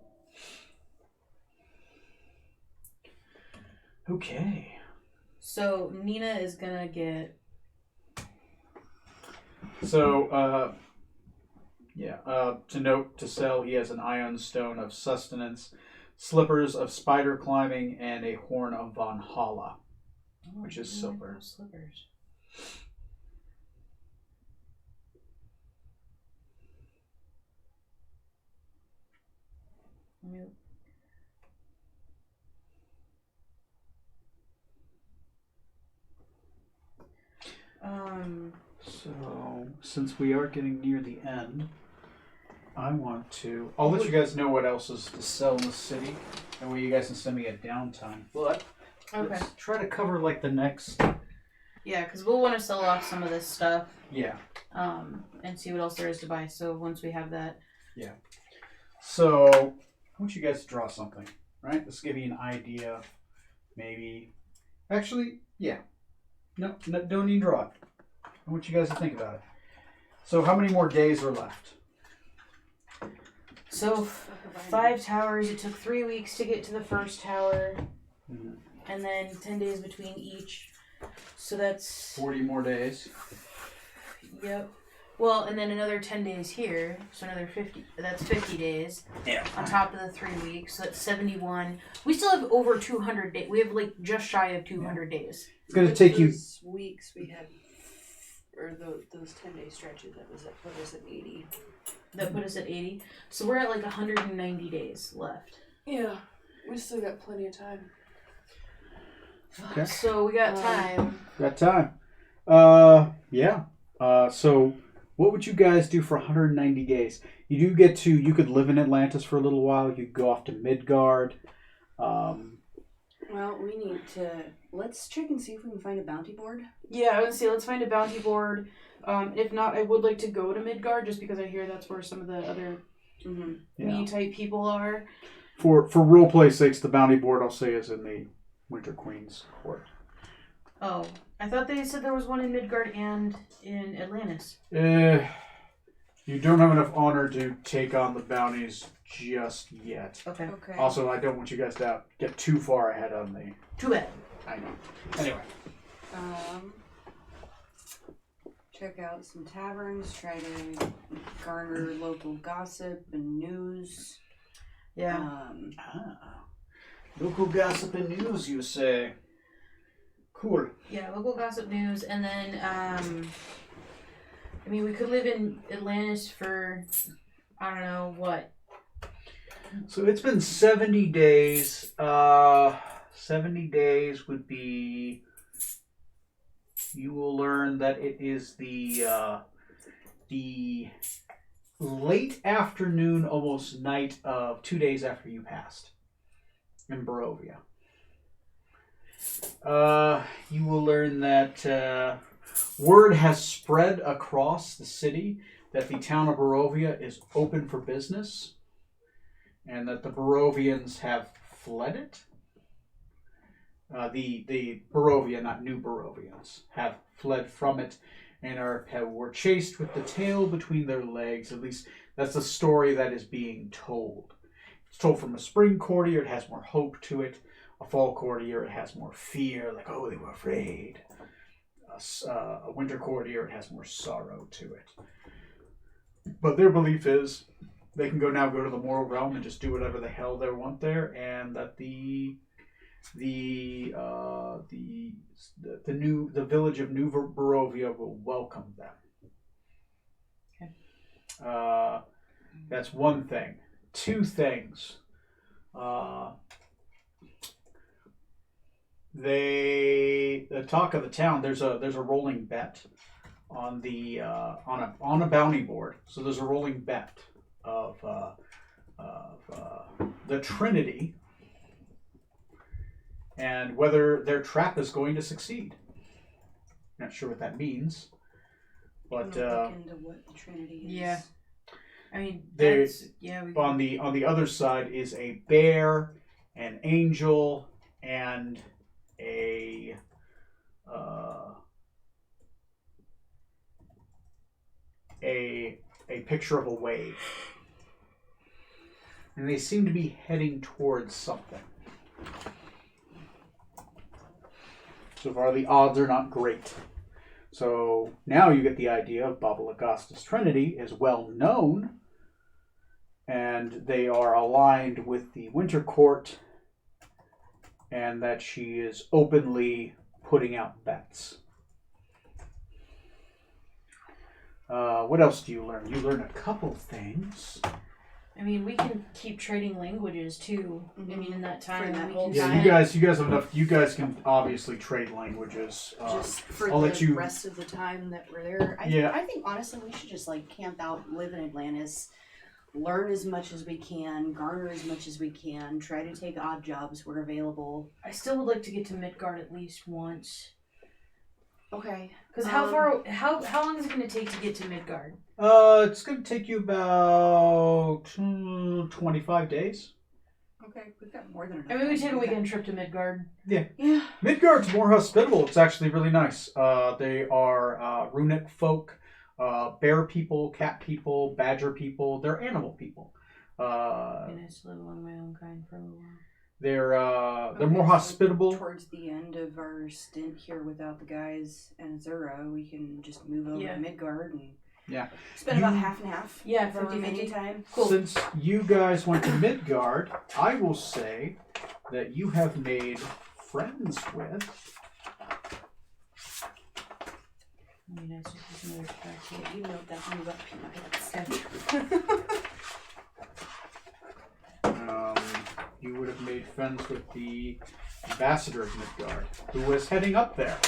S1: Okay.
S2: So Nina is going to get...
S1: So, to note, to sell, he has an ion stone of sustenance, slippers of spider climbing, and a horn of Valhalla, which is silver.
S2: Slippers.
S1: So, since we are getting near the end, I'll let you guys know what else is to sell in the city, and where you guys can send me a downtime. But
S2: Okay.
S1: let's try to cover like the next.
S2: Yeah, because we'll want to sell off some of this stuff,
S1: Yeah.
S2: and see what else there is to buy. So once we have that,
S1: So, I want you guys to draw something, right? This will give you an idea, maybe. Actually, yeah. No, don't even draw it. I want you guys to think about it. So, how many more days are left?
S2: so 5 towers. It took 3 weeks to get to the first tower,
S1: Mhm.
S2: and then 10 days between each. So that's
S1: 40 more days.
S2: yep. Well, and then another 10 days here, so another 50. That's 50 days.
S1: Yeah.
S2: On top of the 3 weeks, so that's 71. We still have over 200 days. We have like just shy of 200 days.
S1: It's going to take you.
S4: Those weeks we had, or those 10-day stretches, that was at, what is it, 80?
S2: That put us at 80. So we're at like 190 days left.
S4: Yeah, we still got plenty of time.
S1: Okay.
S2: So we got time.
S1: Got time. Yeah. So, what would you guys do for 190 days? You could live in Atlantis for a little while. You could go off to Midgard.
S3: Well, we need to... Let's check and see if we can find a bounty board.
S2: Yeah, I would say let's find a bounty board. If not, I would like to go to Midgard just because I hear that's where some of the other me type people are.
S1: For roleplay sakes, the bounty board, I'll say, is in the Winter Queen's court.
S2: Oh, I thought they said there was one in Midgard and in Atlantis.
S1: You don't have enough honor to take on the bounties just yet.
S2: Okay.
S3: Okay.
S1: Also, I don't want you guys to get too far ahead on the...
S2: Too bad.
S1: I know. Anyway.
S3: Check out some taverns. Try to garner local gossip and news.
S2: Yeah.
S1: Local gossip and news, you say? Cool.
S2: Yeah, local gossip news, and then I mean, we could live in Atlantis for I don't know what.
S1: So it's been 70 days. 70 days would be. You will learn that it is the late afternoon, almost night of 2 days after you passed in Barovia. You will learn that word has spread across the city that the town of Barovia is open for business, and that the Barovians have fled it. The Barovia, not New Barovians, have fled from it and were chased with the tail between their legs. At least that's the story that is being told. It's told from a spring courtier, it has more hope to it. A fall courtier, it has more fear, like, oh, they were afraid. A winter courtier, it has more sorrow to it. But their belief is they can go to the moral realm and just do whatever the hell they want there, and that the village of New Barovia will welcome them.
S2: Okay.
S1: That's one thing. Two things. The talk of the town. There's a rolling bet on the on a bounty board. So there's a rolling bet of the Trinity and whether their trap is going to succeed. Not sure what that means, but
S3: look into what the Trinity is.
S2: Yeah. I mean,
S1: there's
S2: yeah.
S1: on the other side is a bear, an angel, and a picture of a wave, and they seem to be heading towards something. So far, the odds are not great. So now you get the idea of Baba Lugosta's Trinity is well known, and they are aligned with the Winter Court, and that she is openly putting out bets. What else do you learn? You learn a couple things.
S2: I mean, we can keep trading languages too. I mean, in that time,
S3: that
S2: we
S3: whole
S2: can
S1: Yeah,
S3: time.
S1: you guys have enough. You guys can obviously trade languages.
S3: Just for
S1: I'll
S3: the
S1: let you-
S3: rest of the time that we're there.
S1: Yeah.
S3: I think honestly we should just like camp out, live in Atlantis, learn as much as we can, garner as much as we can, try to take odd jobs where available.
S2: I still would like to get to Midgard at least once.
S3: Okay.
S2: Because how long is it going to take to get to Midgard?
S1: It's going to take you about 25 days.
S3: Okay, we've got more than enough.
S2: I mean, we take a
S3: time.
S2: weekend trip to Midgard.
S3: Yeah.
S1: Midgard's more hospitable. It's actually really nice. They are runic folk, bear people, cat people, badger people. They're animal people.
S2: It'd be nice to live among my own kind for a little while.
S1: They're
S3: Okay,
S1: more
S3: so
S1: hospitable.
S3: Towards the end of our stint here without the guys and Zura, we can just move over
S2: Yeah.
S3: to Midgard and
S1: Yeah.
S3: spend about half and half.
S2: Yeah,
S3: of our
S2: 50-50.
S3: remaining time.
S2: Cool.
S1: Since you guys went to Midgard, I will say that you have made friends with.
S2: It'd be nice if there's another track here.
S3: Yeah, you note that move up peanuts.
S1: You would have made friends with the ambassador of Midgard, who was heading up there,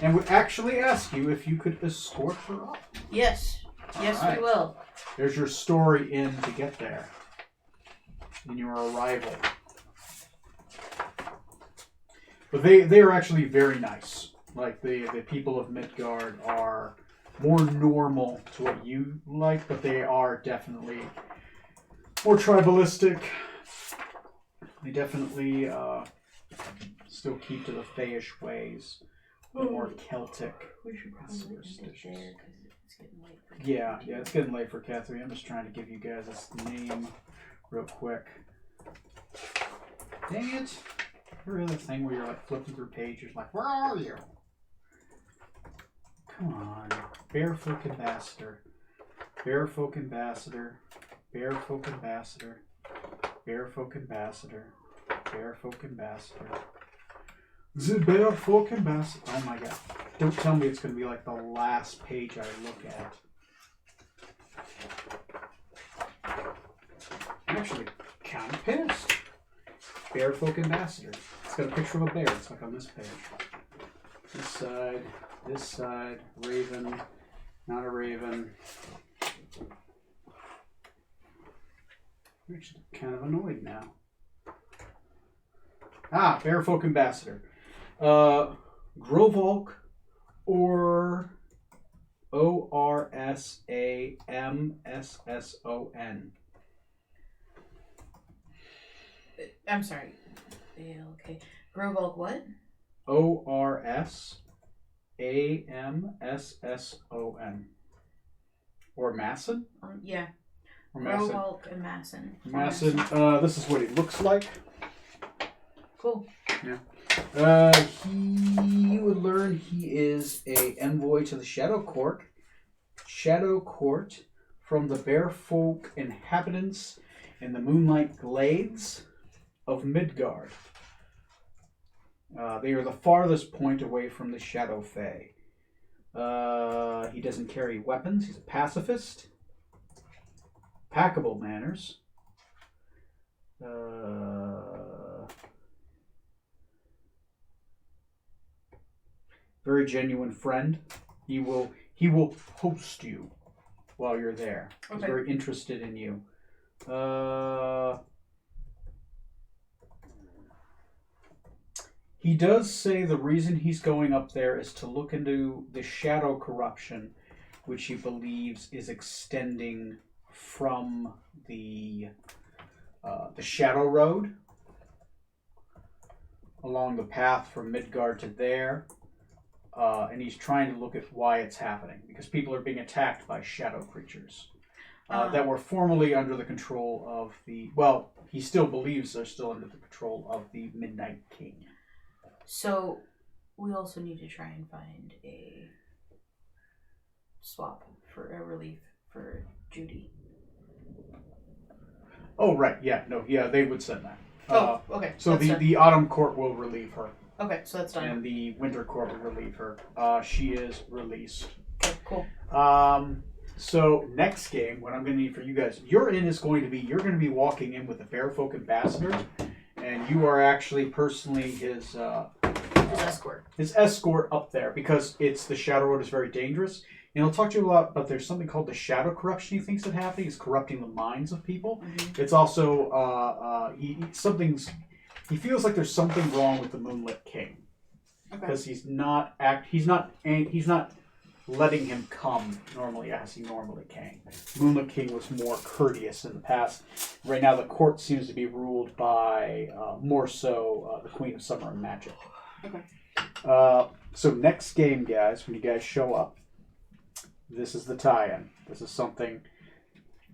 S1: and would actually ask you if you could escort her up.
S2: Yes. Yes,
S1: Alright.
S2: we will.
S1: There's your story in to get there, in your arrival. But they are actually very nice. Like the people of Midgard are more normal to what you like, but they are definitely more tribalistic. They definitely still keep to the Feish ways, the more Celtic.
S2: We should probably end it
S1: Superstitious.
S2: there because it's getting late for
S1: Yeah, it's getting late for Catherine. I'm just trying to give you guys this name real quick. Dang it. Every other thing where you're like flipping through pages, like, where are you? Come on. Bearfolk Ambassador. Bearfolk Ambassador. Bearfolk Ambassador. Bearfolk Ambassador. Bearfolk Ambassador. The Bearfolk Ambassador. Oh my god. Don't tell me it's going to be like the last page I look at. I'm actually kind of pissed. Bearfolk Ambassador. It's got a picture of a bear. It's like on this page. This side, raven, not a raven. I'm actually kind of annoyed now. Bearfolk Ambassador. Grovalk or Orsamsson.
S2: I'm sorry. Yeah, okay. Grovalk what?
S1: Orsamsson. Or Masson?
S2: Yeah.
S1: Or Masson.
S2: Grovalk and Masson.
S1: Masson. This is what he looks like.
S2: Cool.
S1: You would learn he is a envoy to the Shadow Court from the Bearfolk inhabitants in the Moonlight Glades of Midgard. They are the farthest point away from the Shadow Fae. He doesn't carry weapons. He's a pacifist. Packable manners. very genuine friend. He will host you while you're there. He's
S2: Okay.
S1: very interested in you. He does say the reason he's going up there is to look into the shadow corruption, which he believes is extending from the Shadow Road along the path from Midgard to there. And he's trying to look at why it's happening, because people are being attacked by shadow creatures that were formerly under the control of the... Well, he still believes they're still under the control of the Midnight King.
S2: So, we also need to try and find a swap for a relief for Judy.
S1: Oh, right. Yeah. No. Yeah, they would send that.
S2: Okay.
S1: So
S2: that's done.
S1: the Autumn Court will relieve her,
S2: Okay, so that's done.
S1: and the Winter Court will relieve her. She is released.
S2: Okay, cool.
S1: So next game, what I'm going to need for you guys, you're going to be walking in with the Bearfolk Ambassador, and you are actually personally his
S2: escort.
S1: His escort up there, because the Shadow Road is very dangerous. And he'll talk to you a lot about there's something called the shadow corruption he thinks is happening. It's corrupting the minds of people.
S2: Mm-hmm.
S1: It's also he feels like there's something wrong with the Moonlit King, because he's not letting him come normally as he normally can. Moonlit King was more courteous in the past. Right now the court seems to be ruled by more so the Queen of Summer and Magic.
S2: Okay.
S1: So next game, guys, when you guys show up, this is the tie-in. This is something.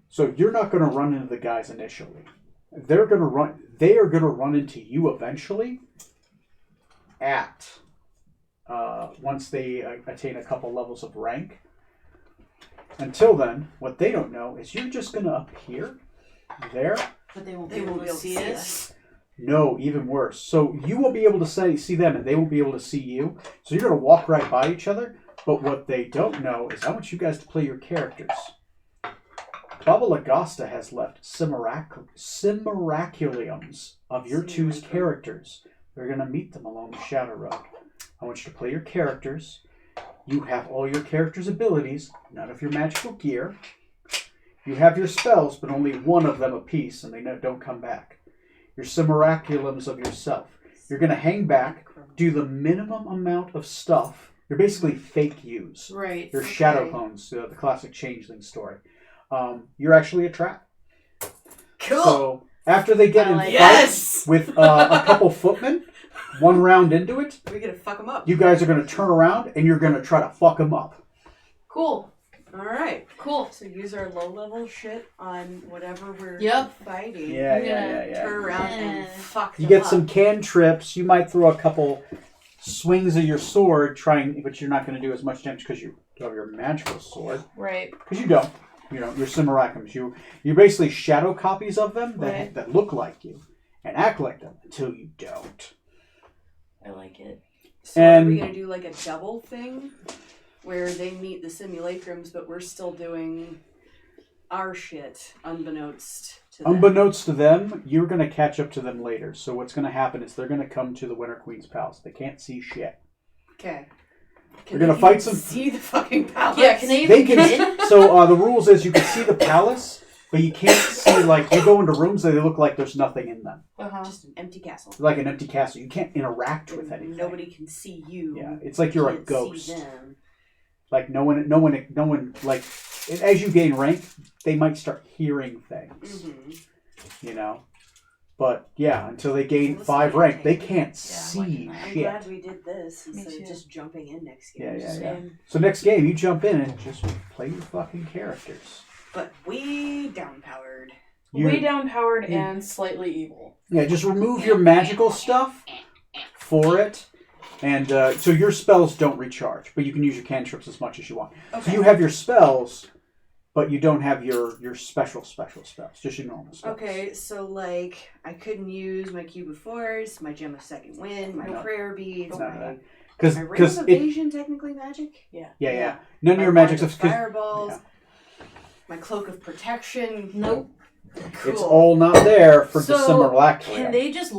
S1: So you're not going to run into the guys initially. They are going to run into you eventually. Once they attain a couple levels of rank. Until then, what they don't know is you're just going to appear there.
S2: But they won't be able to see us.
S1: No, even worse. So you won't be able to see them, and they won't be able to see you. So you're going to walk right by each other. But what they don't know is I want you guys to play your characters. Baba Lagosta has left simiraculums of your two's characters. They're going to meet them along the Shadow Road. I want you to play your characters. You have all your characters' abilities, none of your magical gear. You have your spells, but only one of them apiece, and they don't come back. Your simiraculums of yourself. You're going to hang back, do the minimum amount of stuff. You're basically fake yous.
S2: Right.
S1: You're shadow clones, the classic changeling story. You're actually a trap.
S4: Cool.
S1: So after they get in fight
S4: yes!
S1: with a couple footmen, one round into it,
S4: We're going to fuck them up.
S1: you guys are going to turn around and you're going to try to fuck them up.
S2: Cool.
S4: All right.
S2: Cool.
S4: So use our low-level shit on whatever we're fighting.
S1: Yeah.
S4: Turn around and fuck
S1: You
S4: them
S1: get
S4: up.
S1: some cantrips. You might throw a couple swings of your sword, but you're not going to do as much damage because you have your magical sword.
S2: Right.
S1: Because you don't. You know, your simulacrums. You're basically shadow copies of them that look like you and act like them until you don't.
S2: I like it.
S4: So are we going to do like a double thing where they meet the simulacrums, but we're still doing our shit unbeknownst to them?
S1: Unbeknownst to them, you're going to catch up to them later. So what's going to happen is they're going to come to the Winter Queen's palace. They can't see shit.
S4: Okay.
S1: They're going to fight some...
S4: See the fucking palace?
S2: Yeah, can they even get in?
S1: So the rules is you can see the palace, but you can't see, like, you go into rooms and they look like there's nothing in them.
S2: Uh-huh.
S4: Just an empty castle.
S1: Like an empty castle. You can't interact with
S4: And
S1: anything.
S4: nobody can see you.
S1: Yeah, it's like you're a
S4: Can't
S1: ghost.
S4: see them.
S1: Like no one. Like as you gain rank, they might start hearing things.
S4: Mm-hmm.
S1: You know, but yeah, until they gain 5 rank, they can't see
S4: I'm
S1: shit.
S4: glad we did this
S2: Me
S4: instead
S2: too.
S4: of just jumping in next game.
S1: Yeah. So next game, you jump in and just play your fucking characters.
S4: But we downpowered.
S2: Way down powered and slightly evil.
S1: Yeah, just remove your magical stuff for it. And so your spells don't recharge, but you can use your cantrips as much as you want.
S4: Okay.
S1: So you have your spells, but you don't have your special spells, just your normal spells.
S4: Okay, so like I couldn't use my Cube of Force, my Gem of Second Wind, my Prayer Beads,
S1: None of
S4: my
S1: that. Because
S4: Ring of Evasion, technically magic.
S1: Yeah. None of
S4: My
S1: your magic
S4: Wand of
S1: stuff.
S4: Fireballs, my Cloak of Protection.
S2: Nope.
S4: Cool.
S1: It's all not there for
S2: So,
S1: December Black.
S2: Can they just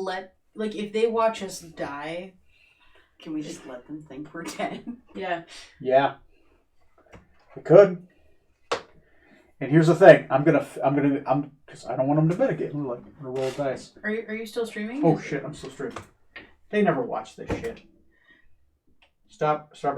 S2: if they watch us die,
S5: Can we just let them think we're 10?
S2: Yeah.
S1: Yeah. I could. And here's the thing. Because I don't want them to mitigate. I'm gonna roll dice.
S2: Are you still streaming?
S1: Oh shit! I'm still streaming. They never watch this shit. Stop